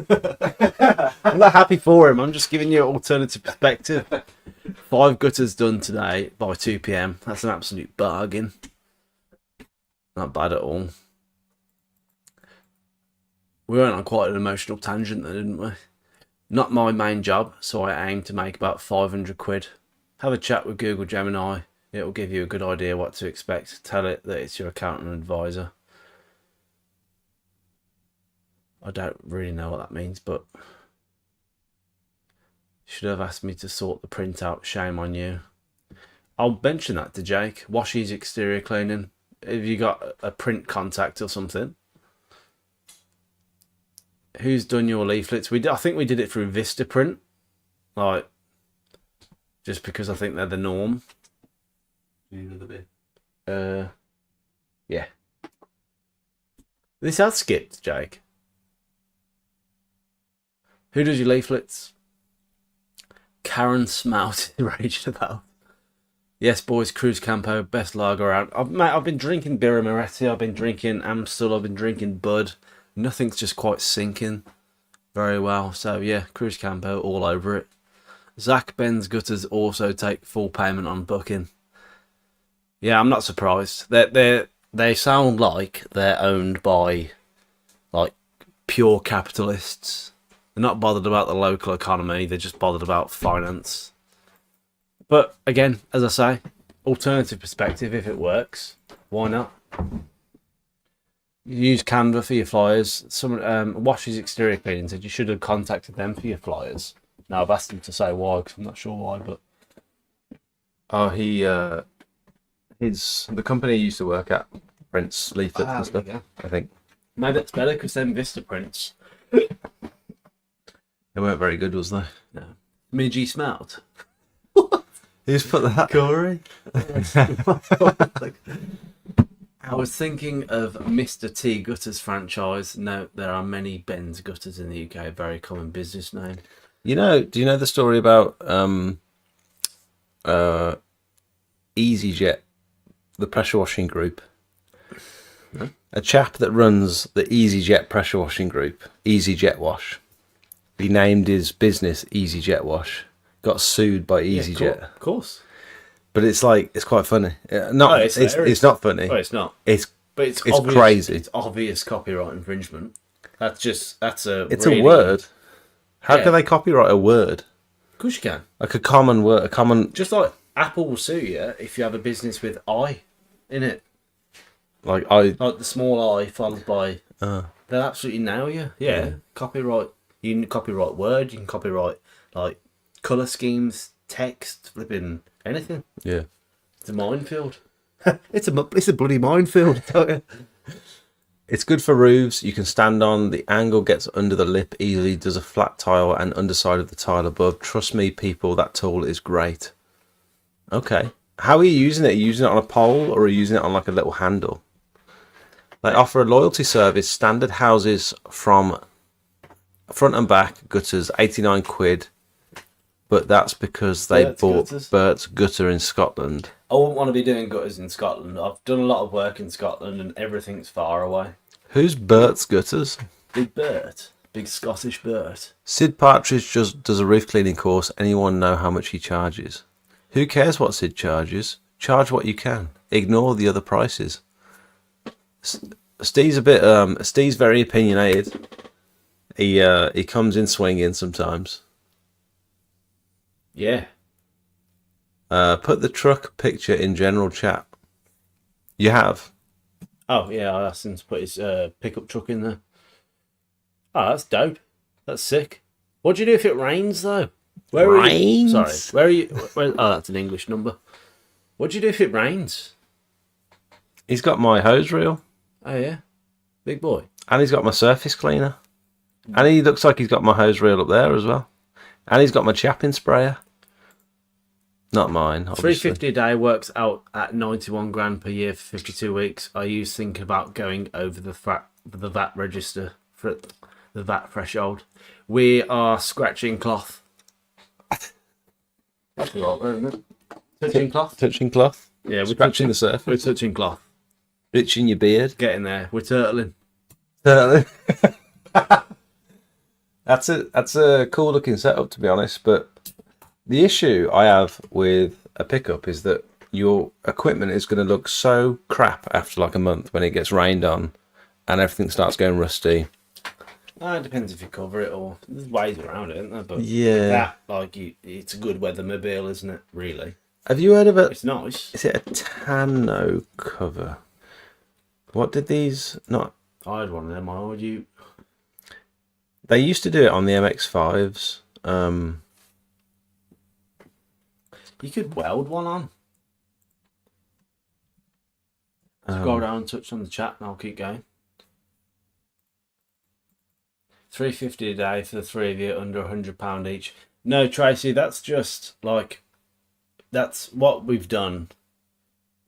I'm not happy for him, I'm just giving you an alternative perspective. 5 gutters done today by 2 p.m. That's an absolute bargain. Not bad at all. We went on quite an emotional tangent there, didn't we? Not my main job, so I aim to make about 500 quid. Have a chat with Google Gemini. It'll give you a good idea what to expect. Tell it that it's your accountant advisor. I don't really know what that means, but should have asked me to sort the print out. Shame on you. I'll mention that to Jake. Washies exterior cleaning. Have you got a print contact or something? Who's done your leaflets? I think we did it through Vistaprint. Like, just because I think they're the norm. Yeah. This has skipped, Jake. Who does your leaflets? Karen Smout is raged about. Yes, boys, Cruz Campo, best lager out. I've been drinking Birra Moretti, I've been drinking Amstel, I've been drinking Bud. Nothing's just quite sinking very well. So yeah, Cruz Campo all over it. Zach Ben's gutters also take full payment on booking. Yeah, I'm not surprised. They sound like they're owned by like pure capitalists. They're not bothered about the local economy, they're just bothered about finance. But again, as I say, alternative perspective, if it works, why not? You use Canva for your flyers. Someone Wash's exterior cleaning said you should have contacted them for your flyers. Now I've asked him to say why, because I'm not sure why, but the company he used to work at prints leaflets and stuff. I think maybe that's better because then Vista prints. They weren't very good, was they? No. Midgie Smelt. Who's put that? Corey. I was thinking of Mr. T Gutters franchise. No, there are many Ben's Gutters in the UK. Very common business name. Do you know the story about EasyJet, the pressure washing group? No? A chap that runs the EasyJet pressure washing group, EasyJet Wash. He named his business EasyJet Wash. Got sued by EasyJet. Yeah, of course. But it's quite funny. It's not funny. Oh, it's not. It's obvious, crazy. It's obvious copyright infringement. It's a word. How can they copyright a word? Of course you can. Like a common word, Just like Apple will sue you if you have a business with I in it. Like the small I followed by. They'll absolutely nail you. Yeah. Copyright. You can copyright word. You can copyright like colour schemes, text, flipping anything. Yeah. It's a minefield. It's a bloody minefield. It's good for roofs. You can stand on. The angle gets under the lip easily. Does a flat tile and underside of the tile above. Trust me, people, that tool is great. Okay. How are you using it? Are you using it on a pole or are you using it on like a little handle? They offer a loyalty service. Standard houses from front and back gutters, 89 quid. But that's because they bought Bert's Gutter in Scotland. I wouldn't want to be doing gutters in Scotland. I've done a lot of work in Scotland and everything's far away. Who's Bert's Gutters? Big Bert. Big Scottish Bert. Sid Partridge just does a roof cleaning course. Anyone know how much he charges? Who cares what Sid charges? Charge what you can. Ignore the other prices. Steve's Steve's very opinionated. He comes in swinging sometimes. Yeah. Put the truck picture in general chat. You have? Oh, yeah, I asked him to put his pickup truck in there. Oh, that's dope. That's sick. What do you do if it rains, though? Rains? Where are you? Oh, that's an English number. What do you do if it rains? He's got my hose reel, Oh yeah, big boy. and he's got my surface cleaner, and he looks like he's got my hose reel up there as well, and he's got my chapping sprayer. Not mine, obviously. $350 a day works out at 91 grand per year for 52 weeks. Are you thinking about going over the VAT register for the VAT threshold? We are scratching cloth. That's a lot, isn't it? Touching cloth. Touching cloth. Yeah, we're Scratching the surface. We're touching cloth. Itching your beard. Getting there. We're turtling. That's a cool looking setup, to be honest. But the issue I have with a pickup is that your equipment is going to look so crap after like a month when it gets rained on and everything starts going rusty. It depends if you cover it or there's ways around it, isn't there? But Yeah. that, like, it's a good weathermobile, isn't it? Really, Have you heard of it? it's nice. Is it a Tano cover? What did these not? I had one of them. Why would you? They used to do it on the MX-5s. You could weld one on. Scroll down and touch on the chat, and I'll keep going. $350 a day for the three of you, under £100 each. No, Tracy, that's just like, that's what we've done.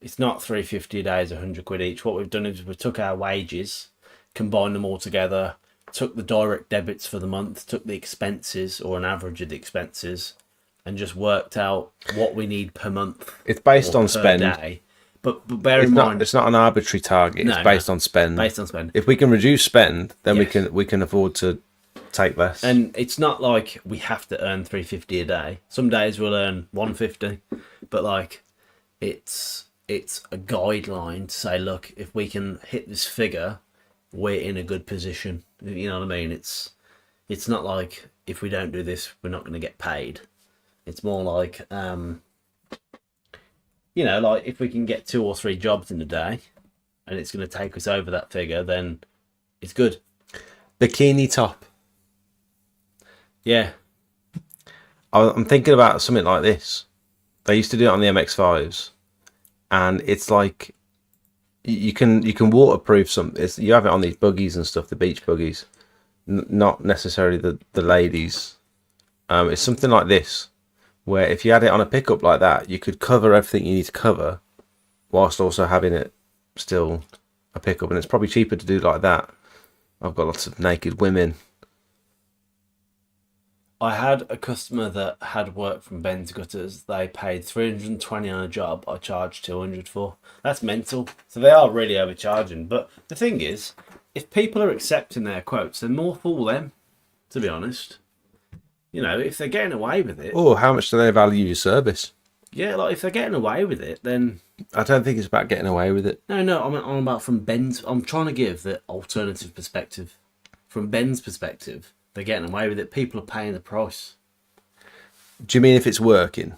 It's not $350 a day, it's £100 each. What we've done is we took our wages, combined them all together, took the direct debits for the month, took the expenses or an average of the expenses, and just worked out what we need per month. It's based or on per spend. day. But bear in mind, It's not an arbitrary target. It's based on spend. based on spend. If we can reduce spend, then Yes. we can afford to take less. And it's not like we have to earn $350 a day. Some days we'll earn $150, but like it's a guideline to say, look, if we can hit this figure, we're in a good position. You know what I mean? It's not like if we don't do this, we're not going to get paid. It's more like like if we can get 2 or 3 jobs in a day, and it's going to take us over that figure, then it's good. Bikini top. Yeah. I'm thinking about something like this. They used to do it on the MX-5s, and it's like you can waterproof some. You have it on these buggies and stuff, the beach buggies, not necessarily the ladies. It's something like this, where if you had it on a pickup like that, you could cover everything you need to cover, whilst also having it still a pickup, and it's probably cheaper to do like that. I've got lots of naked women. I had a customer that had work from Ben's Gutters. They paid $320 on a job. I charged $200 for. That's mental. So they are really overcharging. But the thing is, if people are accepting their quotes, then more fool them, to be honest. If they're getting away with it. Oh, how much do they value your service? Yeah, like if they're getting away with it, then... I don't think it's about getting away with it. No, I'm about from Ben's... I'm trying to give the alternative perspective. From Ben's perspective, they're getting away with it. People are paying the price. Do you mean if it's working?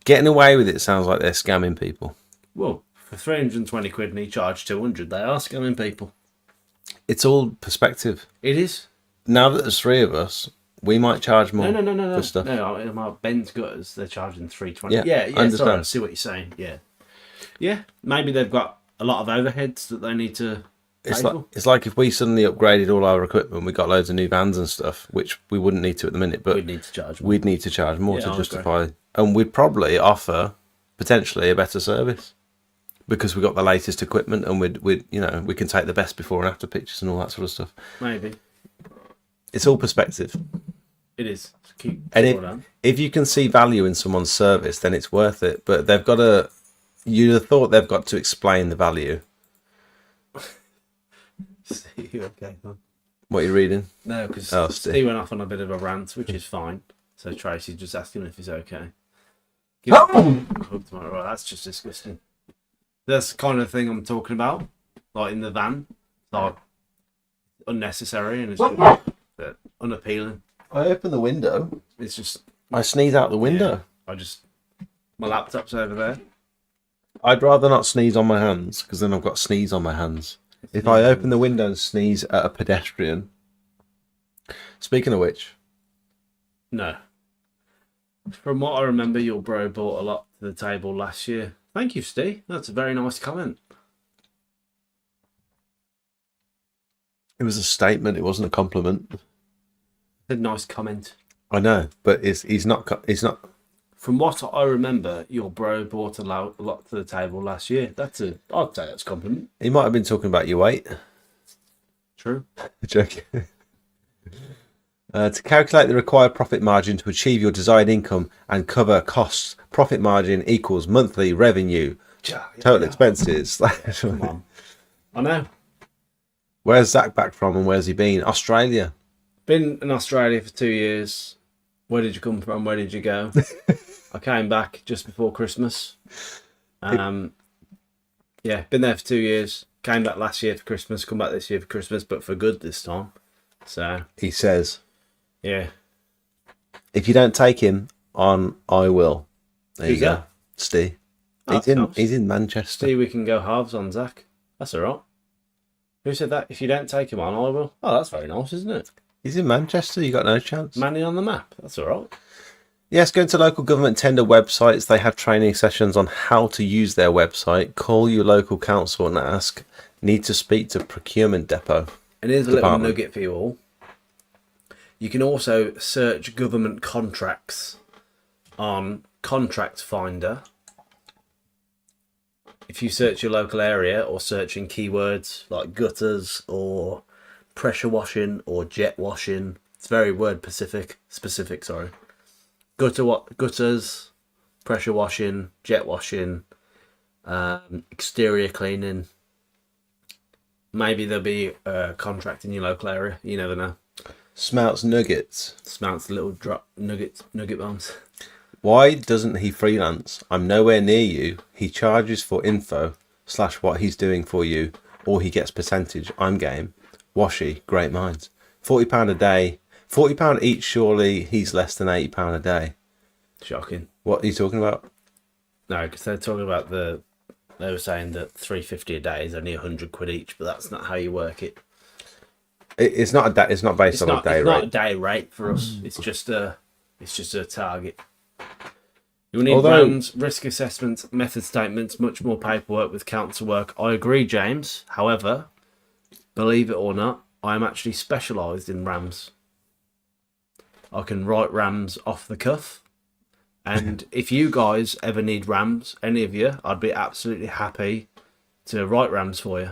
Getting away with it sounds like they're scamming people. Well, for £320 and he charged $200, they are scamming people. It's all perspective. It is. Now that there's 3 of us, we might charge more No. for stuff. No, about Ben's Gutters, they're charging $320. Yeah, Yeah, I understand. sorry, I see what you're saying. Yeah. Maybe they've got a lot of overheads that they need to pay for. It's like if we suddenly upgraded all our equipment, we got loads of new vans and stuff, which we wouldn't need to at the minute, but We'd need to charge more. we'd need to charge more Yeah, to I justify. And we'd probably offer potentially a better service because we got the latest equipment, and we can take the best before and after pictures and all that sort of stuff. Maybe. It's all perspective. It is. Keep And if you can see value in someone's service, then it's worth it. But they've got to. You'd have thought they've got to explain the value. okay, What are you reading? no, because Steve. he went off on a bit of a rant, which is fine. So Tracy's just asking if he's okay. Right, that's just disgusting. That's the kind of thing I'm talking about, like in the van, like unnecessary and it's unappealing. I open the window. It's just I sneeze out the window. my laptop's over there. I'd rather not sneeze on my hands because then I've got sneeze on my hands. If I open the window and sneeze at a pedestrian. Speaking of which, No. From what I remember, your bro brought a lot to the table last year. Thank you, Steve. That's a very nice comment. It was a statement. It wasn't a compliment. A nice comment. I know, but he's not. He's not. From what I remember, your bro brought a lot to the table last year. I'd say that's a compliment. He might have been talking about your weight. True. Joking. To calculate the required profit margin to achieve your desired income and cover costs, profit margin equals monthly revenue, total expenses. Come on. I know. Where's Zach back from and where's he been? Australia. Been in Australia for 2 years. Where did you come from? Where did you go? I came back just before Christmas. Yeah, been there for 2 years. Came back last year for Christmas. Come back this year for Christmas, but for good this time. So he says, yeah. If you don't take him on, I will. There Who's you go. that? Steve. Oh, He's in Manchester. See, we can go halves on Zach. That's all right. Who said that? If you don't take him on, I will. Oh, that's very nice, isn't it? He's in Manchester. You got no chance. Manny on the map. That's all right. Yes, go to local government tender websites. They have training sessions on how to use their website. Call your local council and ask. Need to speak to procurement depot. And here's a little nugget for you all. You can also search government contracts on Contract Finder. If you search your local area or searching keywords like gutters or pressure washing or jet washing, it's very word specific. Sorry, gutters, pressure washing, jet washing, exterior cleaning. Maybe there'll be a contract in your local area. You never know. Smelts nuggets. Smelts little drop nugget bombs. Why doesn't he freelance? I'm nowhere near you. He charges for info / what he's doing for you, or he gets percentage. I'm game. Washy, great minds. £40 a day. £40 each, surely he's less than £80 a day. Shocking. What are you talking about? No, because they're talking about they were saying that £350 a day is only £100 each, but that's not how you work it. It's not based on a day rate. It's not a day rate for us. It's just a target. You'll need RAMs, risk assessments, method statements, much more paperwork with council work. I agree, James. However, believe it or not, I am actually specialised in RAMs. I can write RAMs off the cuff. And if you guys ever need RAMs, any of you, I'd be absolutely happy to write RAMs for you.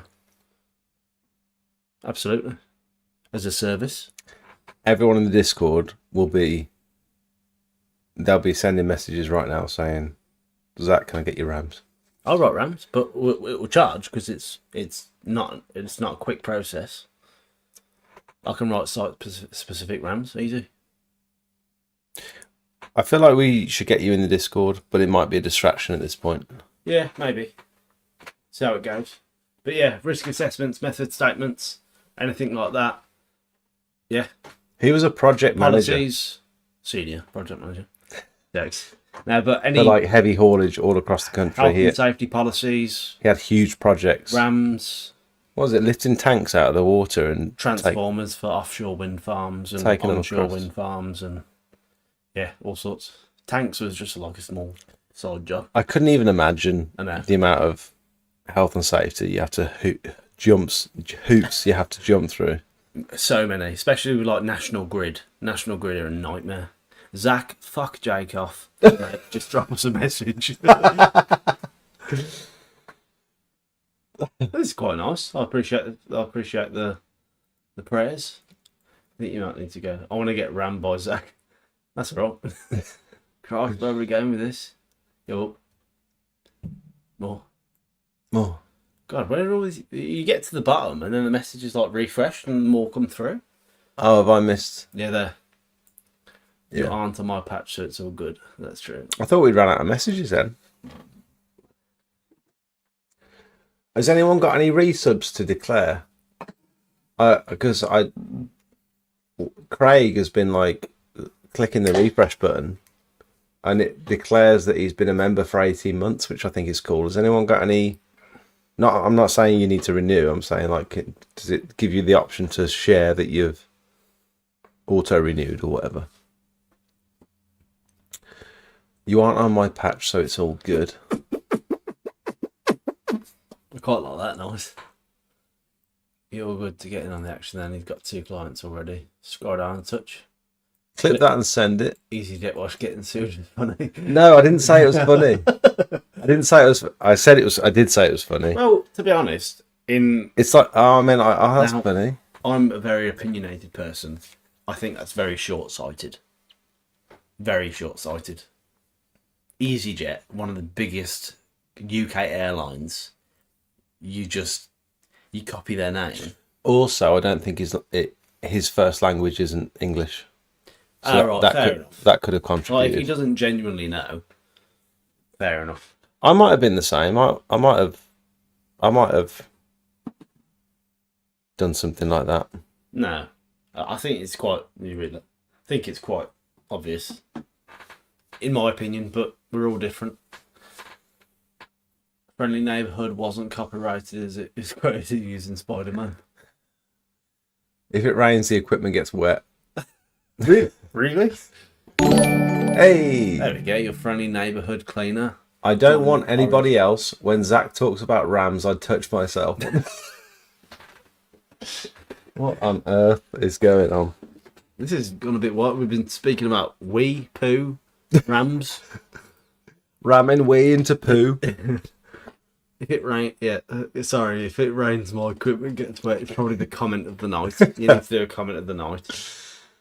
Absolutely. As a service. Everyone in the Discord they'll be sending messages right now saying, Zach, can I get your RAMs? I'll write RAMs, but it will charge because it's not a quick process. I can write site-specific RAMs, easy. I feel like we should get you in the Discord, but it might be a distraction at this point. Yeah, maybe. See how it goes. But yeah, risk assessments, method statements, anything like that. Yeah. He was a project manager. Policies, senior project manager. Thanks. No, but any for like heavy haulage all across the country. Health and safety policies. He had huge projects. RAMs. What was it? Lifting tanks out of the water and transformers for offshore wind farms and onshore wind farms and yeah, all sorts. Tanks was just like a small side job. I couldn't even imagine the amount of health and safety you have to hoops you have to jump through. So many, especially with like National Grid. National Grid are a nightmare. Zach, fuck Jake off. Just drop us a message. This is quite nice. I appreciate the prayers. I think you might need to go. I want to get rammed by Zach. That's all right. Christ, where are we going with this? Yo. More. God, where are all these? You get to the bottom and then the message is like refreshed and more come through. Oh, have I missed? Yeah, there. Yeah. You aren't on my patch, so it's all good. That's true. I thought we'd run out of messages then. Has anyone got any resubs to declare? Because Craig has been like clicking the refresh button and it declares that he's been a member for 18 months, which I think is cool. Has anyone got any? I'm not saying you need to renew. I'm saying like, does it give you the option to share that you've auto renewed or whatever? You aren't on my patch, so it's all good. I quite like that. Nice. You're all good to get in on the action then. He's got 2 clients already. Scroll down a touch. Clip that and send it. EasyJet Wash getting sued is funny. No, I didn't say it was funny. I didn't say it was. I said it was. I did say it was funny. Well, to be honest, It's like, oh man, that's Now- funny. I'm a very opinionated person. I think that's very short-sighted. Very short-sighted. EasyJet, one of the biggest UK airlines, you copy their name. Also, I don't think his first language isn't English. So Right, that fair could, enough. that could have Well, if contributed. he doesn't genuinely know, fair enough. I might have been the same. I might have done something like that. No, I think it's quite. I think it's quite obvious, in my opinion. But we're all different. Friendly Neighbourhood wasn't copyrighted as it is quoted using Spider-Man. If it rains, the equipment gets wet. Really? Hey, There we go. Your Friendly Neighbourhood cleaner. I don't want anybody else. When Zach talks about rams, I'd touch myself. What on earth is going on? This has gone a bit wild. We've been speaking about wee, poo, rams. Ramming way into poo. If it rain, sorry. If it rains, my equipment gets wet. It's probably the comment of the night. You need to do a comment of the night.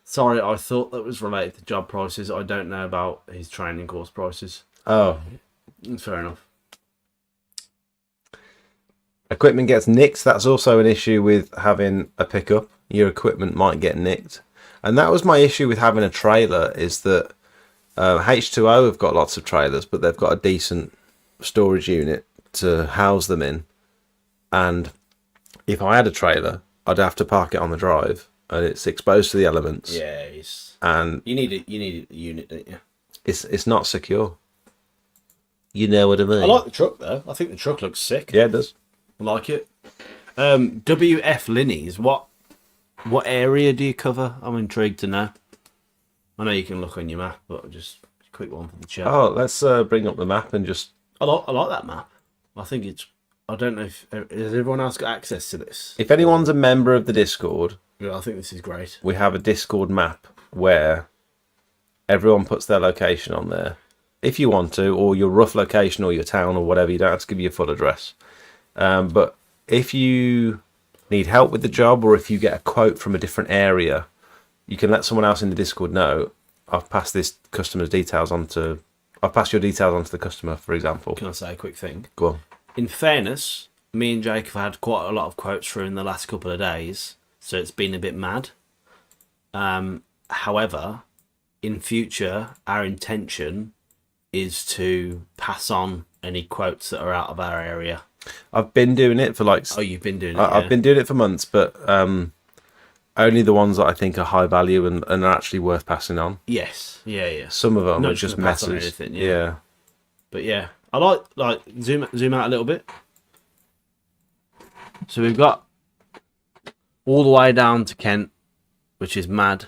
Sorry, I thought that was related to job prices. I don't know about his training course prices. Oh, Fair enough. equipment gets nicked. That's also an issue with having a pickup. Your equipment might get nicked, and that was my issue with having a trailer. Is that H2O have got lots of trailers, but they've got a decent storage unit to house them in. And if I had a trailer, I'd have to park it on the drive, and it's exposed to the elements. Yeah, And you need a unit, don't you? it's not secure. You know what I mean? I like the truck though. I think the truck looks sick. Yeah, it does. I like it. WF Linnies, what area do you cover? I'm intrigued to know. I know you can look on your map, but just a quick one for the chat. Oh, let's bring up the map and just. I like that map. I think it's. I don't know if has everyone else got access to this. If anyone's a member of the Discord, Yeah, I think this is great. we have a Discord map where everyone puts their location on there. If you want to, or your rough location or your town or whatever, you don't have to give your full address. But if you need help with the job, or if you get a quote from a different area, you can let someone else in the Discord know. I've passed your details on to the customer, for example. Can I say a quick thing? Go on. In fairness, me and Jake have had quite a lot of quotes through in the last couple of days, so it's been a bit mad. However, in future, our intention is to pass on any quotes that are out of our area. I've been doing it for Oh, you've been doing it. I've been doing it for months, but only the ones that I think are high value and are actually worth passing on. Yes. Yeah. Some of them Not are just just gonna pass on messes. anything, Yeah. yeah. But yeah, I like zoom out a little bit. So we've got all the way down to Kent, which is mad.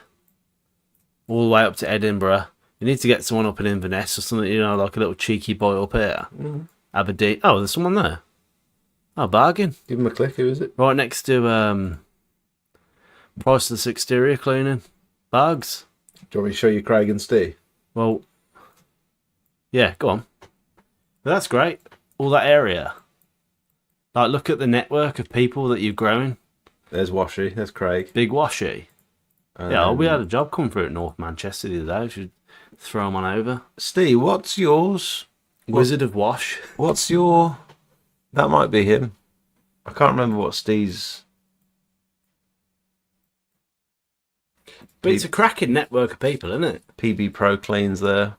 All the way up to Edinburgh. You need to get someone up in Inverness or something, like a little cheeky boy up here. Aberdeen. Oh, there's someone there. Oh, bargain. Give him a click. Who is it? Right next to priceless exterior cleaning. Bags. Do you want me to show you Craig and Steve? Well, yeah, go on. But that's great. All that area. Like, look at the network of people that you're growing. There's Washy. There's Craig. Big Washy. Yeah, we had a job come through at North Manchester the other day. We should throw them on over. Steve, what's yours? Wizard of Wash. What's your... That might be him. I can't remember what Steve's... But it's a cracking network of people, isn't it? PB Pro Clean's there.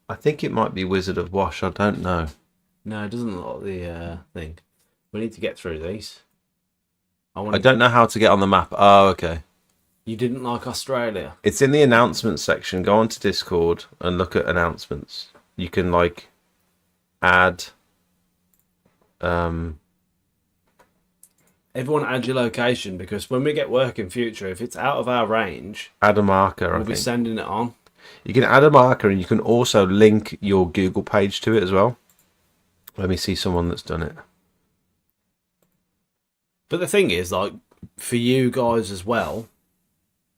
I think it might be Wizard of Wash. I don't know. No, it doesn't look like the thing. We need to get through these. I don't know how to get on the map. Oh, okay. You didn't like Australia? It's in the announcements section. Go onto Discord and look at announcements. You can add. Everyone add your location, because when we get work in future, if it's out of our range, Add a marker. we'll be sending it on. You can add a marker, and you can also link your Google page to it as well. Let me see someone that's done it. But the thing is, like, for you guys as well,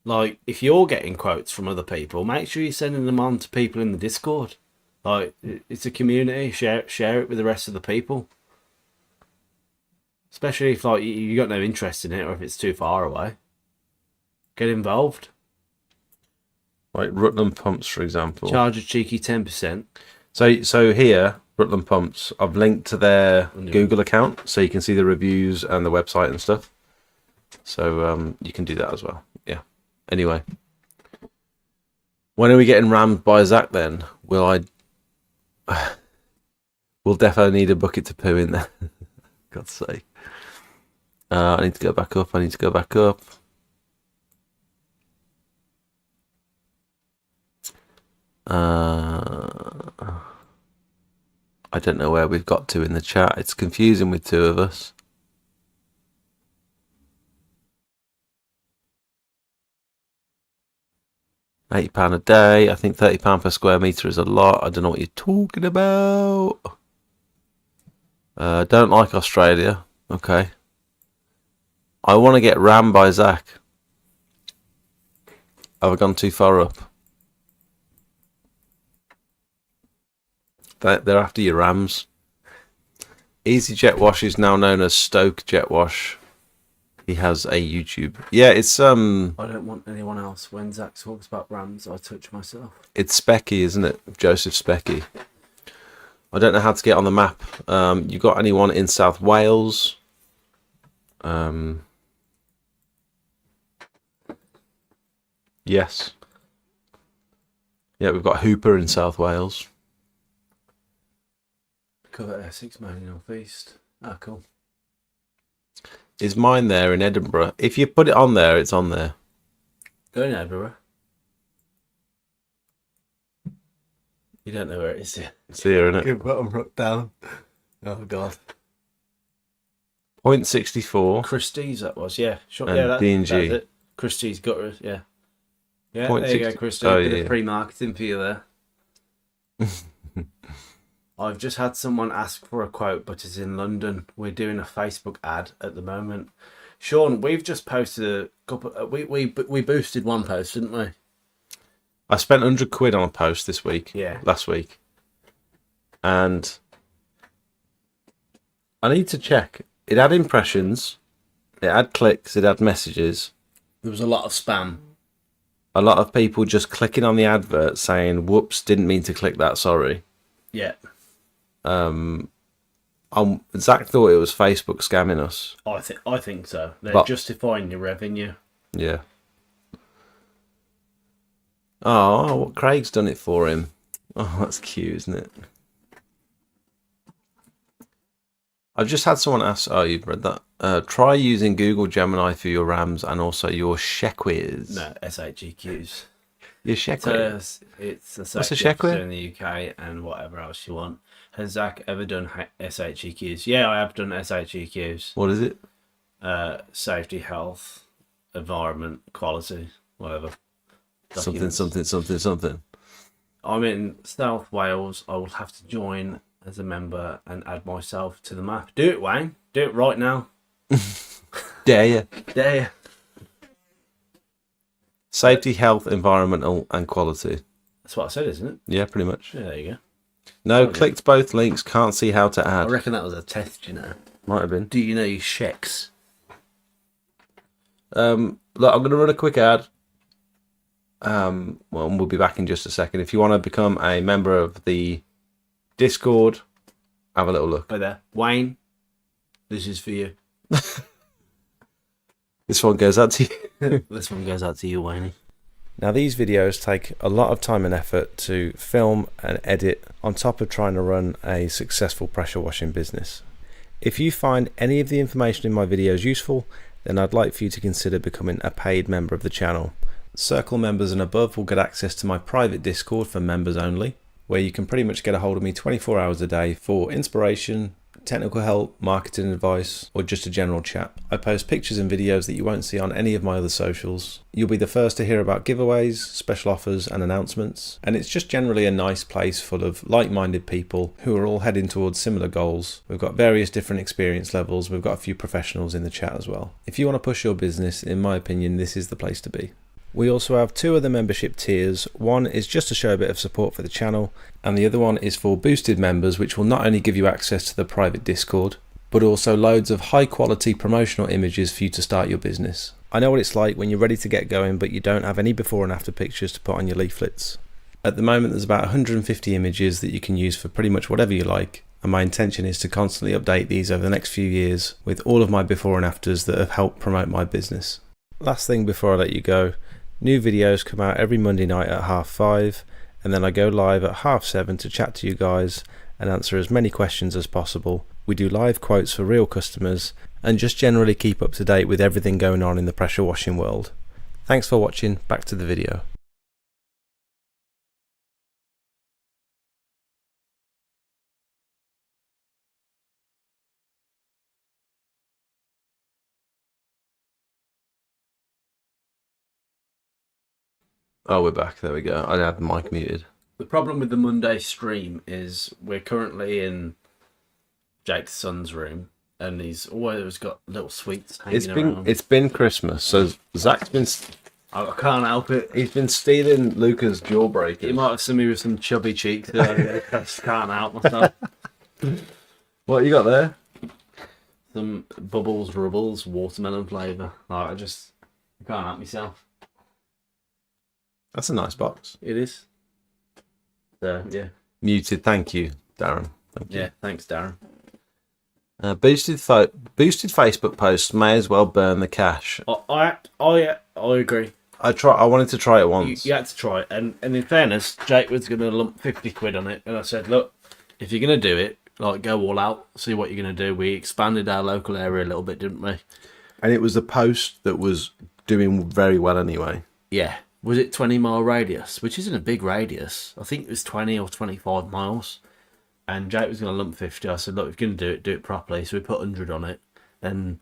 like, if you're getting quotes from other people, make sure you're sending them on to people in the Discord. Like, it's a community. Share it with the rest of the people. Especially if, like, you got no interest in it, or if it's too far away. Get involved. Like Rutland Pumps, for example. Charge a cheeky 10%. So here, Rutland Pumps, I've linked to their Google account, so you can see the reviews and the website and stuff. So you can do that as well. Yeah. Anyway, when are we getting rammed by Zach then? We'll definitely need a bucket to poo in there. God's sake. I need to go back up. I don't know where we've got to in the chat. It's confusing with two of us. £80 a day. I think £30 per square metre is a lot. I don't know what you're talking about. Don't like Australia. Okay. I want to get rammed by Zach. Have I gone too far up? They're after your Rams. Easy Jet Wash is now known as Stoke Jet Wash. He has a YouTube. Yeah, it's I don't want anyone else. When Zach talks about Rams, I touch myself. It's Specky, isn't it? Joseph Specky. I don't know how to get on the map. You got anyone in South Wales? Yes. Yeah, we've got Hooper in South Wales. Cover Essex, mainly North East. Ah, cool. Is mine there in Edinburgh? If you put it on there, it's on there. Go in Edinburgh. You don't know where it is yet. It's here, isn't it? Good bottom rock down. Oh god. 0.64. Christie's that was, yeah. Sure. And Yeah, that's D&G. it. Christie's gutters, yeah. Yeah, Point there you go, 60 Christie. oh, Bit yeah. of pre-marketing for you there. I've just had someone ask for a quote, but it's in London. We're doing a Facebook ad at the moment. Sean, we've just posted a couple. We boosted one post, didn't we? I spent £100 on a post this week. Yeah. Last week. And I need to check. It had impressions. It had clicks. It had messages. There was a lot of spam. A lot of people just clicking on the advert saying, whoops, didn't mean to click that, sorry. Yeah. Zach thought it was Facebook scamming us. I think so. They're justifying your revenue. Yeah. Oh, what Craig's done it for him. Oh, that's cute, isn't it? I've just had someone ask, oh, you've read that. Try using Google Gemini for your RAMs and also your Shequiz. No, SHEQs. Your Shequiz. It's a What's a safety Shequiz? officer in the UK and whatever else you want. Has Zach ever done SHEQs? Yeah, I have done SHEQs. What is it? Safety, health, environment, quality, whatever. Documents. Something. I'm in South Wales. I will have to join as a member and add myself to the map. Do it, Wayne. Do it right now. Dare you? Dare you? Safety, health, environmental, and quality. That's what I said, isn't it? Yeah, pretty much. Yeah, there you go. No, clicked both links. Can't see how to I add. reckon that was a test, you know. Might have been. Do you know your checks? Look, I'm going to run a quick ad. Well, we'll be back in just a second. If you want to become a member of the Discord, have a little look. Right there. Wayne, this is for you. This one goes out to you. This one goes out to you, Wayne. Now, these videos take a lot of time and effort to film and edit on top of trying to run a successful pressure washing business. If you find any of the information in my videos useful, then I'd like for you to consider becoming a paid member of the channel. Circle members and above will get access to my private Discord for members only, where you can pretty much get a hold of me 24 hours a day for inspiration, technical help, marketing advice, or just a general chat. I post pictures and videos that you won't see on any of my other socials. You'll be the first to hear about giveaways, special offers and announcements, and it's just generally a nice place full of like-minded people who are all heading towards similar goals. We've got various different experience levels, we've got a few professionals in the chat as well. If you want to push your business, in my opinion, this is the place to be. We also have 2 other membership tiers. One is just to show a bit of support for the channel, and the other one is for boosted members, which will not only give you access to the private Discord, but also loads of high quality promotional images for you to start your business. I know what it's like when you're ready to get going, but you don't have any before and after pictures to put on your leaflets. At the moment, there's about 150 images that you can use for pretty much whatever you like, and my intention is to constantly update these over the next few years with all of my before and afters that have helped promote my business. Last thing before I let you go, new videos come out every Monday night at 5:30, and then I go live at 7:30 to chat to you guys and answer as many questions as possible. We do live quotes for real customers and just generally keep up to date with everything going on in the pressure washing world. Thanks for watching, back to the video. Oh, we're back. There we go. I had the mic muted. The problem with the Monday stream is we're currently in Jake's son's room, and he's always got little sweets hanging around. It's been Christmas, so Zach's been. I can't help it. He's been stealing Luca's jawbreakers. He might have seen me with some chubby cheeks. I just can't help myself. What you got there? Some Bubbles Rubbles watermelon flavour. I can't help myself. That's a nice box. It is. So yeah. Muted. Thank you, Darren. Thank you. Yeah. Thanks, Darren. Boosted Facebook posts may as well burn the cash. I agree. I wanted to try it once. You had to try it, and in fairness, Jake was going to lump 50 quid on it, and I said, look, if you're going to do it, like, go all out, see what you're going to do. We expanded our local area a little bit, didn't we? And it was the post that was doing very well anyway. Yeah. Was it 20-mile radius, which isn't a big radius. I think it was 20 or 25 miles. And Jake was going to lump 50. I said, look, if you're going to do it properly. So we put 100 on it. And,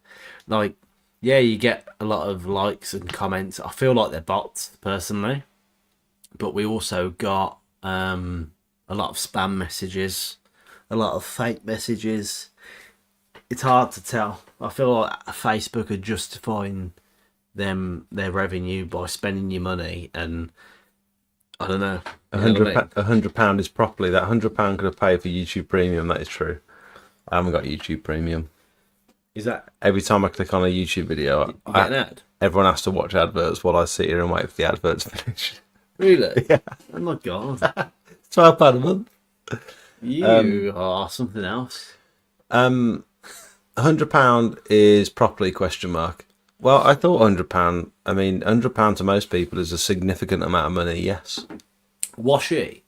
like, yeah, you get a lot of likes and comments. I feel like they're bots, personally. But we also got a lot of spam messages, a lot of fake messages. It's hard to tell. I feel like Facebook are justifying their revenue by spending your money, and I don't know. £100 is properly that £100 could have paid for YouTube Premium. That is true. I haven't got YouTube Premium. Is that every time I click on a YouTube video, you get an ad? Everyone has to watch adverts while I sit here and wait for the adverts to finish. Really? Yeah. Oh my god. £12 a month. You are something else. £100 is properly ? Well, I thought £100. I mean, £100 to most people is a significant amount of money. Yes. Washy.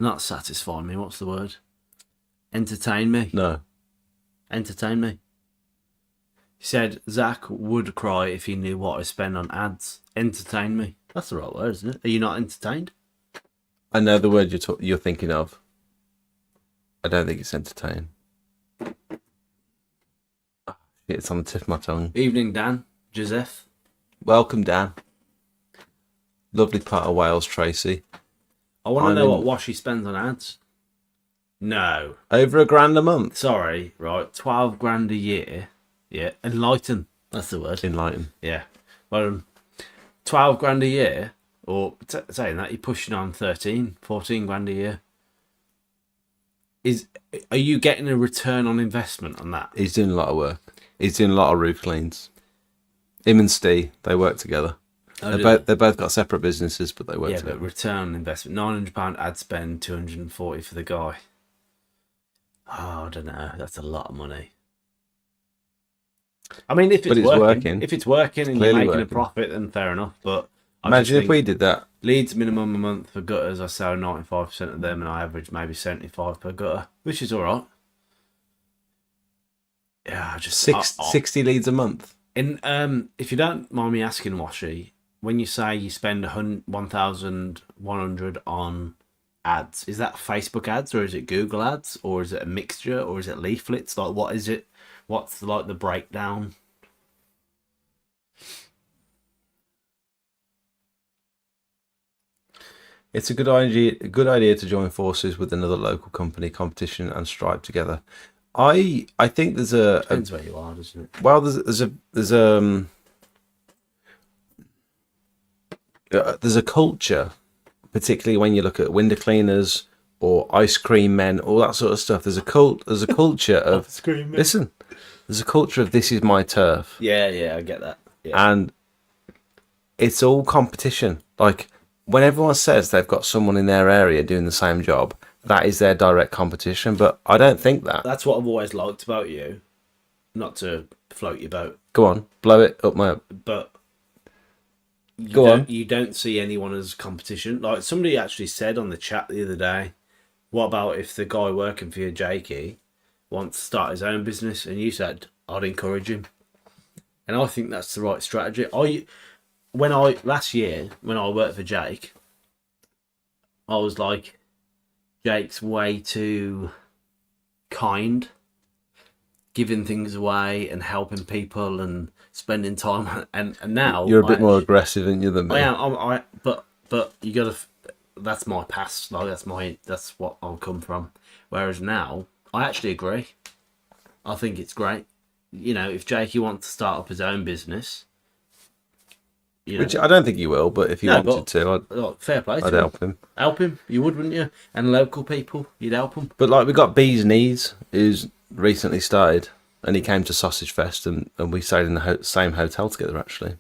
Not satisfy me. What's the word? Entertain me. No. Entertain me. He said Zach would cry if he knew what I spend on ads. Entertain me. That's the right word, isn't it? Are you not entertained? I know the word you're thinking of. I don't think it's entertain. It's on the tip of my tongue. Evening, Dan. Joseph. Welcome, Dan. Lovely part of Wales, Tracy. I want to know what Washy spends on ads. No. Over £1,000 a month. Sorry, right. 12 grand a year. Yeah. Enlighten. That's the word. Enlighten. Yeah. Well, 12 grand a year, or saying that, you're pushing on 13, 14 grand a year. Are you getting a return on investment on that? He's doing a lot of work. He's doing a lot of roof cleans. Him and Steve, they work together. They both got separate businesses, but they work together. Yeah, but return on investment, £900 ad spend, 240 for the guy. Oh, I don't know. That's a lot of money. I mean, if it's working and you're making a profit, then fair enough. But imagine if we did that. Leeds minimum a month for gutters. I sell 95% of them, and I average maybe 75 per gutter, which is all right. Yeah, just 60 leads a month. And if you don't mind me asking, Washy, when you say you spend 1,100 on ads? Is that Facebook ads, or is it Google ads, or is it a mixture, or is it leaflets? Like, what is it? What's like the breakdown? It's a good idea to join forces with another local company, competition, and strive together. I think there's Depends where you are, doesn't it? well, there's a culture, particularly when you look at window cleaners or ice cream men, all that sort of stuff. There's a culture of listen. There's a culture of this is my turf, Yeah, I get that. Yeah. and it's all competition. Like when everyone says they've got someone in their area doing the same job, that is their direct competition. But I don't think that. That's what I've always liked about you. Not to float your boat, Go on, blow it up my. but Go on. you don't see anyone as competition. Like somebody actually said on the chat the other day, what about if the guy working for you, Jakey, wants to start his own business? And you said, I'd encourage him. And I think that's the right strategy. Last year, when I worked for Jake, I was like, Jake's way too kind, giving things away and helping people and spending time. And now You're a bit more aggressive, aren't you, than me? I am. But you gotta. That's my past. Like that's what I'll come from. Whereas now, I actually agree. I think it's great. You know, if Jakey wants to start up his own business, you know, Which I don't think he will, but if he wanted to, like, fair play. I'd help him. Help him. You would, wouldn't you? And local people, you'd help them. But like we got Bees Knees, who's recently started, and he came to Sausage Fest, and we stayed in the same hotel together actually.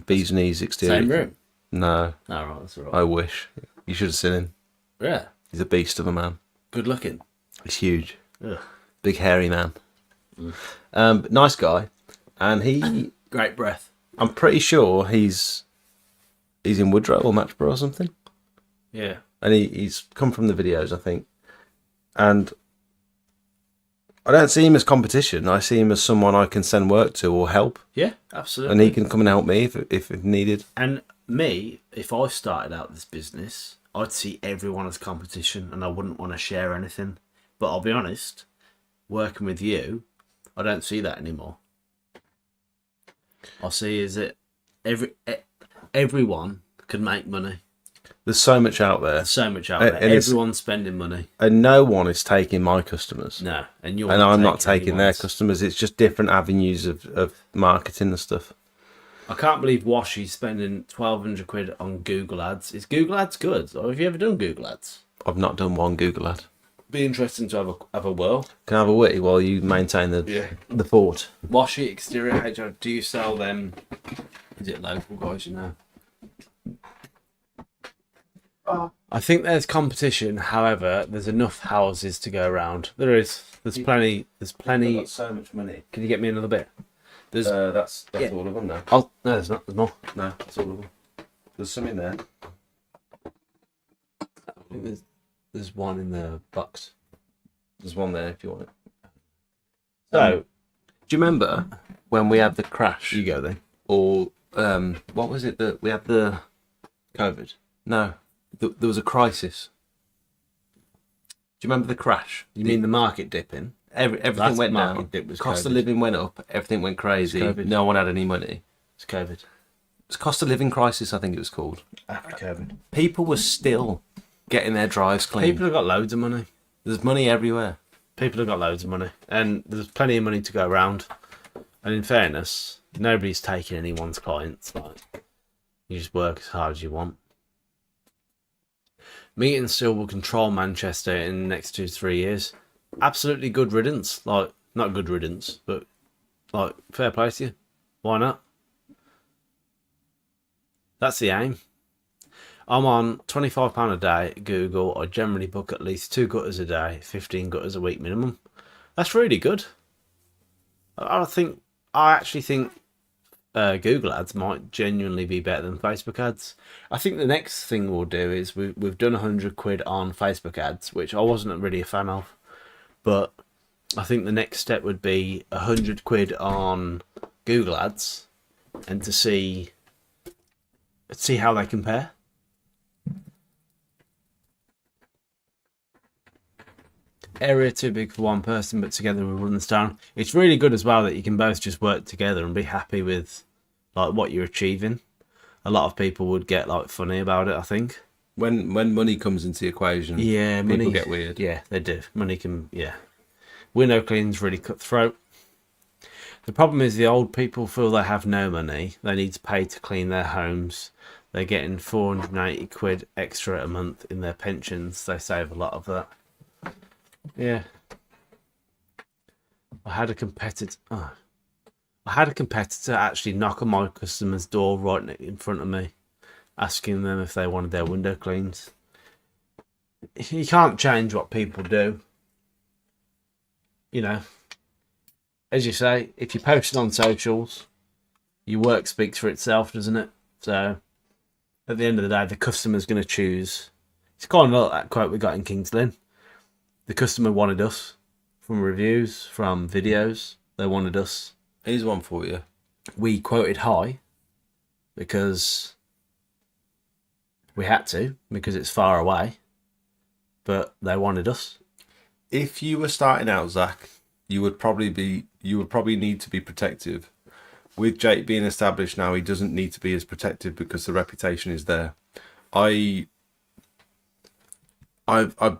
Bees Knees exterior. Same room. No, All right, that's all right. I wish you should have seen him. Yeah, He's a beast of a man. good looking. He's huge, Ugh. big hairy man. But nice guy, and he. Great breath. I'm pretty sure he's in Woodrow or Matchborough or something. Yeah. And he's come from the videos, I think. And I don't see him as competition. I see him as someone I can send work to or help. Yeah, absolutely. And he can come and help me if needed. And me, if I started out this business, I'd see everyone as competition and I wouldn't want to share anything. But I'll be honest, working with you, I don't see that anymore. I see is that everyone can make money. There's so much out there. There's so much out there. And Everyone's spending money. And no one is taking my customers. No, and I'm not taking their anyone's. customers. It's just different avenues of marketing and stuff. I can't believe Washy's spending 1,200 quid on Google ads. Is Google ads good? Or have you ever done Google ads? I've not done one Google ad. Be interesting to have a whirl. Can I have a witty while you maintain the fort? Washy exterior HR. Do you sell them? Is it local guys? You know. I think there's competition. However, there's enough houses to go around. There is. There's plenty. There's plenty. I've got so much money. Can you get me another bit? There's. That's yeah. all of them now. Oh no, there's not. There's more. No, that's all of them. There's some in there. I think there's one in the box. There's one there if you want it. So, do you remember when we had the crash? you go then. Or what was it that we had the COVID. no? There was a crisis. Do you remember the crash? You mean the market dipping? Everything That's went market down. dip was Cost COVID. of living went up. Everything went crazy. It's COVID. No one had any money. It's COVID. It's cost of living crisis, I think it was called. After COVID. People were still getting their drives clean. People have got loads of money. There's money everywhere. People have got loads of money, and there's plenty of money to go around. And in fairness, nobody's taking anyone's clients. Like, you just work as hard as you want. Meeting still will control Manchester in the next 2 to 3 years. Absolutely good riddance. Like, not good riddance, but like fair play to you. Why not? That's the aim. I'm on £25 a day at Google. I generally book at least 2 gutters a day, 15 gutters a week minimum. That's really good. I actually think Google ads might genuinely be better than Facebook ads. I think the next thing we'll do is we've done 100 quid on Facebook ads, which I wasn't really a fan of. But I think the next step would be 100 quid on Google ads and to see how they compare. area too big for one person, but together we run this down. It's really good as well that you can both just work together and be happy with like what you're achieving. A lot of people would get like funny about it, I think. When money comes into the equation, Yeah, people money get weird. Yeah, they do. Money can, yeah. Window cleaning's really cutthroat. The problem is the old people feel they have no money. They need to pay to clean their homes. They're getting 480 quid extra a month in their pensions. They save a lot of that. Yeah. I had a competitor actually knock on my customer's door right in front of me, asking them if they wanted their window cleaned. You can't change what people do. You know, as you say, if you post it on socials, your work speaks for itself, doesn't it? So, at the end of the day, the customer's going to choose. It's kind of like that quote we got in King's Lynn. The customer wanted us from reviews, from videos. They wanted us. Here's one for you. We quoted high because we had to, because it's far away. But they wanted us. If you were starting out, Zach, you would probably need to be protective. With Jake being established now, he doesn't need to be as protective because the reputation is there. I've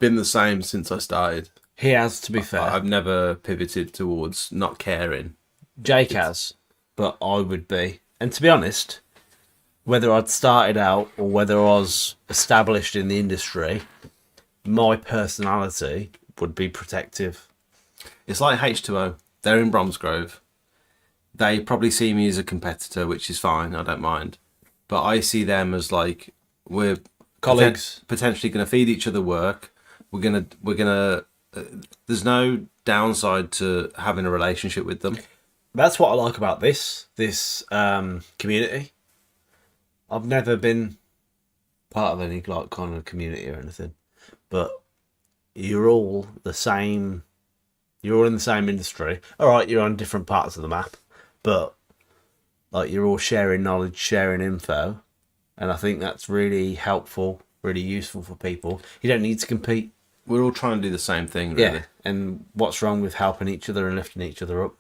been the same since I started. He has, to be fair. I've never pivoted towards not caring. Jake has, but I would be. And to be honest, whether I'd started out or whether I was established in the industry, my personality would be protective. It's like H2O. They're in Bromsgrove. They probably see me as a competitor, which is fine. I don't mind. But I see them as like, we're Colleagues. Potentially going to feed each other work. We're gonna. There's no downside to having a relationship with them. That's what I like about this community. I've never been part of any like kind of community or anything, but you're all the same. You're all in the same industry. All right, you're on different parts of the map, but like you're all sharing knowledge, sharing info, and I think that's really helpful, really useful for people. You don't need to compete. We're all trying to do the same thing, really. Yeah, and what's wrong with helping each other and lifting each other up?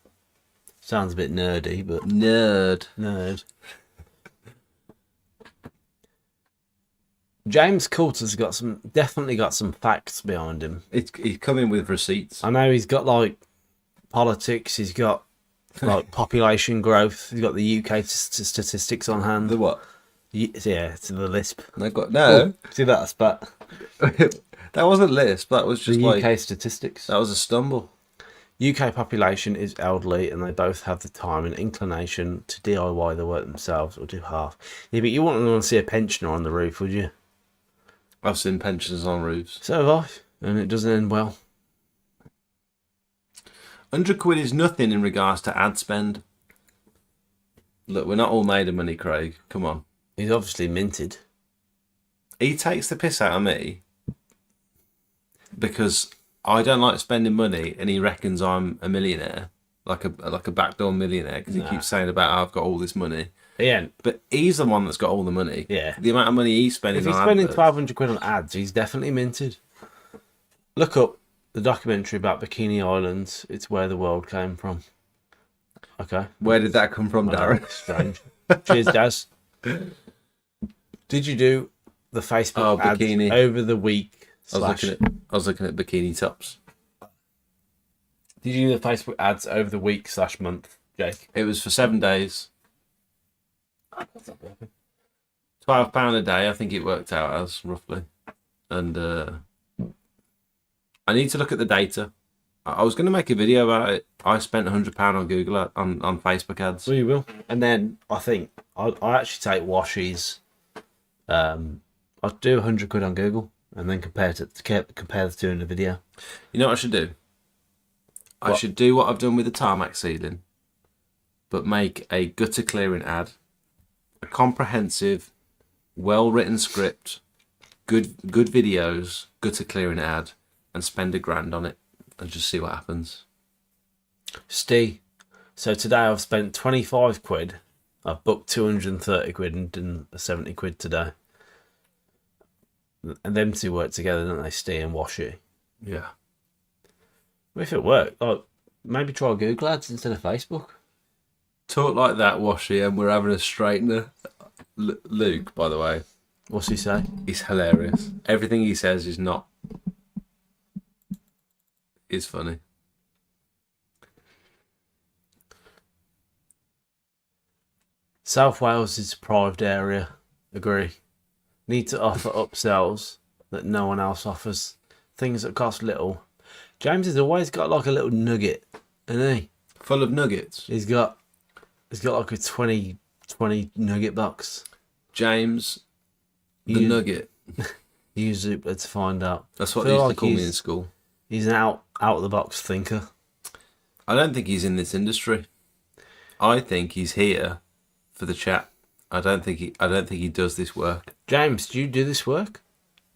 Sounds a bit nerdy, but nerd. James Coulter's definitely got some facts behind him. He's coming with receipts. I know he's got like politics. He's got like population growth. He's got the UK statistics on hand. The what? Yeah, it's the lisp. I got no. Oh, see that spat? That wasn't lisp. That was just the like UK statistics. That was a stumble. UK population is elderly, and they both have the time and inclination to DIY the work themselves or do half. Yeah, but you wouldn't want to see a pensioner on the roof, would you? I've seen pensioners on roofs. So have I, and it doesn't end well. 100 quid is nothing in regards to ad spend. Look, we're not all made of money, Craig. Come on. He's obviously minted. He takes the piss out of me because I don't like spending money, and he reckons I'm a millionaire, like a backdoor millionaire, because he keeps saying about how I've got all this money. Yeah, but he's the one that's got all the money. Yeah, the amount of money he's spending. If he's spending 1,200 quid on ads, he's definitely minted. Look up the documentary about Bikini Islands. It's where the world came from. Okay, where did that come from, Darren? Strange. Cheers, Daz. Did you do the Facebook ads bikini over the week? I was looking at bikini tops. Did you do the Facebook ads over the week / month, Jake? It was for 7 days. £12 a day, I think it worked out as roughly. And I need to look at the data. I was going to make a video about it. I spent £100 on Google on Facebook ads. Well, you will. And then I think I actually take washies. I'd do 100 quid on Google and then compare the two in the video. You know what I should do? I should do what I've done with the tarmac ceiling, but make a gutter clearing ad, a comprehensive, well-written script, good videos, gutter clearing ad, and spend £1,000 on it and just see what happens. Steve, so today I've spent 25 quid. I've booked 230 quid and done 70 quid today. And them two work together, don't they, Steve and Washy? Yeah. If it worked, like maybe try Google Ads instead of Facebook. Talk like that, Washy, and we're having a straightener. Luke, by the way, What's he say? he's hilarious. Everything he says is not. Is funny. South Wales is a deprived area. Agree. Need to offer upsells that no one else offers. Things that cost little. James has always got like a little nugget, hasn't he? Full of nuggets. He's got like a 20 nugget box. James, the nugget. Use Zoopla to find out. That's what they used to call me in school. He's an out of the box thinker. I don't think he's in this industry. I think he's here for the chat. I don't think he does this work. James, do you do this work?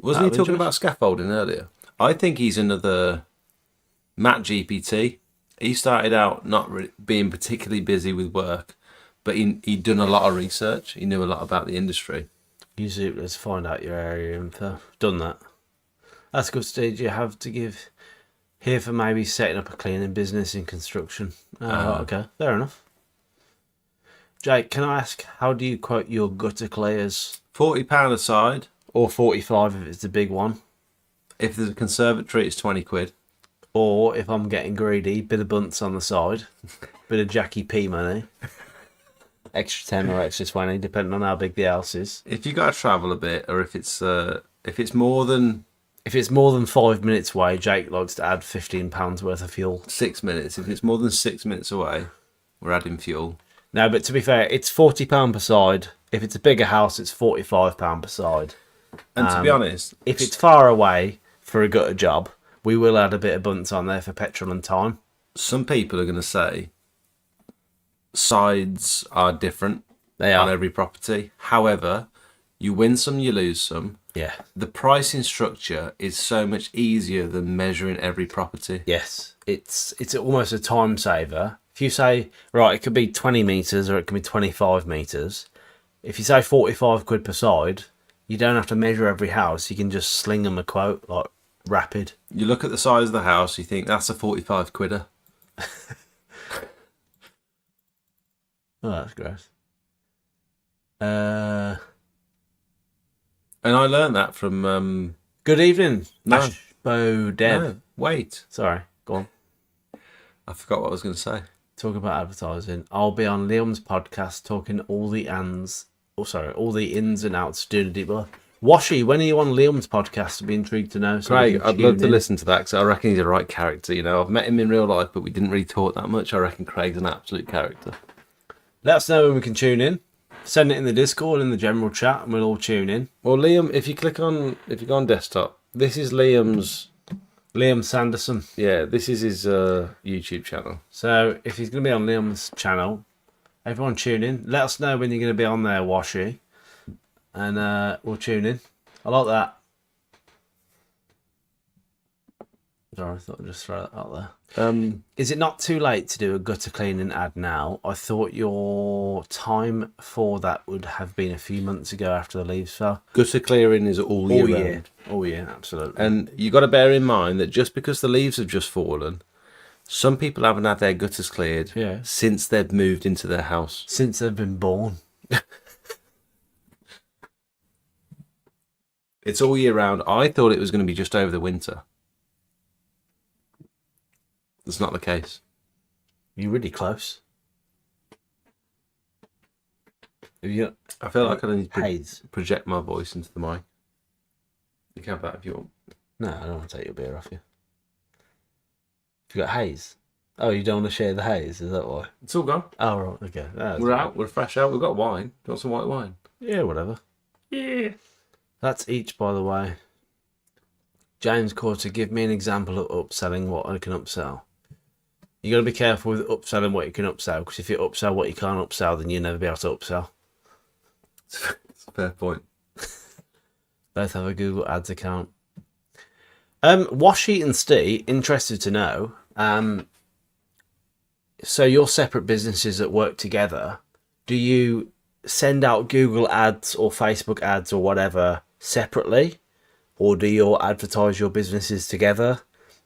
Wasn't he talking about scaffolding earlier? I think he's another Matt GPT. He started out not being particularly busy with work, but he'd done a lot of research. He knew a lot about the industry. Use it to find out your area info. Done that. That's a good stage you have to give here for maybe setting up a cleaning business in construction. Okay, fair enough. Jake, can I ask, how do you quote your gutter clears? £40 a side. Or 45 if it's the big one. If there's a conservatory, it's 20 quid. Or if I'm getting greedy, bit of bunts on the side, bit of Jackie P money, extra 10 or extra 20, depending on how big the house is. If you got to travel a bit, or if it's more than 5 minutes away, Jake likes to add £15 worth of fuel. 6 minutes. If it's more than 6 minutes away, we're adding fuel. No, but to be fair, it's £40 per side. If it's a bigger house, it's £45 per side. And to be honest, if it's far away for a gutter job, we will add a bit of bunts on there for petrol and time. Some people are going to say sides are different They on are. every property. However, you win some, you lose some. Yeah. The pricing structure is so much easier than measuring every property. Yes. It's almost a time saver. If you say, right, it could be 20 metres or it could be 25 metres. If you say 45 quid per side, you don't have to measure every house. You can just sling them a quote, like, rapid. You look at the size of the house, you think that's a 45 quidder. Oh, that's gross. And I learned that from Good evening, No. Ashbo Deb. No, wait, Sorry, go on. I forgot what I was going to say. Talk about advertising. I'll be on Liam's podcast talking all the ins and outs. Washy, when are you on Liam's podcast? I'd be intrigued to know. So Craig, we can I'd love tune to in. listen to that because I reckon he's a right character. You know, I've met him in real life, but we didn't really talk that much. I reckon Craig's an absolute character. Let us know when we can tune in. Send it in the Discord, in the general chat, and we'll all tune in. Well, Liam, if you go on desktop, this is Liam Sanderson. Yeah, this is his YouTube channel. So if he's going to be on Liam's channel, everyone tune in. Let us know when you're going to be on there, Washy, and we'll tune in. I like that. Sorry, I thought I'd just throw that out there. Is it not too late to do a gutter cleaning ad now? I thought your time for that would have been a few months ago after the leaves fell. Gutter clearing is all year round. Oh yeah, absolutely. And you got to bear in mind that just because the leaves have just fallen, some people haven't had their gutters cleared since they've moved into their house. Since they've been born. It's all year round. I thought it was going to be just over the winter. That's not the case. You're really close. Have you got I feel like I need to haze? project my voice into the mic. You can have that if you want. No, I don't want to take your beer off you. Have you got haze? Oh, you don't want to share the haze? Is that why? It's all gone. Oh, right, okay. We're out. We're fresh out. We've got wine. Do you want some white wine? Yeah, whatever. Yeah. That's each, by the way. James Corter, give me an example of upselling what I can upsell. You got to be careful with upselling what you can upsell, because if you upsell what you can't upsell, then you'll never be able to upsell. It's a fair point. Both have a Google Ads account. Washy and Stee, interested to know. So you're separate businesses that work together. Do you send out Google Ads or Facebook ads or whatever separately, or do you advertise your businesses together?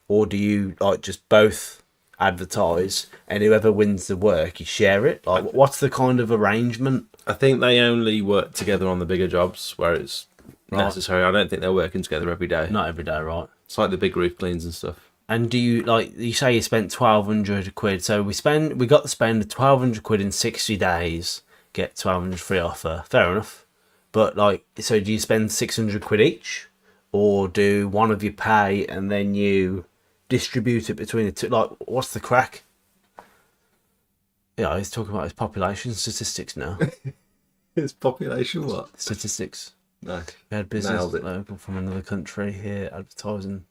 or do you like just both advertise and whoever wins the work you share it? Like, what's the kind of arrangement? I think they only work together on the bigger jobs where it's Right. necessary. I don't think they're working together every day. Not every day, right? It's like the big roof cleans and stuff. And do you like you say you spent 1,200 quid? So we got to spend 1,200 quid in 60 days, get 1,200 free offer. Fair enough. But like, so do you spend 600 quid each, or do one of you pay and then you distribute it between the two? Like, what's the crack? Yeah, he's talking about his population statistics now. It's population what? Statistics. No. We had business Nailed it. local from another country here advertising.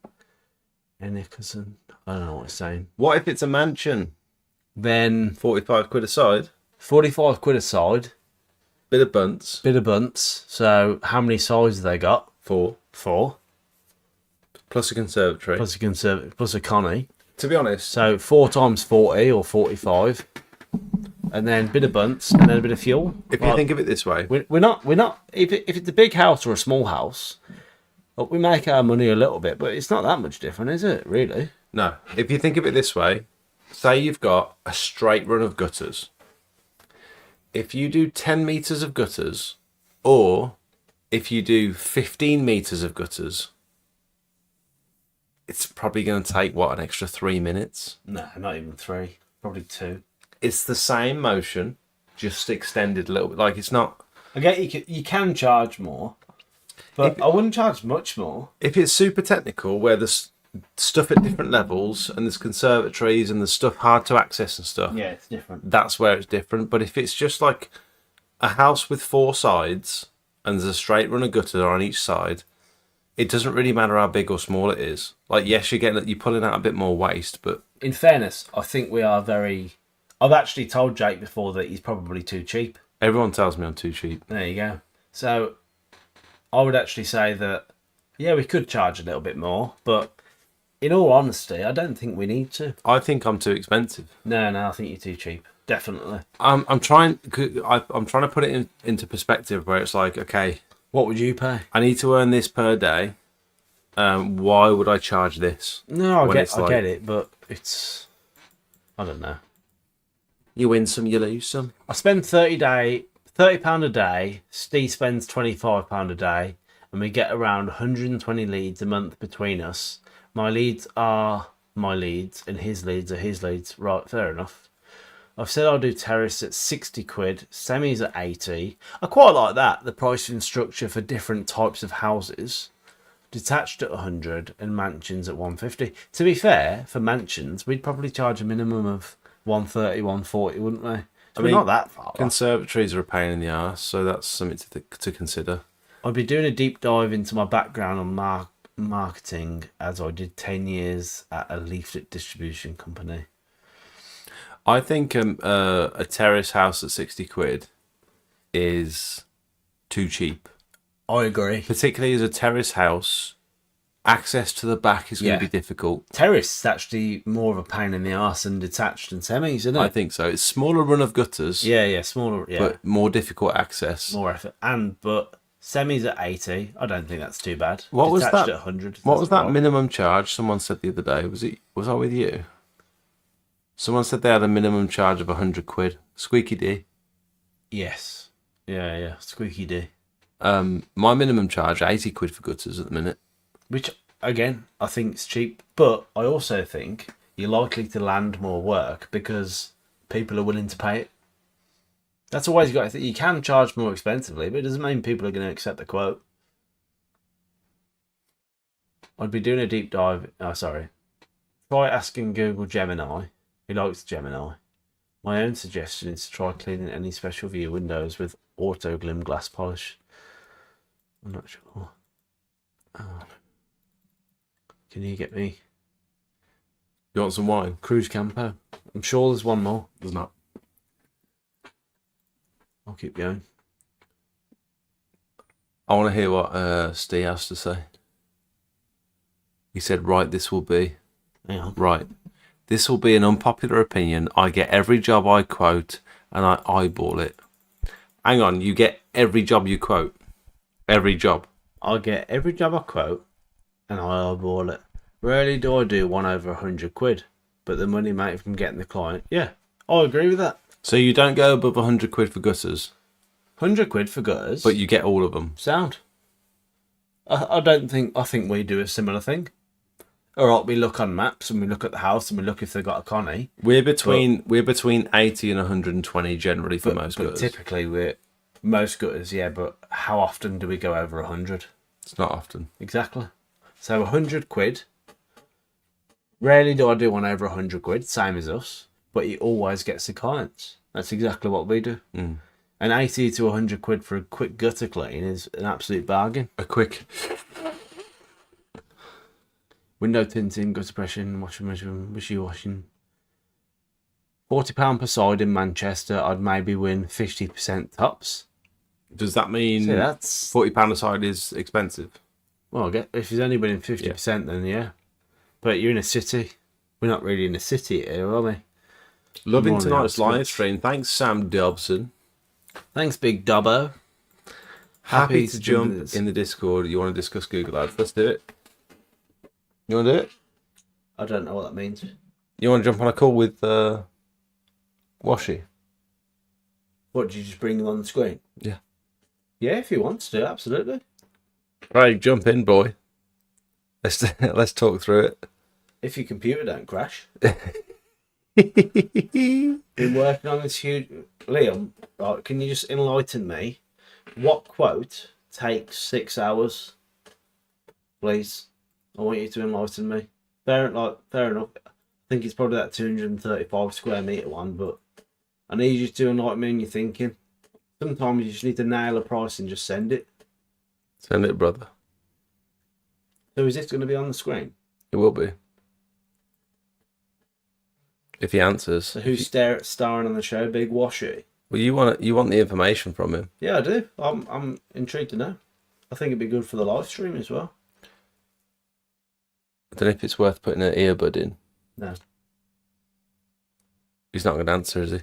Nicholson. I don't know what it's saying. What if it's a mansion? Then 45 quid a side. 45 quid a side. Bit of bunts. Bit of bunts. So how many sides have they got? 4. 4. Plus a conservatory. Plus a conservative, plus a Connie. To be honest, So 4 times 40 or 45. And then a bit of bunts and then a bit of fuel. if you think of it this way, We're not, if it's a big house or a small house, well, we make our money a little bit, but it's not that much different, is it, really? no. If you think of it this way, say you've got a straight run of gutters. If you do 10 metres of gutters, or if you do 15 metres of gutters, it's probably going to take, what, an extra 3 minutes? No, not even 3. Probably 2. It's the same motion, just extended a little bit. Like, it's not... I get you can charge more, but I wouldn't charge much more. If it's super technical, where there's stuff at different levels, and there's conservatories, and there's stuff hard to access and stuff, Yeah, it's different. that's where it's different. But if it's just like a house with 4 sides, and there's a straight run of gutter on each side, it doesn't really matter how big or small it is. Like, yes, you're pulling out a bit more waste, but... In fairness, I think we are very... I've actually told Jake before that he's probably too cheap. Everyone tells me I'm too cheap. There you go. So I would actually say that, yeah, we could charge a little bit more, but in all honesty, I don't think we need to. I think I'm too expensive. No, I think you're too cheap. Definitely. I'm trying to put it into perspective where it's like, okay, What would you pay? I need to earn this per day. Why would I charge this? No, I When it's get like- it, but it's... I don't know. You win some, you lose some. I spend £30 a day. Steve spends £25 a day, and we get around 120 leads a month between us. My leads are my leads, and his leads are his leads. Right, fair enough. I've said I'll do terrace at 60 quid, semis at 80. I quite like that, the pricing structure for different types of houses. Detached at 100 and mansions at 150. To be fair, for mansions, we'd probably charge a minimum of 130, 140, wouldn't we? So we're not that far off. Conservatories are a pain in the arse, so that's something to consider. I'd be doing a deep dive into my background on marketing, as I did 10 years at a leaflet distribution company. I think a terrace house at 60 quid is too cheap. I agree. Particularly as a terrace house, access to the back is going to Yeah. be difficult. Terrace is actually more of a pain in the arse than detached and semis, isn't it? I think so. It's smaller run of gutters, Yeah, smaller, yeah, but more difficult access. more effort. But semis at 80, I don't think that's too bad. What was Detached that? at 100. What was that right. minimum charge? Someone said the other day. Was I with you? Someone said they had a minimum charge of 100 quid. Squeaky D. Yes. Yeah. Squeaky D. My minimum charge 80 quid for gutters at the minute. Which, again, I think is cheap. But I also think you're likely to land more work because people are willing to pay it. That's always got to think. You can charge more expensively, but it doesn't mean people are going to accept the quote. I'd be doing a deep dive. Oh, sorry. Try asking Google Gemini. He likes Gemini. My own suggestion is to try cleaning any special view windows with auto glim glass polish. I'm not sure. Oh. Can you get me You want some wine? Cruise Campo? I'm sure there's one more. There's not. I'll keep going. I want to hear what Steve has to say. He said, right, this will be... Hang on. Right. This will be an unpopular opinion. I get every job I quote and I eyeball it. Hang on, you get every job you quote? Every job? I'll get every job I quote and I eyeball it. Rarely do I do one over 100 quid, but the money made from getting the client. Yeah, I agree with that. So you don't go above 100 quid for gutters, 100 quid for gutters. but you get all of them. Sound. I don't think. I think we do a similar thing. All right, we look on maps and we look at the house and we look if they've got a connie. We're between 80 and 120 generally for most But gutters. typically we're most gutters, yeah. But how often do we go over 100? It's not often. Exactly. So 100 quid. Rarely do I do one over 100 quid, same as us. But he always gets the clients. That's exactly what we do. Mm. And 80 to 100 quid for a quick gutter clean is an absolute bargain. A quick. Window tinting, gutter pressure, washing machine, wishy-washing. £40 per side in Manchester, I'd maybe win 50% tops. Does that mean So that's... £40 a side is expensive? Well, if he's only winning 50%, then yeah. But you're in a city. We're not really in a city here, are we? Loving More on the tonight's live outskirts. stream. Thanks, Sam Dobson. Thanks, Big Dobbo. Happy to do jump this. in the Discord. You want to discuss Google Ads? Let's do it. You want to do it? I don't know what that means. You want to jump on a call with Washi? What, did you just bring them on the screen? Yeah. Yeah, if you want to, absolutely. Right, jump in, boy. Let's talk through it. If your computer don't crash. Been working on this huge... Liam, right, can you just enlighten me? What quote takes 6 hours? Please. I want you to enlighten me. Fair enough. I think it's probably that 235 square metre one, but I need you to enlighten me in your thinking. Sometimes you just need to nail a price and just send it. Send it, brother. So is this going to be on the screen? It will be. If he answers. So who's starring on the show? Big Washy? Well, you want the information from him. Yeah, I do. I'm intrigued to know. I think it'd be good for the live stream as well. I don't know if it's worth putting an earbud in. No. He's not going to answer, is he?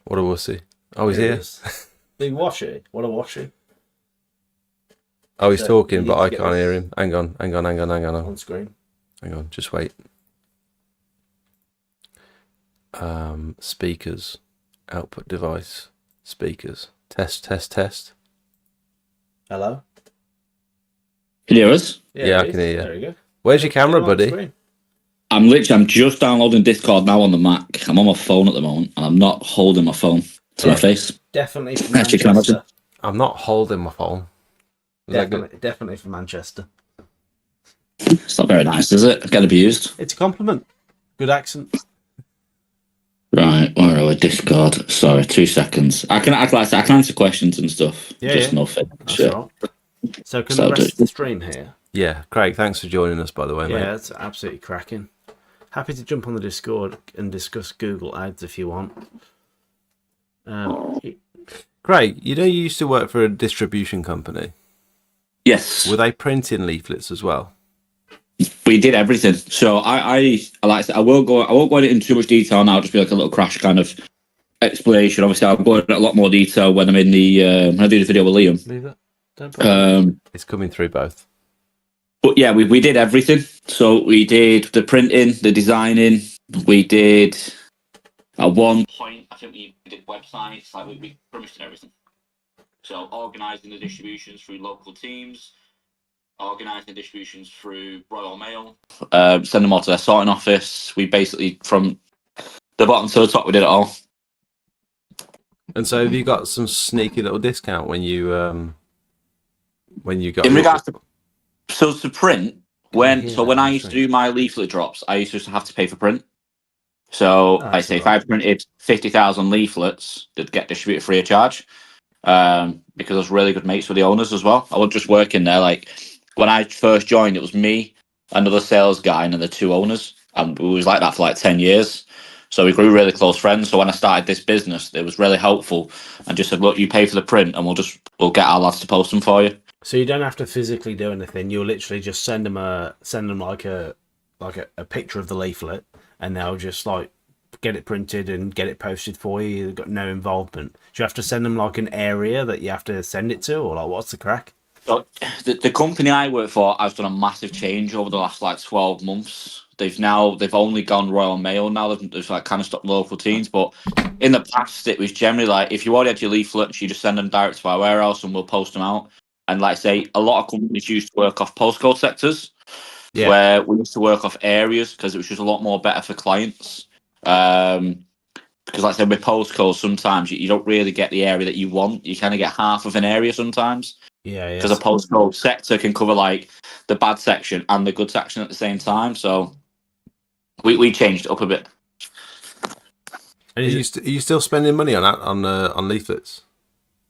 What a wussy. Oh, he's Here here. he is. Big Washy? What a Washy? Oh, he's So, talking, you but need to I get can't this hear him. Hang on. On screen. Hang on, just wait. Speakers. Output device. Speakers. Test. Hello? Can you hear us? Yeah, I it can is. hear you. There you go. Where's your camera, Get it on the buddy? screen. I'm just downloading Discord now on the Mac. I'm on my phone at the moment, and I'm not holding my phone to my face. Definitely from Actually, can I Manchester. imagine? I'm not holding my phone. Is that good? Definitely from Manchester. It's not very nice, is it? Get abused. It's a compliment. Good accent. Right, where are we? Discord. Sorry, 2 seconds. I can answer questions and stuff. Yeah, just yeah. nothing. That's Shit. all right. So can So the rest do- of the stream here? Yeah, Craig, thanks for joining us, by the way, Yeah, mate. that's absolutely cracking. Happy to jump on the Discord and discuss Google Ads if you want. Craig, you used to work for a distribution company. Yes, Were they printing leaflets as well? we did everything. So I like I said, I won't go into too much detail now. Just be like a little crash kind of explanation. Obviously, I'll go into a lot more detail when I'm in the when I do the video with Liam. Leave it. Don't bother. It's coming through both. But yeah, we did everything. So we did the printing, the designing. We did at one point, I think we did websites. Like we pretty much did everything. So organising the distributions through local teams, organising distributions through Royal Mail, send them all to their sorting office. We basically from the bottom to the top, we did it all. And so have you got some sneaky little discount when you got In regards to print, when Yeah, I that's used to right. do my leaflet drops, I used to have to pay for print. So I that's say if all I right. printed 50,000 leaflets, they'd get distributed free of charge. Because I was really good mates with the owners as well. I was just working there. Like when I first joined, it was me, another sales guy, and then the 2 owners, and we was like that for like 10 years. So we grew really close friends. So when I started this business, it was really helpful, and just said, "Look, you pay for the print, and we'll get our lads to post them for you." So you don't have to physically do anything. You'll literally just send them like a picture of the leaflet, and they'll just like get it printed and get it posted for you. You've got no involvement. Do you have to send them like an area that you have to send it to, or like what's the crack? So the company I work for has done a massive change over the last like 12 months. They've only gone Royal Mail now. They've like kind of stopped local teams, but in the past it was generally like if you already had your leaflets, you just send them direct to our warehouse and we'll post them out. And like I say, a lot of companies used to work off postcode sectors, Yeah. where we used to work off areas because it was just a lot more better for clients. Because like I said, with postcodes, sometimes you don't really get the area that you want. You kind of get half of an area sometimes. Yeah. Because a postcode sector can cover like the bad section and the good section at the same time. So we changed it up a bit. And are you still spending money on that on leaflets?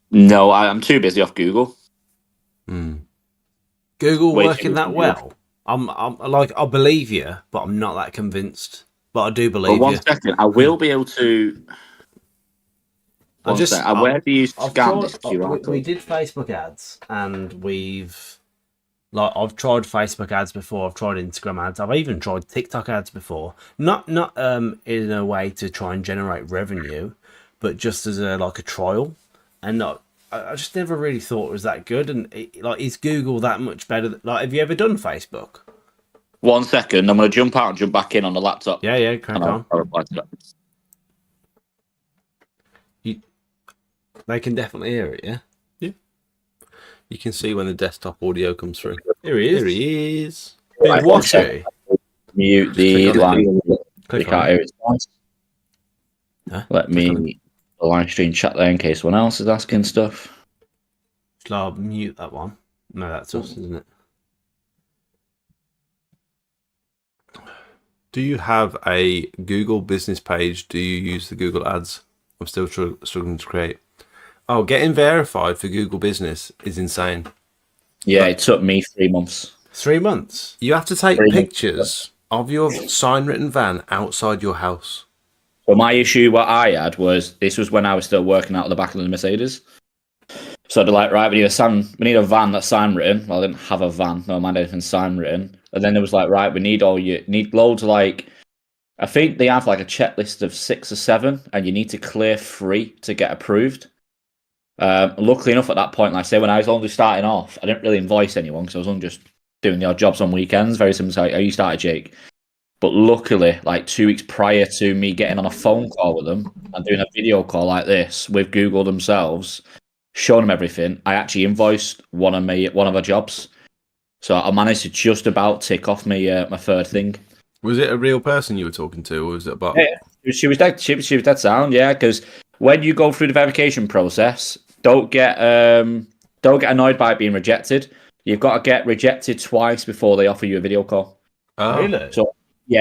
No, I'm too busy off Google. Google Way working too that busy. well? I'm like, I believe you, but I'm not that convinced. But I do But believe one you. second, I will be able to. Where do you scan this QR We code? did Facebook ads, and I've tried Facebook ads before. I've tried Instagram ads. I've even tried TikTok ads before. Not in a way to try and generate revenue, but just as a trial. And I just never really thought it was that good. And is Google that much better? Have you ever done Facebook? 1 second, I'm going to jump out and jump back in on the laptop. Yeah, crack And on. I'll reply to that. They can definitely hear it. Yeah. You can see when the desktop audio comes through. Here he is. Here he is. Big washy. Mute the click on line. Click We can't on hear it twice. Huh? Let Click on me the live stream chat there in case someone else is asking stuff. Shall I mute that one? No, that's us, isn't it? Do you have a Google business page? Do you use the Google ads? I'm still struggling to create. Oh, getting verified for Google Business is insane. Yeah, it took me 3 months. 3 months. You have to take 3 months. pictures of your sign written van outside your house. So my issue, what I had was, this was when I was still working out of the back of the Mercedes. So they're like, right, we need a van that's sign written. Well, I didn't have a van, no mind anything sign written. And then it was like, right, we need loads of like, I think they have like a checklist of 6 or 7, and you need to clear 3 to get approved. Luckily enough, at that point, like I say, when I was only starting off, I didn't really invoice anyone because I was only just doing the odd jobs on weekends. Very similar to how you started, Jake. But luckily, like 2 weeks prior to me getting on a phone call with them and doing a video call like this with Google themselves, showing them everything, I actually invoiced one of our jobs. So I managed to just about tick off my 3rd thing. Was it a real person you were talking to, or was it a bot? Yeah, she was dead. She was dead sound. Yeah, because when you go through the verification process, don't get annoyed by it being rejected. You've got to get rejected twice before they offer you a video call. Oh. Really?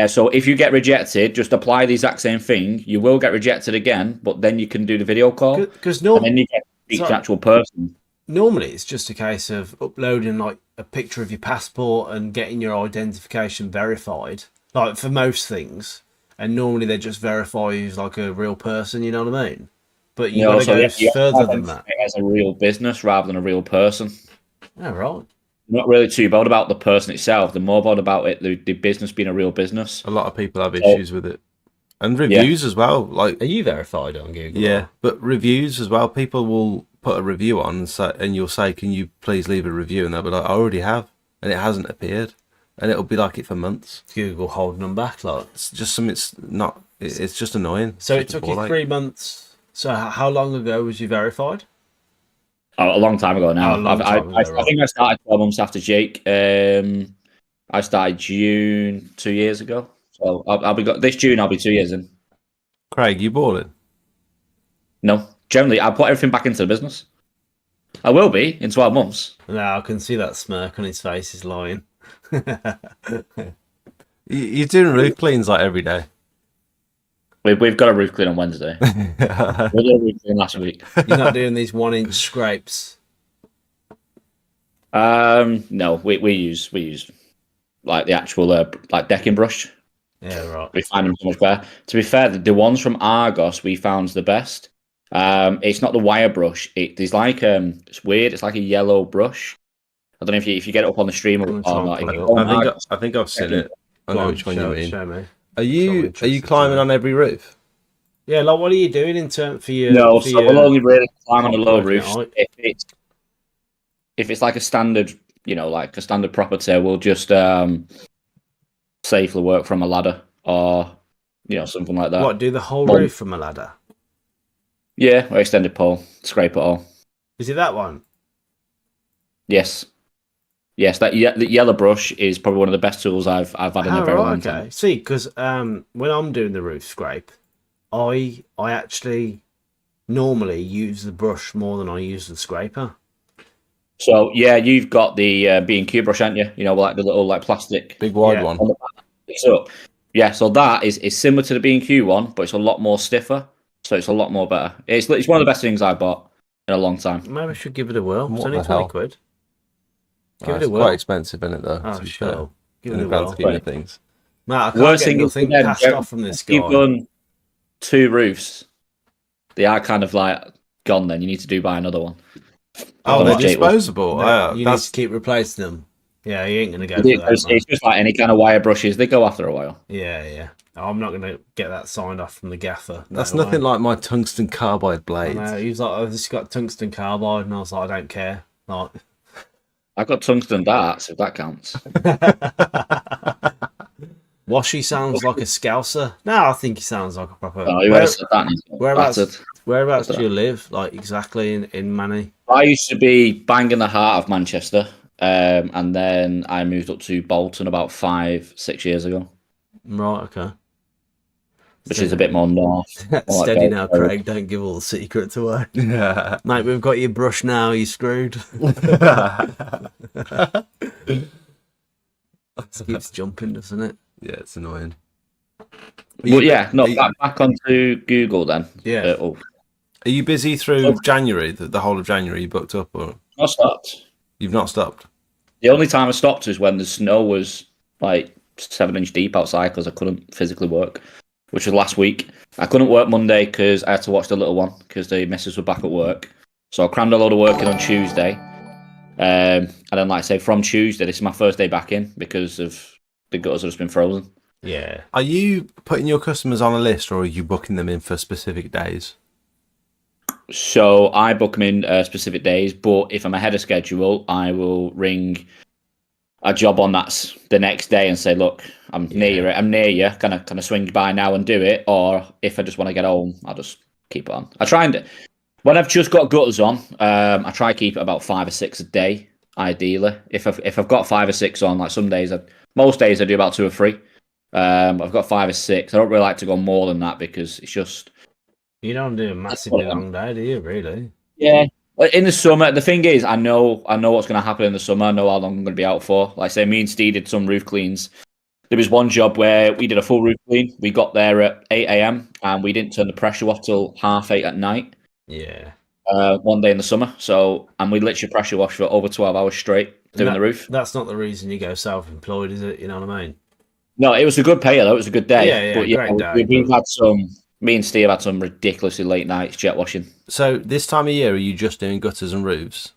So if you get rejected, just apply the exact same thing. You will get rejected again, but then you can do the video call. Because And then you get to speak to the actual person. normally it's just a case of uploading like a picture of your passport and getting your identification verified, like for most things. And normally they just verify you as like a real person. You know what I mean? But you got to go further than that. As a real business rather than a real person. Oh, right. Not really too bothered about the person itself. They're more bothered about it, the business being a real business. A lot of people have issues with it. And reviews as well. Like, Are you verified on Google? yeah, but reviews as well. People will put a review on and you'll say, can you please leave a review? And they'll be like, I already have. And it hasn't appeared. And it'll be like it for months. Google holding them back, like. It's just something, it's just annoying. So it took you 3 months. So how long ago was you verified? Oh, a long time ago now. I think I started 12 months after Jake. I started June 2 years ago. So this June I'll be 2 years in. Craig, you balling? No, generally I put everything back into the business. I will be in 12 months. No, I can see that smirk on his face. He's lying. You're doing roof cleans like every day. We've got a roof clean on Wednesday. We did a roof clean last week. You're not doing these 1-inch scrapes. No, we use like the actual like decking brush. Yeah, right. We find them so much better. To be fair, the ones from Argos we found the best. It's not the wire brush. There's like it's weird. It's like a yellow brush. I don't know if you get it up on the stream or not. I think I've seen it. I know which one you mean. Show me. Are you climbing on every roof? Yeah, like what are you doing in terms for your? No, for so your... we'll only really climb on the low roof if it's like a standard, like a standard property, we'll just safely work from a ladder or something like that. What, do the whole Well- roof from a ladder? Yeah, or extended pole, scrape it all. Is it that one? Yes, the yellow brush is probably one of the best tools I've had in a very long time. Okay. See, because when I'm doing the roof scrape, I actually normally use the brush more than I use the scraper. So yeah, you've got the B&Q brush, haven't you? Like the little like plastic. Big wide Yeah. one. So yeah, so that is similar to the B&Q one, but it's a lot more stiffer. So it's a lot more better. It's one of the best things I bought in a long time. Maybe I should give it a whirl. It's What only the 20 hell? quid. Give Oh, it it's a whirl. quite expensive, isn't it, though? Oh, to be shut fair, up. Give in it the a grand whirl. scheme of things. Matt, I can't Worst get thing is nothing then, passed Jeff, off from this you've guy. done 2 roofs. They are kind of like gone. Then you need to buy another one. Oh, they're Jake was- disposable. No, you need That's to keep replacing them. Yeah, you ain't going to go for that, It's man. just like any kind of wire brushes. They go after a while. Yeah. I'm not going to get that signed off from the gaffer. that's No nothing way. like my tungsten carbide I blades. know. He was like, "Oh, this has got tungsten carbide," and I was like, "I don't care." Like, I've got tungsten darts, if that counts. Washy sounds like a Scouser. No, I think he sounds like a proper. Oh, whoever said that needs to be whereabouts? battered. Whereabouts do you live? Like exactly in Manny? I used to be bang in the heart of Manchester, and then I moved up to Bolton about 5-6 years ago, Right. Okay. which is a bit more north. more like Steady now, Bolton. Craig. Don't give all the secrets away. Yeah. Mate, we've got your brush now. You screwed. It keeps jumping, doesn't it? Yeah, it's annoying. But yeah, no, are you, back onto Google then. Yeah. are you busy through January, the whole of January? You booked up, or I stopped. you've not stopped? The only time I stopped was when the snow was like 7-inch deep outside because I couldn't physically work, which was last week. I couldn't work Monday because I had to watch the little one because the missus were back at work. So I crammed a load of work in on Tuesday. And then, like I say, from Tuesday, this is my first day back in because of the gutters have just been frozen. Yeah. Are you putting your customers on a list, or are you booking them in for specific days? So I book them in specific days, but if I'm ahead of schedule, I will ring a job on that's the next day and say, look, I'm near you. Can I swing by now and do it? Or if I just want to get home, I'll just keep it on. I try and, when I've just got gutters on, I try to keep it about 5 or 6 a day, ideally. If I've got 5 or 6 on, like some days, most days I do about 2 or 3. I've got 5 or 6. I don't really like to go more than that because it's just... You don't do a massively long day, do you, really? Yeah. In the summer, the thing is, I know what's going to happen in the summer. I know how long I'm going to be out for. Like I say, me and Steve did some roof cleans. There was one job where we did a full roof clean. We got there at 8 a.m. and we didn't turn the pressure off till 8:30 at night. Yeah. One day in the summer. And we literally pressure washed for over 12 hours straight doing the roof. That's not the reason you go self-employed, is it? You know what I mean? No, it was a good payer though. It was a good day. Yeah, but great day. We've had some. Me and Steve had some ridiculously late nights jet washing. So this time of year, are you just doing gutters and roofs?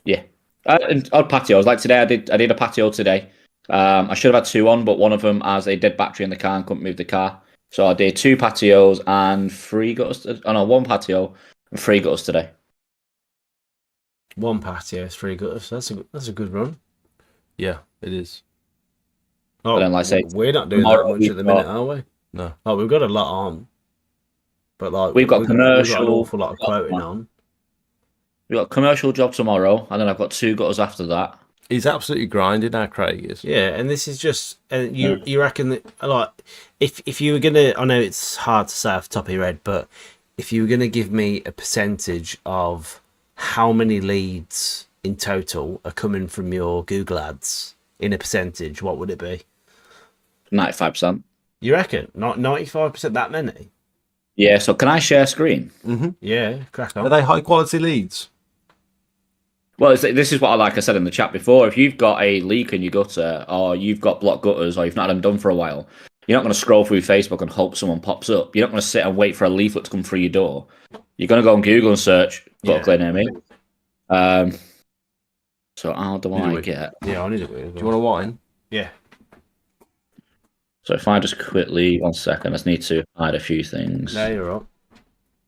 Yeah, and odd patios. Like today, I did a patio today. I should have had 2 on, but one of them has a dead battery in the car and couldn't move the car. So I did 2 patios and 3 gutters. Oh no, 1 patio and 3 gutters today. 1 patio, 3 gutters. That's a good run. Yeah, it is. Oh, then, like I say, we're not doing that tomorrow much at the we've minute, got- are we? No. Oh, we've got a lot on. But like We've got we've got an commercial- awful lot of quoting on. We got a commercial job tomorrow, and then I've got 2 gutters after that. He's absolutely grinding, our Craig is. Yeah, and this is just you reckon that like if you were gonna, I know it's hard to say off the top of your head, but if you were gonna give me a percentage of how many leads in total are coming from your Google ads in a percentage, what would it be? 95%. You reckon? Not 95%, that many? Yeah. So can I share screen? Yeah, crack Are on. they high quality leads? Well, this is what I said in the chat before. If you've got a leak in your gutter, or you've got blocked gutters, or you've not had them done for a while, you're not going to scroll through Facebook and hope someone pops up. You're not going to sit and wait for a leaflet to come through your door. You're going to go on Google and search gutter Yeah. cleaner near me. So how do I get? Yeah, I need it. Do you want a wine? Yeah. So if I just quickly 1 second, I just need to hide a few things. No, you're up.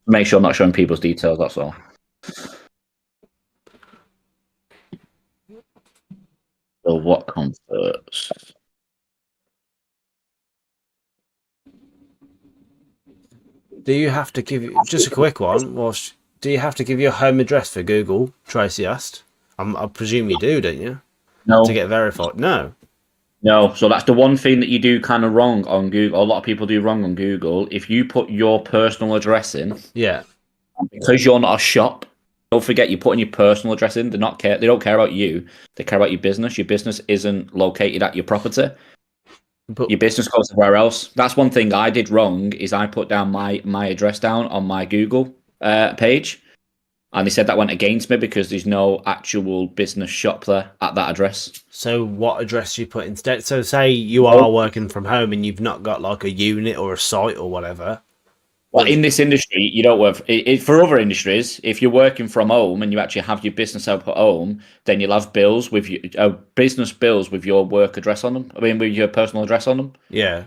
Make sure I'm not showing people's details. That's all. So what comes first? Do you have to give you just a quick one? Do you have to give your home address for Google? Tracy asked. I presume you do, don't you? No, To get verified? No. no. So that's the one thing that you do kind of wrong on Google. A lot of people do wrong on Google. If you put your personal address in, Yeah. because you're not a shop, don't forget you're putting your personal address in. They don't care about you. They care about your business. Your business isn't located at your property. But Your business goes somewhere else. That's one thing I did wrong. Is I put down my address down on my Google page, and they said that went against me because there's no actual business shop there at that address. so what address do you put instead? So say you are working from home and you've not got like a unit or a site or whatever. Well, in this industry, you don't work for other industries. If you're working from home and you actually have your business out at home, then you'll have bills with your business bills with your work address on them. I mean, with your personal address on them. Yeah.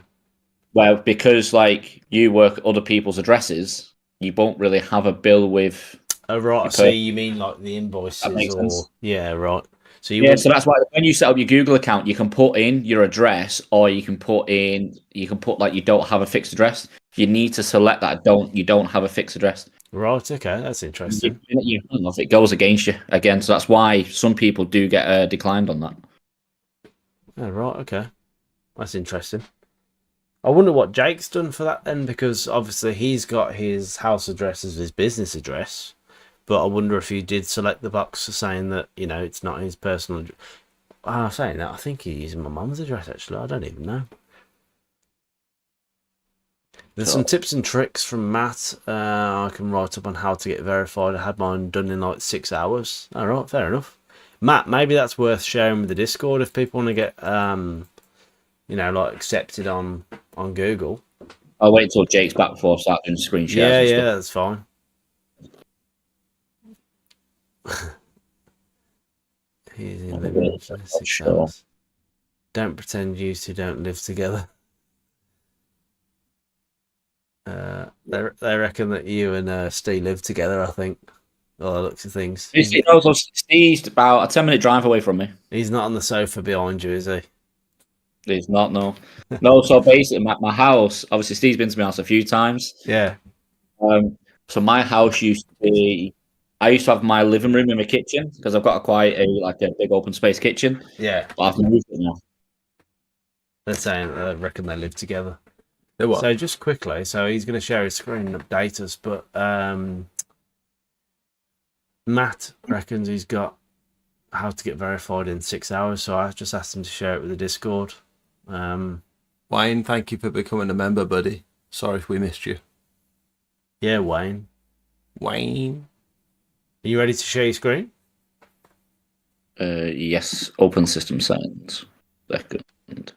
Well, because like you work other people's addresses, you won't really have a bill with. Oh, right. I see. You mean like the That invoices makes or sense. yeah, right. So you Yeah, wouldn't- so that's why when you set up your Google account, you can put in your address, or you can put like you don't have a fixed address. You need to select that you don't have a fixed address. right. Okay, that's interesting. It goes against you again, so that's why some people do get declined on that. Oh, right. Okay, that's interesting. I wonder what Jake's done for that then, because obviously he's got his house address as his business address. But I wonder if he did select the box saying that, you know, it's not his personal. Saying that, I think he's using my mum's address, actually. I don't even know. There's some tips and tricks from Matt I can write up on how to get verified. I had mine done in like 6 hours. All right, fair enough. Matt, maybe that's worth sharing with the Discord if people want to get, you know, like accepted on Google. I'll wait till Jake's back before I start doing screen shares. Yeah, that's fine. He's in the room for 6 hours. Don't pretend you two don't live together. They reckon that you and Steve live together, I think. Well, the looks of things. Steve's about a 10-minute drive away from me. He's not on the sofa behind you, is he? He's not, no. No, so basically my house, obviously Steve's been to my house a few times. Yeah. So my house used to be, I used to have my living room in my kitchen because I've got a big open space kitchen. Yeah. But I've moved it now. They're saying they reckon they live together. They what? So just quickly, so he's going to share his screen and update us, but Matt reckons he's got how to get verified in 6 hours, so I just asked him to share it with the Discord. Wayne, thank you for becoming a member, buddy. Sorry if we missed you. Yeah, Wayne. Wayne. Are you ready to share your screen? Yes, open system settings. Second.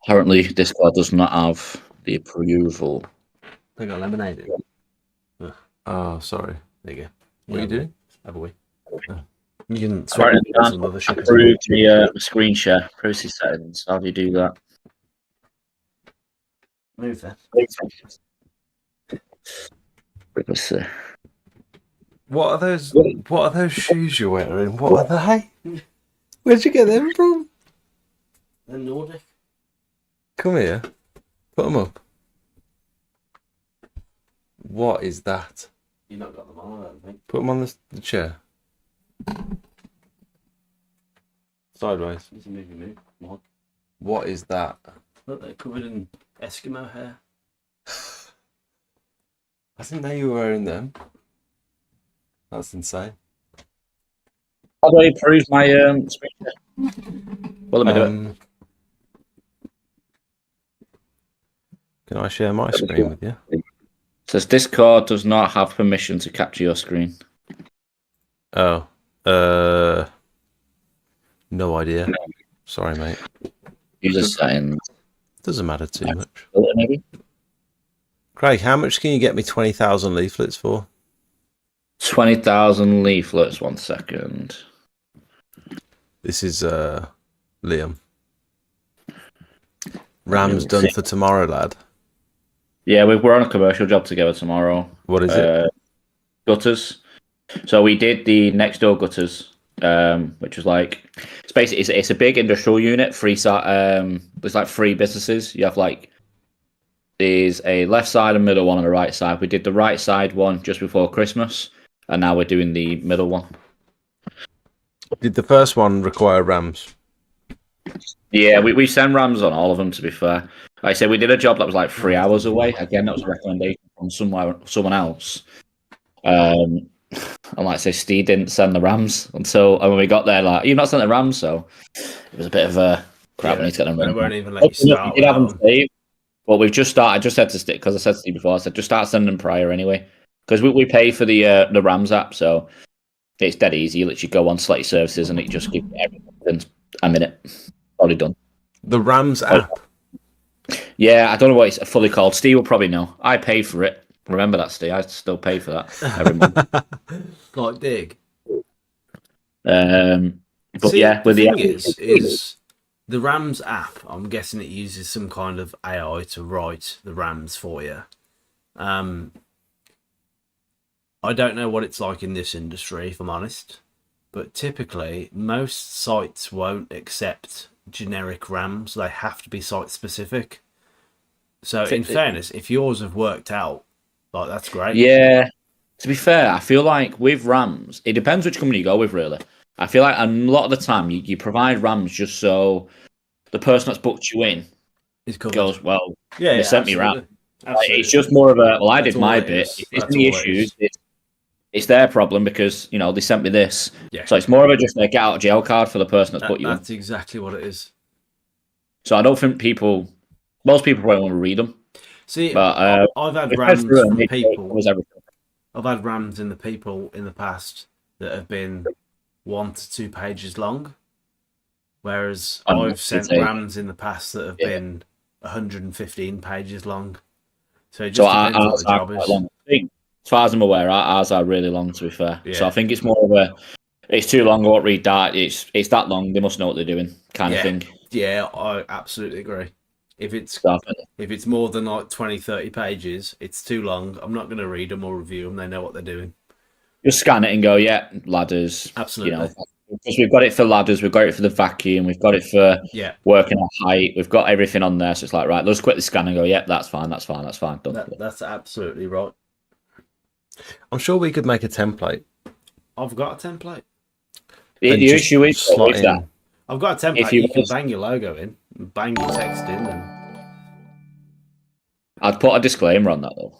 Apparently, Discord does not have the approval. I got lemonade. Oh, sorry. There you go. What are you doing? Have a wee. You can swap Apparently, with some other shit. approve the screen share privacy settings. How do you do that? Move there. Privacy. What are those shoes you're wearing? What are they? Where'd you get them from? The Nordic. Come here. Put them up. What is that? You've not got them on, I don't think. Put them on the chair. Sideways. It's a move. Mod. What is that? Look, they're covered in Eskimo hair. I didn't know you were wearing them. That's insane. How do I approve my screen share? Well, let me do it. Can I share my screen with you? It says Discord does not have permission to capture your screen. Oh. No idea. Sorry, mate. User settings. Doesn't matter too much. Maybe. Craig, how much can you get me 20,000 leaflets for? 20,000 leaflets. 1 second. This is Liam. Ram's done for tomorrow, lad. Yeah, we're on a commercial job together tomorrow. What is it? Gutters. So we did the next door gutters. which was like it's basically it's a big industrial unit. There's like 3 businesses. You have like there's a left side, a middle one, and a right side. We did the right side one just before Christmas, and now we're doing the middle one. Did the first one require RAMs? Yeah, we send RAMs on all of them. To be fair, like I said, we did a job that was like 3 hours away. Again, that was a recommendation from someone else. And like I say, Steve didn't send the RAMs until when we got there. Like, you've not sent the RAMs, so it was a bit of a crap. We need to get them. They won't even let you start. We did have them saved, but we've just started. I just said to Steve, because I said to Steve before, I said just start sending them prior anyway, because we pay for the RAMs app, so it's dead easy. You literally go on, select your services, and it just gives you everything a minute. Already done. The RAMs app. Yeah, I don't know what it's fully called. Steve will probably know. I pay for it. Remember that, Steve? I still pay for that every month. Like dig. But See, yeah, with the the thing is the RAMs app. I'm guessing it uses some kind of AI to write the RAMs for you. I don't know what it's like in this industry, if I'm honest, but typically most sites won't accept generic RAMs. They have to be site specific. So in fairness, if yours have worked out, like, that's great. Yeah. To be fair, I feel like with RAMs, it depends which company you go with, really. I feel like a lot of the time you provide RAMs just so the person that's booked you in goes, well, they sent me RAM. Like, it's just more of a, well, I did my bit. If there's any issues, it's their problem because, you know, they sent me this. Yeah. So it's more of a just a get out of jail card for the person that's put you in. That's exactly what it is. So I don't think most people probably want to read them. See, but I've had RAMs from people. I've had RAMs in the past that have been 1 to 2 pages long, whereas I've sent RAMs in the past that have been 115 pages long. So it just depends what the job is. Long. As far as I'm aware, ours are really long, to be fair. Yeah. So I think it's more of it's too long, I won't read that. It's that long, they must know what they're doing, kind of thing. Yeah, I absolutely agree. If it's more than like 20, 30 pages, it's too long. I'm not going to read them or review them. They know what they're doing. Just scan it and go, yeah, ladders. Absolutely. You know, because we've got it for ladders, we've got it for the vacuum, we've got it for working at height, we've got everything on there. So it's like, right, let's quickly scan and go, yeah, that's fine. Done. That's absolutely right. I'm sure we could make a template. I've got a template. The issue is that I've got a template. You can bang your logo in, bang your text in, and I'd put a disclaimer on that though.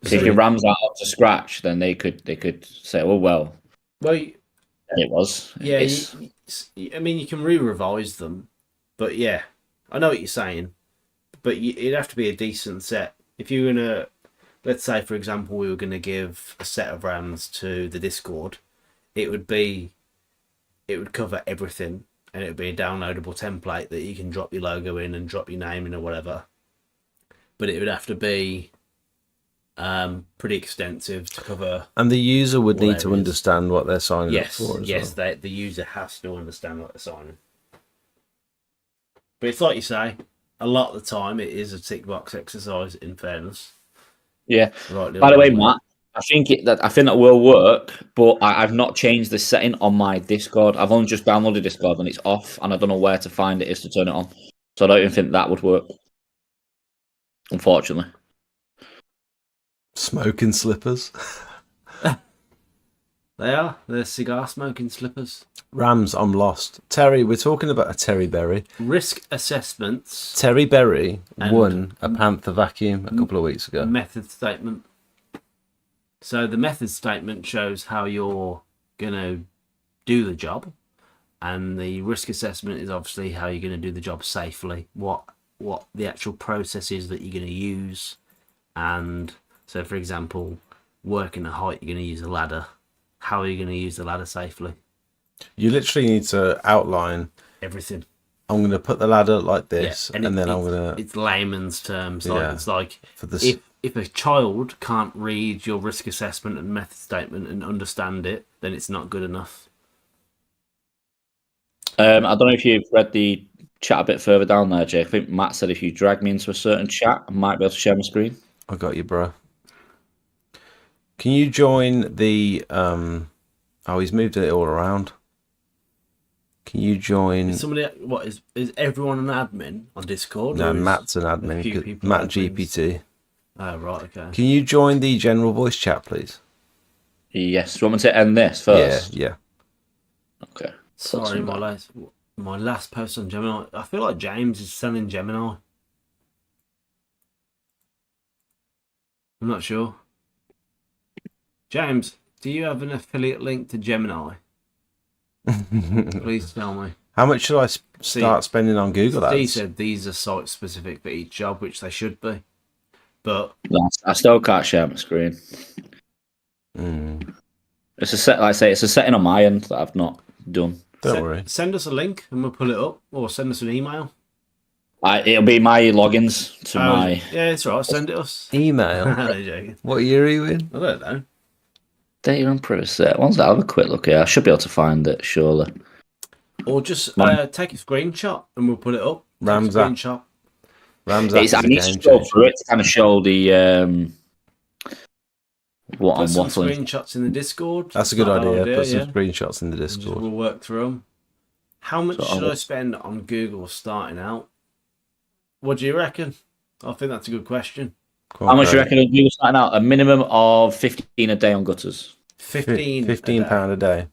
Because if your RAM's out up to scratch, then they could say, well, it was. Yeah, I mean, you can re-revise them, but yeah, I know what you're saying. But it'd have to be a decent set. If you're gonna, let's say, for example, we were gonna give a set of RAMs to the Discord, it would cover everything, and it would be a downloadable template that you can drop your logo in and drop your name in or whatever. But it would have to be pretty extensive to cover. And the user would need to understand what they're signing up for as well. The user has to understand what they're signing. But it's like you say, a lot of the time it is a tick box exercise, in fairness. Yeah. By the way, Matt, I think that will work, but I've not changed the setting on my Discord. I've only just downloaded Discord and it's off, and I don't know where to find it is to turn it on. So I don't even think that would work, unfortunately. Smoking slippers. They're cigar smoking slippers. RAMs, I'm lost. Terry, we're talking about a Terry Berry. Risk assessments. Terry Berry won a Panther vacuum a couple of weeks ago. Method statement. So the method statement shows how you're going to do the job. And the risk assessment is obviously how you're going to do the job safely. What the actual process is that you're going to use. And so, for example, working at height, you're going to use a ladder. How are you going to use the ladder safely? You literally need to outline everything. I'm going to put the ladder like this, and then I'm going to... It's layman's terms. It's like if a child can't read your risk assessment and method statement and understand it, then it's not good enough. I don't know if you've read the chat a bit further down there, Jake. I think Matt said if you drag me into a certain chat, I might be able to share my screen. I got you, bro. Can you join the oh, he's moved it all around. Can you join? Is somebody, what is everyone an admin on Discord? No, or is Matt's an a few admin. people Matt admins? GPT. Oh, right, okay. Can you join the general voice chat, please? Yes. Do you want me to end this first? Yeah. Okay. Sorry, some my last post on Gemini. I feel like James is selling Gemini. I'm not sure. James, do you have an affiliate link to Gemini? Please tell me. How much should I start spending on Google Ads? Steve said these are site specific for each job, which they should be. But No, I still can't share my screen. It's a set. Like I say, it's a setting on my end that I've not done. Don't worry. Send us a link and we'll pull it up, or send us an email. It'll be my logins to my. Yeah, it's right. Send it us. Email. I'm joking. What year are you in? I don't know. Data and privacy. One's that. I'll have a quick look here. I should be able to find it, surely. Or just take a screenshot and we'll put it up. Ramsat. Screenshot. Ramsat I need to scroll through it to kind of show the what Put I'm some waffling. screenshots in the Discord. That's a good idea. Put some yeah. screenshots in the Just Discord. we'll work through them. How much So should I'll- I spend on Google starting out? What do you reckon? I think that's a good question. Come How on, much you Craig. reckon you starting out? A minimum of 15 a day on gutters. 15. £15 a day.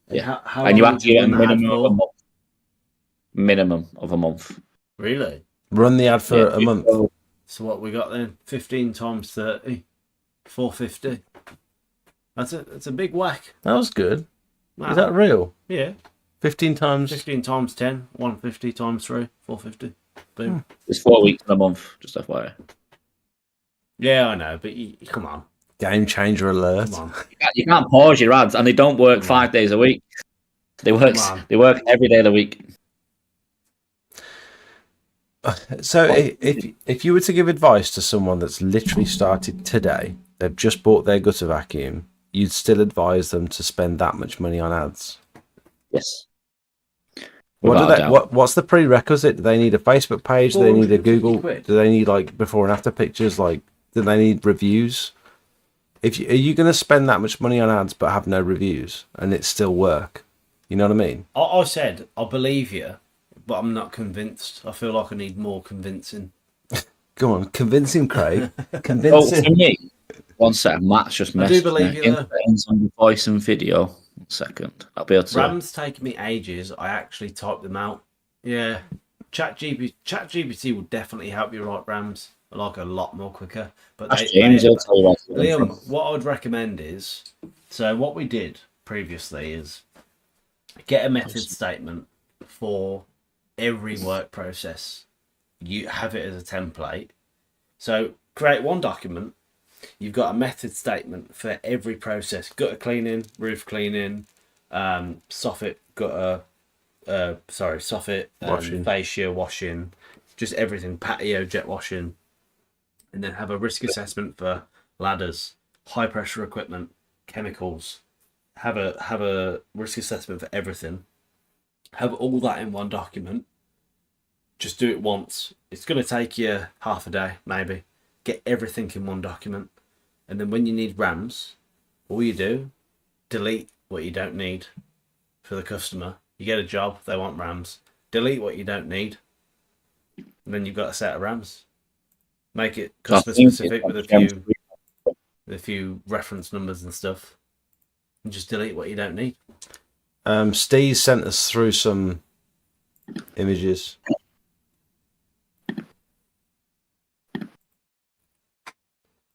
Yeah. How And you long have would to get a run the ad minimum of for? a month. Minimum of a month. Really? Run the ad for Yeah, a month. So what we got then? 15 times 30. 450. That's a big whack. That was good. Wow. Is that real? Yeah. 15 times. 15 times 10. 150 times 3. 450. Boom. It's 4 weeks in a month, just FYI. Yeah, I know, but come on. Game changer alert. Come on. You can't pause your ads, and they don't work 5 days a week. They work. Come on. They work every day of the week. So if you were to give advice to someone that's literally started today, they've just bought their gutter vacuum, you'd still advise them to spend that much money on ads. Yes. What Without a doubt. what's the prerequisite? Do they need a Facebook page? Do they need a 450 Google? quid. Do they need like before and after pictures? Like, do they need reviews? Are you going to spend that much money on ads but have no reviews and it still work? You know what I mean? I said, I believe you, but I'm not convinced. I feel like I need more convincing. Go on, convince him, Craig. Oh, Convince for him. me, one second. Matt's just I messaged do believe me. you, though. Influence on the voice and video. 1 second. I'll be able to. Ram's taken me ages. I actually typed them out. Yeah. ChatGPT will definitely help you write Rams like a lot more quicker. But Ask James, he'll tell you where to get them from. Liam, what I would recommend is, so what we did previously is get a method statement for every work process. You have it as a template. So create one document. You've got a method statement for every process: gutter cleaning, roof cleaning, soffit gutter, soffit, Washing. fascia washing, just everything, patio jet washing, and then have a risk assessment for ladders, high pressure equipment, chemicals. Have a risk assessment for everything. Have all that in one document. Just do it once. It's going to take you half a day, maybe. Get everything in one document. And then when you need RAMs, all you do, delete what you don't need for the customer. You get a job, they want RAMs. Delete what you don't need. And then you've got a set of RAMs. Make it customer specific with a few reference numbers and stuff. And just delete what you don't need. Steve sent us through some images.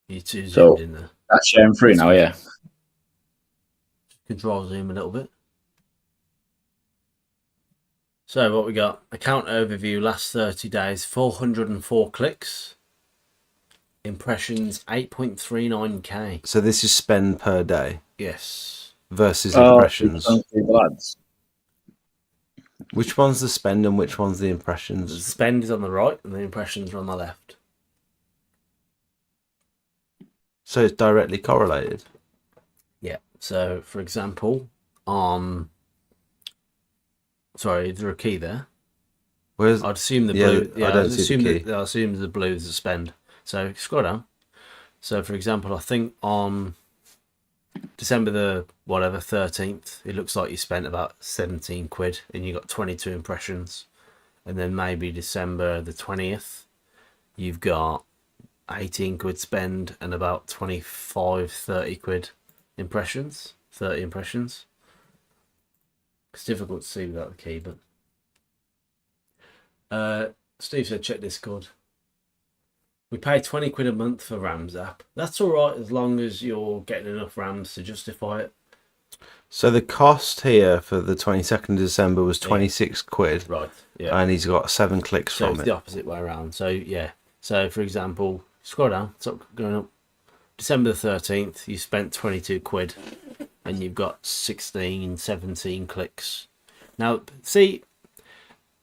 You two So- zoomed in there. That's sharing through now, yeah. Control zoom a little bit. So what we got? Account overview last 30 days, 404 clicks. Impressions 8.39k. So this is spend per day Yes. versus Oh, impressions. lads. Which one's the spend and which one's the The impressions? spend is on the right and the impressions are on the left. So it's directly correlated. Yeah. So for example, on sorry, is there a key there? Where's I'd assume the Yeah, blue. I don't see the key. I'll assume the blue is the spend. So scroll down. So, for example, I think on December the 13th, it looks like you spent about 17 quid and you got 22 impressions. And then maybe December the 20th, you've got 18 quid spend and about 30 quid impressions. 30 impressions. It's difficult to see without the key, but Steve said check Discord. We pay 20 quid a month for Rams app. That's all right as long as you're getting enough Rams to justify it. So the cost here for the 22nd of December was 26 quid. Right, yeah. And he's got 7 clicks So from it's it. the opposite way around. So, yeah. So, for example, scroll down, stop going up. December the 13th, you spent 22 quid and you've got 16, 17 clicks. Now, see,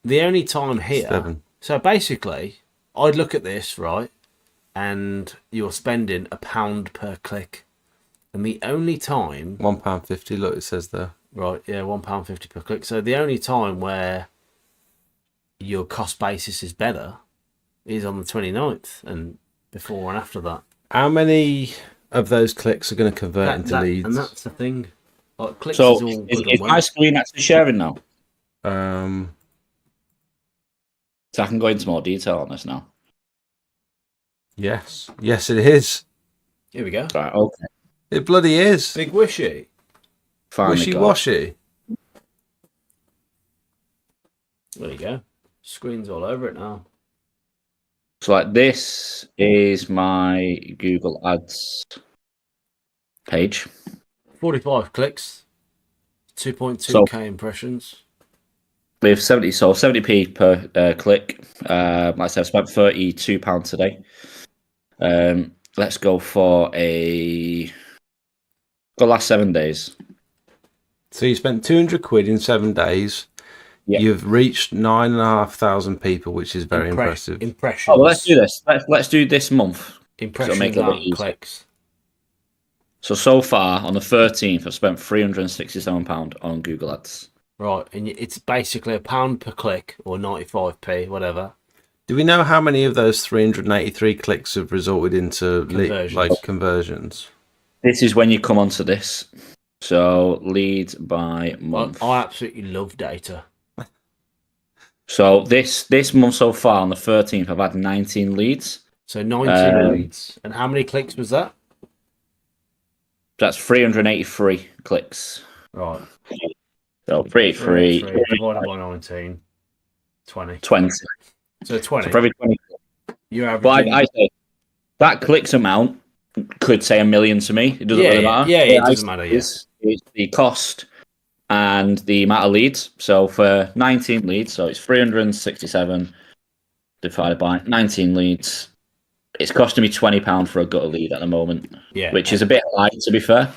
the only time here... 7. So, basically, I'd look at this, right, and you're spending £1 per click. And the only time... £1.50, look, it says there. Right, yeah, £1.50 per click. So the only time where your cost basis is better is on the 29th and before and after that. How many of those clicks are going to convert into leads? And that's the thing. Like, clicks So is all good is and my well. screen actually sharing now? Um, So I can go into more detail on this now. yes. Yes, it is. Here we go. Right, okay. It bloody is. Big wishy. Finally got it. Wishy-washy. There you go. Screen's all over it now. So like this is my Google Ads page. 45 clicks. 2.2k So- impressions. We have 70p per click. Like I said, I've spent £32 today. Let's go for the last 7 days. So you spent 200 quid in 7 days. Yeah. You've reached 9,500 people, which is very impressive. Impressions. Oh, well, let's do this. Let's do this month. Impressions make it a bit aren't easier. clicks. So far on the 13th, I've spent £367 on Google Ads. Right, and it's basically £1 per click or 95p, whatever. Do we know how many of those 383 clicks have resulted into Conversions. conversions? This is when you come onto this. So leads by month. I absolutely love data. So this month so far on the 13th, I've had 19 leads. So 19 leads. And how many clicks was that? That's 383 clicks. Right. So 383, divided by 19. 20. 20. So 20. So for every 20. You're But averaging... I say that clicks amount could say 1 million to me. It doesn't really matter. Yeah, it What I doesn't say matter, is the cost and the amount of leads. So for 19 leads, so it's 367 divided by 19 leads. It's costing me £20 for a gutter lead at the moment, Yeah. which is a bit high, to be fair,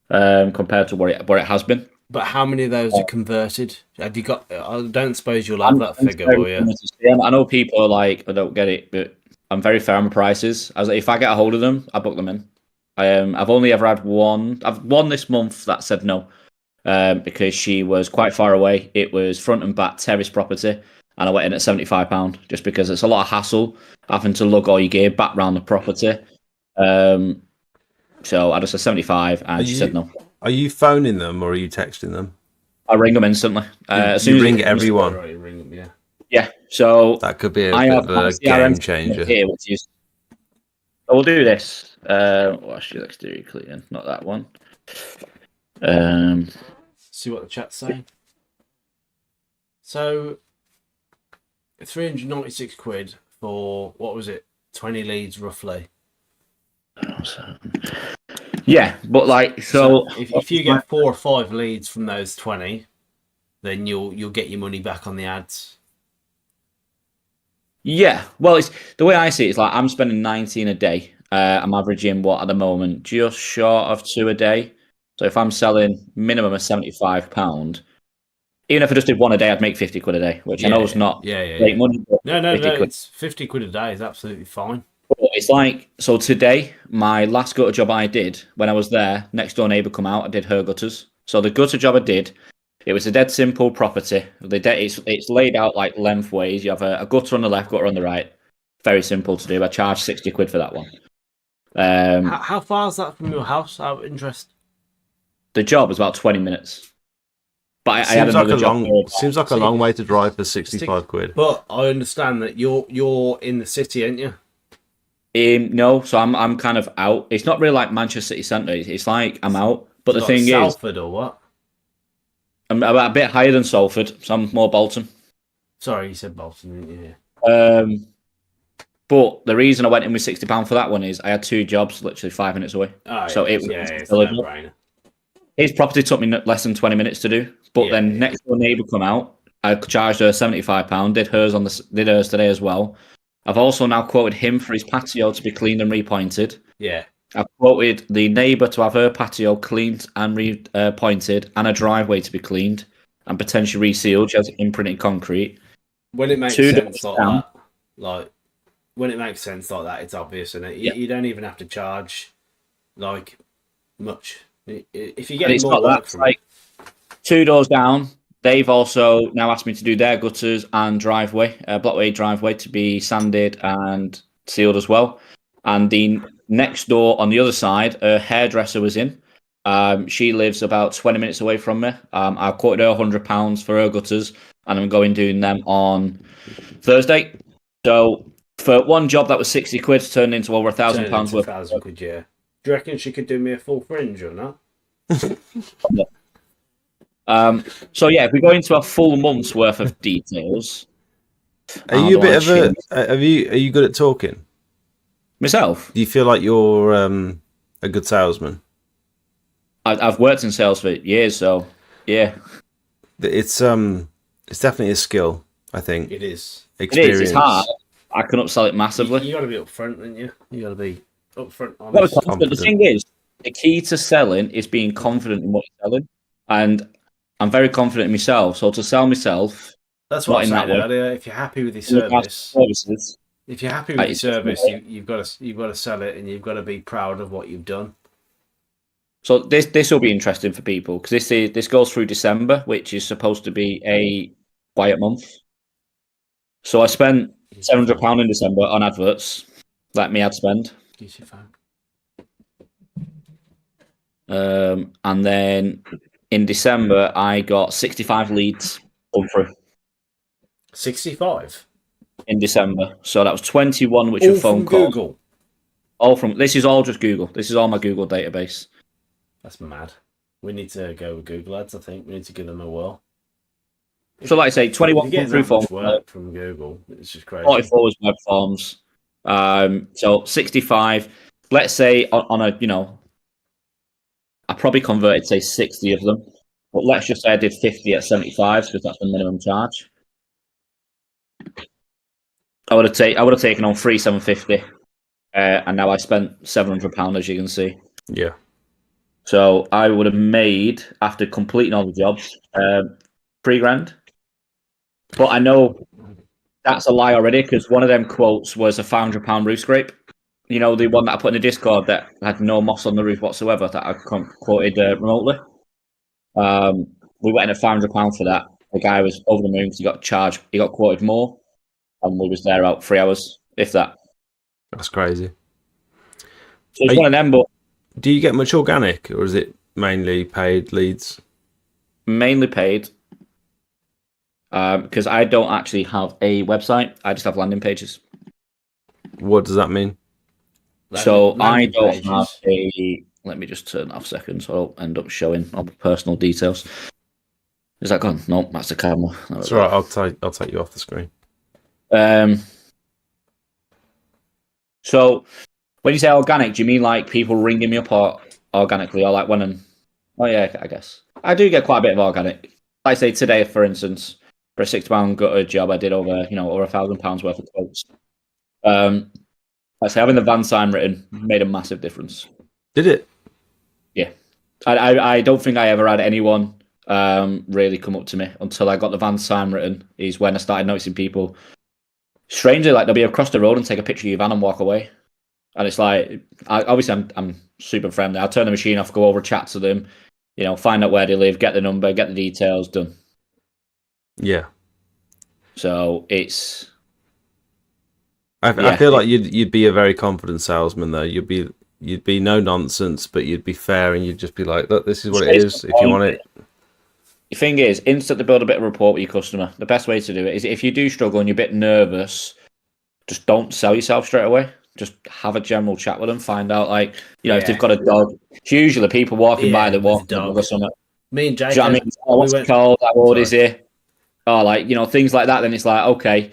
compared to where it has been. But how many of those are converted? Have you got... I don't suppose you'll have that figure, will you? I know people are like, I don't get it, but I'm very fair on my prices. If I get a hold of them, I book them in. I've only ever had one. I've one this month that said no, because she was quite far away. It was front and back terrace property, and I went in at £75 just because it's a lot of hassle having to lug all your gear back round the property. So I just said 75, and she said no. Are you phoning them or are you texting them? I ring them instantly. As soon You as ring it- everyone. Right, you ring them, yeah. Yeah. So That could be a I bit have of a my CRM game changer. here, which is. We'll do this. Well, actually, let's do it clean. Not that one. See what the chat's saying. So, 396 quid for, what was it, 20 leads roughly. Yeah, but like so. If you get 4 or 5 leads from those 20, then you'll get your money back on the ads. Yeah, well, it's the way I see it. It's like I'm spending 19 a day. I'm averaging what at the moment, just short of 2 a day. So if I'm selling minimum of £75, even if I just did 1 a day, I'd make 50 quid a day, which I know is not great money. But No, 50 quid. it's 50 quid a day is absolutely fine. But it's like, so today, my last gutter job I did, when I was there, next door neighbour come out, I did her gutters. So the gutter job I did, it was a dead simple property. It's laid out like lengthways. You have a gutter on the left, gutter on the right. Very simple to do. I charged 60 quid for that one. How far is that from your house? Out of interest. The job was about 20 minutes. But I had Seems like another a job. long way to drive for 65 quid. But I understand that you're in the city, aren't you? No, so I'm kind of out. It's not really like Manchester City Centre. It's like I'm out. But the Like thing is, Salford or what? I'm a bit higher than Salford, so I'm more Bolton. Sorry, you said Bolton, didn't you? But the reason I went in with £60 for that one is I had 2 jobs literally 5 minutes away. Oh, So yeah, it was it's a no-brainer. his property took me less than 20 minutes to do. But then next door neighbour come out, I charged her £75, did hers today as well. I've also now quoted him for his patio to be cleaned and repointed. Yeah. I've quoted the neighbour to have her patio cleaned and repointed and a driveway to be cleaned and potentially resealed. She has imprinted concrete. When it makes sense like that, it's obvious, and you don't even have to charge like much. If you get more work from it. 2 doors down, they've also now asked me to do their gutters and driveway, blockway driveway, to be sanded and sealed as well. And the next door on the other side, a hairdresser was in. She lives about 20 minutes away from me. I quoted her £100 for her gutters, and I'm going doing them on Thursday. So for one job that was 60 quid turned into over £1,000 worth. £1,000, yeah. Do you reckon she could do me a full fringe or not? So yeah, if we go into a full month's worth of details, are you are you good at talking? Myself? Do you feel like you're a good salesman? I've worked in sales for years, so yeah. It's definitely a skill, I think. It is. Experience. It's hard. I can upsell it massively. You got to be upfront, don't you? You got to be upfront, Well, honest. the thing is, the key to selling is being confident in what you're selling, and I'm very confident in myself. So to sell myself, that's what I said earlier. If you're happy with your service, you've got to sell it, and you've got to be proud of what you've done. So this will be interesting for people because this goes through December, which is supposed to be a quiet month. So I spent £700 in December on adverts, like me ad spend. Use your phone. And then in December, I got 65 leads come through. 65? In December. So that was 21, which were phone calls. Google? This is all just Google. This is all my Google database. That's mad. We need to go with Google Ads, I think. We need to give them a whirl. So like I say, 21 come through phone calls. From Google. It's just crazy. 44 was web forms. So 65. Let's say on a, I probably converted, say, 60 of them. But let's just say I did 50 at 75 because that's the minimum charge. I would have taken on 3,750, and now I spent £700, as you can see. Yeah. So I would have made, after completing all the jobs, £3,000. But I know that's a lie already because one of them quotes was a £500 roof scrape. The one that I put in the Discord that had no moss on the roof whatsoever that I quoted remotely. We went in at £500 for that. The guy was over the moon because he got charged. He got quoted more, and we was there about 3 hours, if that. That's crazy. So it's one of them, but do you get much organic, or is it mainly paid leads? Mainly paid. Because I don't actually have a website. I just have landing pages. What does that mean? So I don't have a... Let me just turn off a second so I'll end up showing all the personal details. Is that gone? No, that's the camera. That's right. I'll take you off the screen. So when you say organic, do you mean like people ringing me up or organically, or like Oh yeah, I guess I do get quite a bit of organic. Like say today, for instance, for a £60 gutter job, I did over over £1,000 worth of quotes. I say having the van sign written made a massive difference. Did it? Yeah, I don't think I ever had anyone really come up to me until I got the van sign written. Is when I started noticing people. Strangely, like they'll be across the road and take a picture of your van and walk away, and it's like, obviously I'm super friendly. I'll turn the machine off, go over, chat to them, find out where they live, get the number, get the details, done. Yeah. So it's. I feel like you'd be a very confident salesman though. You'd be you'd be no nonsense, but you'd be fair, and you'd just be like, look, this is what it is. If you want it, the thing is, instantly build a bit of rapport with your customer. The best way to do it is if you do struggle and you're a bit nervous, just don't sell yourself straight away. Just have a general chat with them, find out, like, if they've got a dog. It's usually people walking by that walk the dog or something. Me and Jake, Do you know what I mean? Oh, what's it called? How old is he? Oh, like, things like that. Then it's like, okay,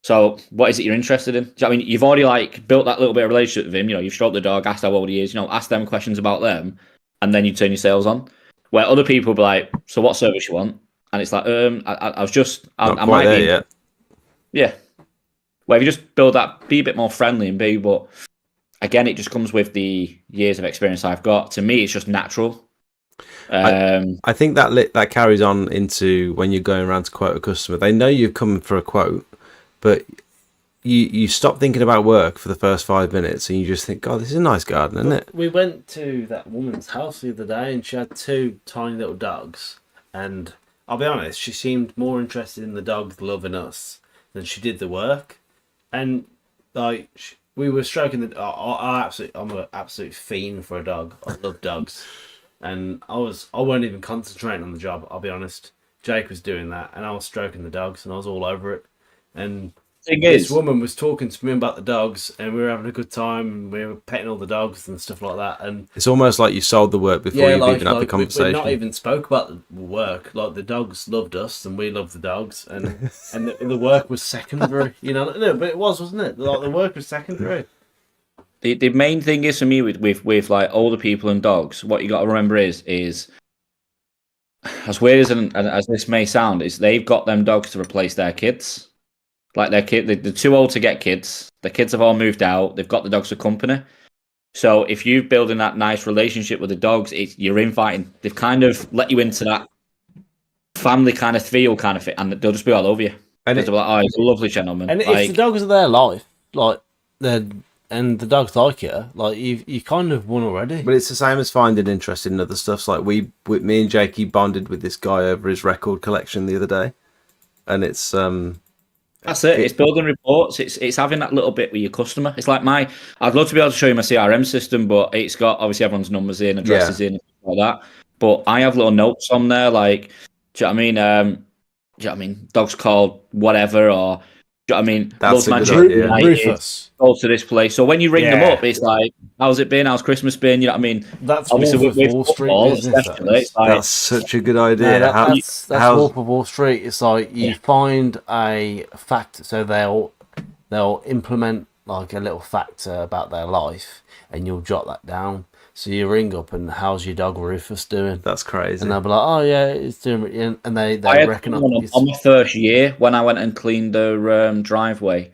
so what is it you're interested in? Do you know what I mean? You've already like built that little bit of relationship with him. You've stroked the dog, asked how old he is, ask them questions about them, and then you turn your sales on. Where other people be like, so what service you want? And it's like, I was just, not I quite might there be, yet. yeah. Where if you just build that, be a bit more friendly and but again, it just comes with the years of experience I've got. To me, it's just natural. I think that carries on into when you're going around to quote a customer. They know you're coming for a quote, but you stop thinking about work for the first 5 minutes and you just think, God, this is a nice garden, isn't it? We went to that woman's house the other day and she had 2 tiny little dogs. And I'll be honest, she seemed more interested in the dogs loving us than she did the work. And like we were stroking the. I'm an absolute fiend for a dog. I love dogs, and I weren't even concentrating on the job. I'll be honest. Jake was doing that, and I was stroking the dogs, and I was all over it. And this woman was talking to me about the dogs, and we were having a good time, and we were petting all the dogs and stuff like that. And it's almost like you sold the work before you've even had the conversation. We not even spoke about the work. Like the dogs loved us, and we loved the dogs, and the work was secondary. No, but it was, wasn't it? Like the work was secondary. The main thing is for me with like older people and dogs, what you got to remember is as weird as this may sound, is they've got them dogs to replace their kids. Like they're too old to get kids. The kids have all moved out. They've got the dogs for company. So if you're building that nice relationship with the dogs, you're inviting. They've kind of let you into that family kind of feel kind of thing, and they'll just be all over you. And they'll be like, "Oh, he's a lovely gentleman." And if the dogs are their life, like and the dogs like you, like you kind of won already. But it's the same as finding interest in other stuff. Like me and Jakey bonded with this guy over his record collection the other day, and it's That's it. It's building reports. It's having that little bit with your customer. It's like I'd love to be able to show you my CRM system, but it's got obviously everyone's numbers in, addresses in, and stuff like that. But I have little notes on there, like, do you know what I mean? Do you know what I mean? Dogs called whatever, or do you know what I mean? That's a good idea. Rufus. Go to this place. So when you ring them up, it's like, how's it been? How's Christmas been? You know what I mean? That's obviously with Wall Street business. It's like, that's such a good idea. No, that's Wolf of Wall Street. It's like you find a fact, so they'll implement like a little factor about their life, and you'll jot that down. So you ring up and how's your dog Rufus doing? That's crazy. And they'll be like, oh yeah, it's doing. And they reckon on my first year when I went and cleaned the driveway.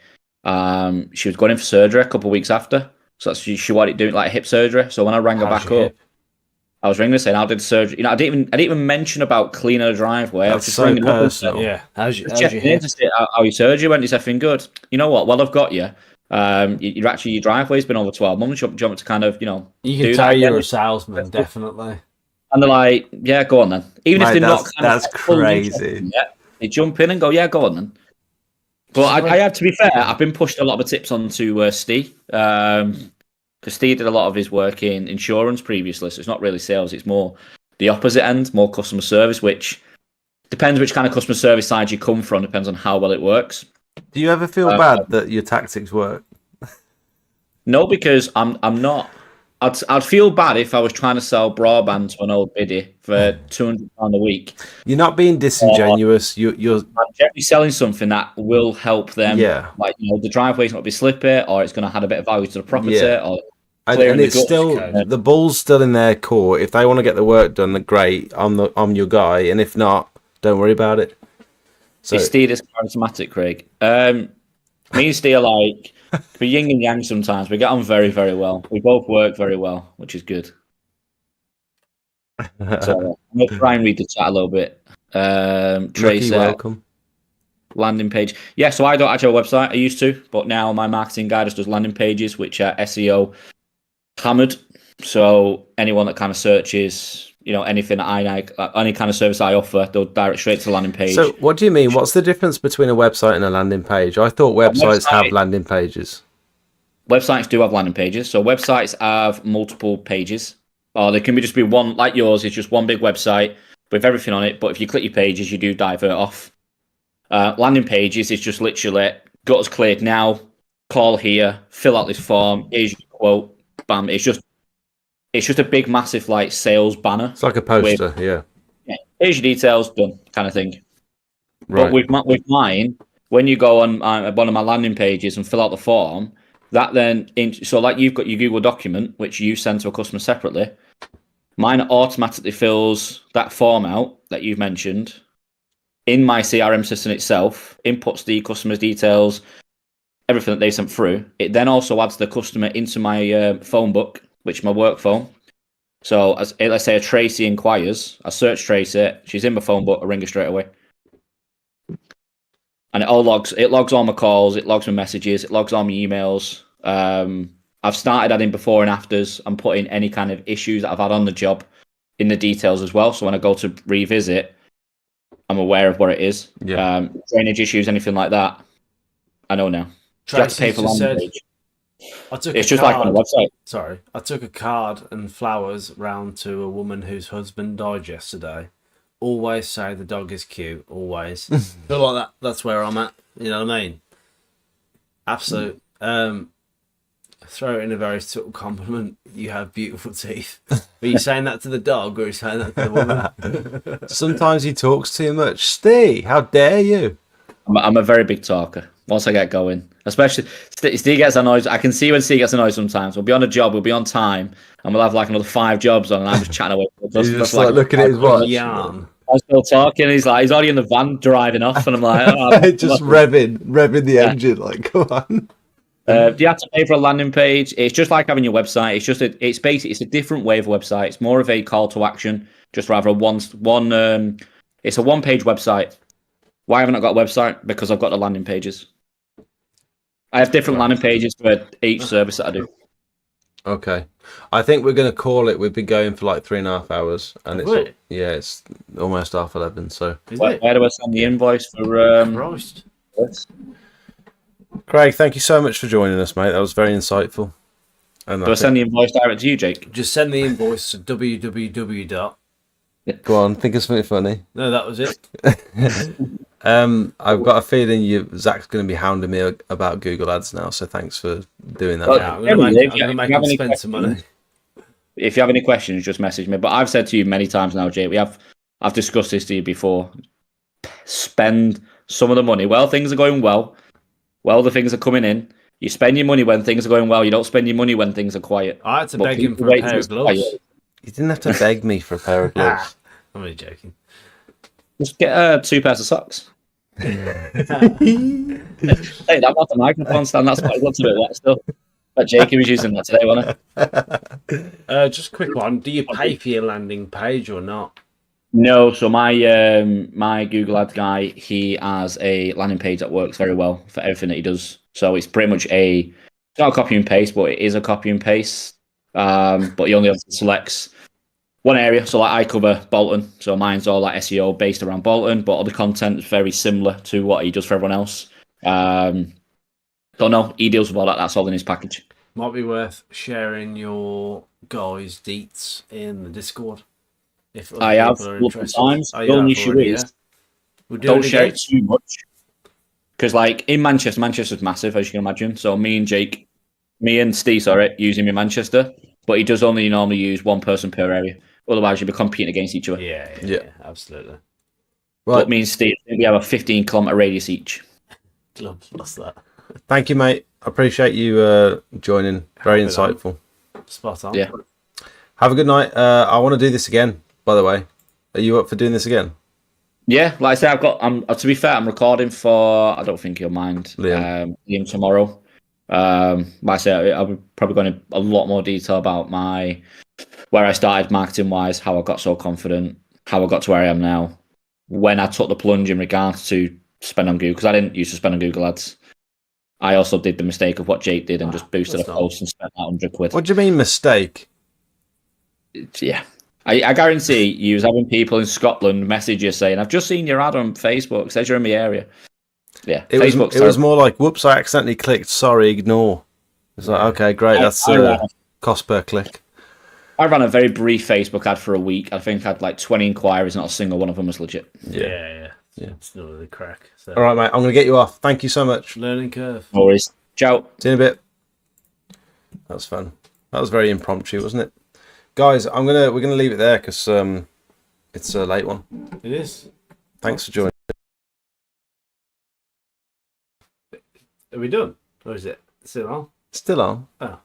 She was going in for surgery a couple of weeks after, so she wanted doing like hip surgery. So when I rang her back up, I was ringing her saying, "How did surgery?" I didn't even mention about cleaning a driveway. I was just ringing up and saying, "Yeah, how's your how your surgery went?" It's effing good. You know what? Well, I've got you. Your driveway's been over 12 months. You want me to kind of, you can tell you're a salesman, definitely. And they're like, "Yeah, go on then." Even if they're not, that's crazy. They jump in and go, "Yeah, go on then." But I have to be fair. I've been pushed a lot of the tips onto Steve, because Steve did a lot of his work in insurance previously. So it's not really sales; it's more the opposite end, more customer service. Which depends which kind of customer service side you come from. Depends on how well it works. Do you ever feel bad that your tactics work? No, because I'm not. I'd feel bad if I was trying to sell broadband to an old biddy for £200 a week. You're not being disingenuous. You're generally selling something that will help them. Yeah. Like, the driveway's not going to be slippy, or it's going to add a bit of value to the property. Yeah. Or and it's still the ball's still in their court. If they want to get the work done, then great. I'm your guy, and if not, don't worry about it. So Steve is charismatic, Craig. Me and Steve are like. We're yin and yang sometimes. We get on very, very well. We both work very well, which is good. So I'm going to try and read the chat a little bit. Trace, welcome. Landing page. Yeah, so I don't actually have a website. I used to, but now my marketing guy just does landing pages, which are SEO hammered. So anyone that kind of searches, anything that I like, any kind of service I offer, they'll direct straight to the landing page. So what do you mean? What's the difference between a website and a landing page? I thought websites have landing pages. websites do have landing pages. So websites have multiple pages, or they can just be one, like yours is just one big website with everything on it. But if you click your pages, you do divert off. Landing pages is just literally got us cleared now. Call here, fill out this form. Here's your quote. Bam! It's just a big, massive like sales banner. It's like a poster, yeah. Here's your details, done, kind of thing. Right. But with mine, when you go on one of my landing pages and fill out the form, that then so like you've got your Google document which you send to a customer separately. Mine automatically fills that form out that you've mentioned in my CRM system itself, inputs the customer's details, everything that they sent through. It then also adds the customer into my phone book, which is my work phone. So as let's say a Tracy inquires, I search Tracy, she's in my phone book, I ring her straight away. And it logs all my calls, it logs my messages, it logs all my emails. I've started adding before and afters and putting any kind of issues that I've had on the job in the details as well. So when I go to revisit, I'm aware of what it is. Yeah. Drainage issues, anything like that, I know now. Tracy just said, it's just like on a website. Sorry, I took a card and flowers round to a woman whose husband died yesterday. Always say the dog is cute. Always. Feel like that. That's where I'm at. You know what I mean? Absolute. Throw it in a very subtle compliment. You have beautiful teeth. Are you saying that to the dog or are you saying that to the woman? Sometimes he talks too much. Steve, how dare you? I'm a very big talker. Once I get going, especially Steve gets annoyed. I can see when Steve gets annoyed sometimes. We'll be on a job, we'll be on time, and we'll have like another 5 jobs on, and I'm just chatting away. He's just like looking at his watch. Yum. I'm still talking. He's already in the van driving off, and I'm like, just revving the engine. Like, come on. Do you have to pay for a landing page? It's just like having your website. It's just it's basically it's a different way of website. It's more of a call to action, just rather it's a 1-page website. Why haven't I got a website? Because I've got the landing pages. I have different landing pages for each service that I do. Okay, I think we're going to call it. We've been going for like 3.5 hours, and it's almost 11:30. So where do I send the invoice for? Christ. Craig, thank you so much for joining us, mate. That was very insightful. And do I send the invoice direct to you, Jake? Just send the invoice to www. Go on, think of something funny. No, that was it. I've got a feeling Zach's going to be hounding me about Google Ads now, so thanks for doing that. Yeah, I'm going to make him spend some money. If you have any questions, just message me. But I've said to you many times now, Jake, I've discussed this to you before. Spend some of the money. Well, things are going well. Well, the things are coming in. You spend your money when things are going well. You don't spend your money when things are quiet. I had to beg him for a pair of gloves. You didn't have to beg me for a pair of gloves. I'm only joking. Just get 2 pairs of socks. Hey, that not the microphone stand. That's quite a bit wet still. But Jacob was using that today, wasn't it? Just a quick one. Do you pay for your landing page or not? No. So my Google Ads guy, he has a landing page that works very well for everything that he does. So it's pretty much it's not a copy and paste, but it is a copy and paste. But he only selects one area. So like I cover Bolton, so mine's all like SEO based around Bolton, but all the content is very similar to what he does for everyone else. Don't know. He deals with all that. That's all in his package. Might be worth sharing your guys' deets in the Discord. If I have multiple times. The only issue is don't share it too much. Because like in Manchester's massive, as you can imagine. So me and Steve, use him in Manchester, but he does only normally use one person per area. Otherwise, you'll be competing against each other. Yeah, absolutely. Right. But me and Steve, we have a 15-kilometre radius each. What's that? Thank you, mate. I appreciate you joining. Very insightful. Spot on. Yeah. Have a good night. I want to do this again, by the way. Are you up for doing this again? Yeah, like I said, to be fair, I'm recording for, I don't think you'll mind, Liam tomorrow. Like I said, I'll be probably going into a lot more detail about where I started marketing-wise, how I got so confident, how I got to where I am now, when I took the plunge in regards to spend on Google, because I didn't used to spend on Google Ads. I also did the mistake of what Jake did and just boosted a post and spent that £100. What do you mean mistake? Yeah. I guarantee you was having people in Scotland message you saying, I've just seen your ad on Facebook, says you're in my area. Yeah. It was more like, whoops, I accidentally clicked, sorry, ignore. It's like, okay, great. That's cost per click. I ran a very brief Facebook ad for a week. I think I had like 20 inquiries, not a single one of them was legit. Yeah. It's not really crack. So. All right, mate. I'm going to get you off. Thank you so much. Learning curve. No worries. Ciao. See you in a bit. That was fun. That was very impromptu, wasn't it? Guys, we're gonna leave it there because it's a late one. It is. Thanks for joining. Are we done? Or is it still on? Still on. Oh.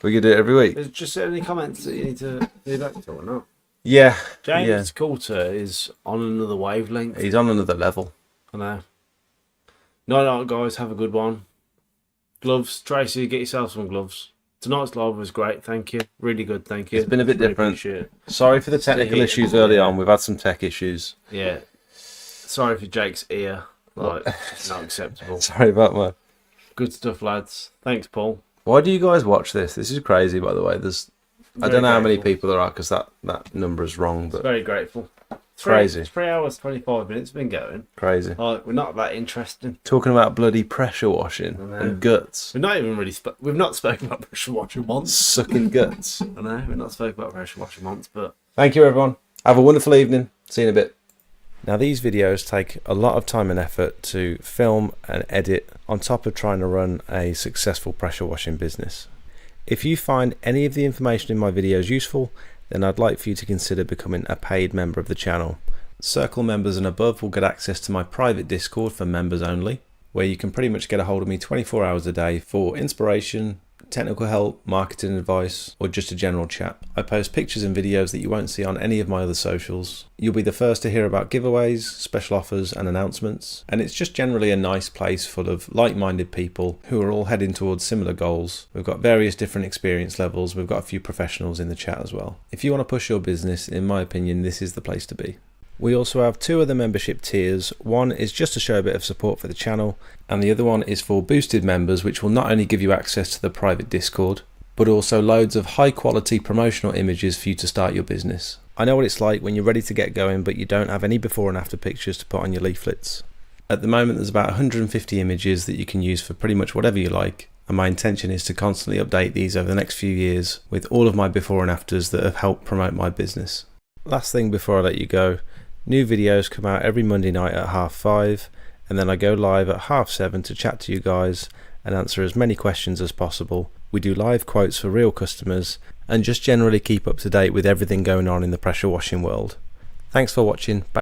We could do it every week. Is just any comments that you need to do back to or not? Yeah. James Coulter is on another wavelength. He's on another level. I know. No, guys, have a good one. Gloves, Tracy, get yourself some gloves. Tonight's live was great, thank you. Really good, thank you. It's been a bit different. Sorry for the technical issues early on. We've had some tech issues. Yeah. Sorry for Jake's ear. Like, it's not acceptable. Sorry about my... Good stuff, lads. Thanks, Paul. Why do you guys watch this? This is crazy, by the way. I don't know how many people there are because that number is wrong. But very grateful. Crazy. 3 hours, 25 minutes been going. Crazy. Like, we're not that interesting. Talking about bloody pressure washing and guts. We're not even really... we've not spoken about pressure washing once. Sucking guts. I know, we've not spoken about pressure washing once, but... Thank you, everyone. Have a wonderful evening. See you in a bit. Now, these videos take a lot of time and effort to film and edit on top of trying to run a successful pressure washing business. If you find any of the information in my videos useful, then I'd like for you to consider becoming a paid member of the channel. Circle members and above will get access to my private Discord for members only, where you can pretty much get a hold of me 24 hours a day for inspiration, technical help, marketing advice, or just a general chat. I post pictures and videos that you won't see on any of my other socials. You'll be the first to hear about giveaways, special offers and announcements, and it's just generally a nice place full of like-minded people who are all heading towards similar goals. We've got various different experience levels. We've got a few professionals in the chat as well. If you want to push your business, in my opinion, this is the place to be. We also have 2 other membership tiers. One is just to show a bit of support for the channel, and the other one is for boosted members, which will not only give you access to the private Discord, but also loads of high quality promotional images for you to start your business. I know what it's like when you're ready to get going, but you don't have any before and after pictures to put on your leaflets. At the moment, there's about 150 images that you can use for pretty much whatever you like, and my intention is to constantly update these over the next few years with all of my before and afters that have helped promote my business. Last thing before I let you go, new videos come out every Monday night at 5:30, and then I go live at 7:30 to chat to you guys and answer as many questions as possible. We do live quotes for real customers and just generally keep up to date with everything going on in the pressure washing world. Thanks for watching. Bye.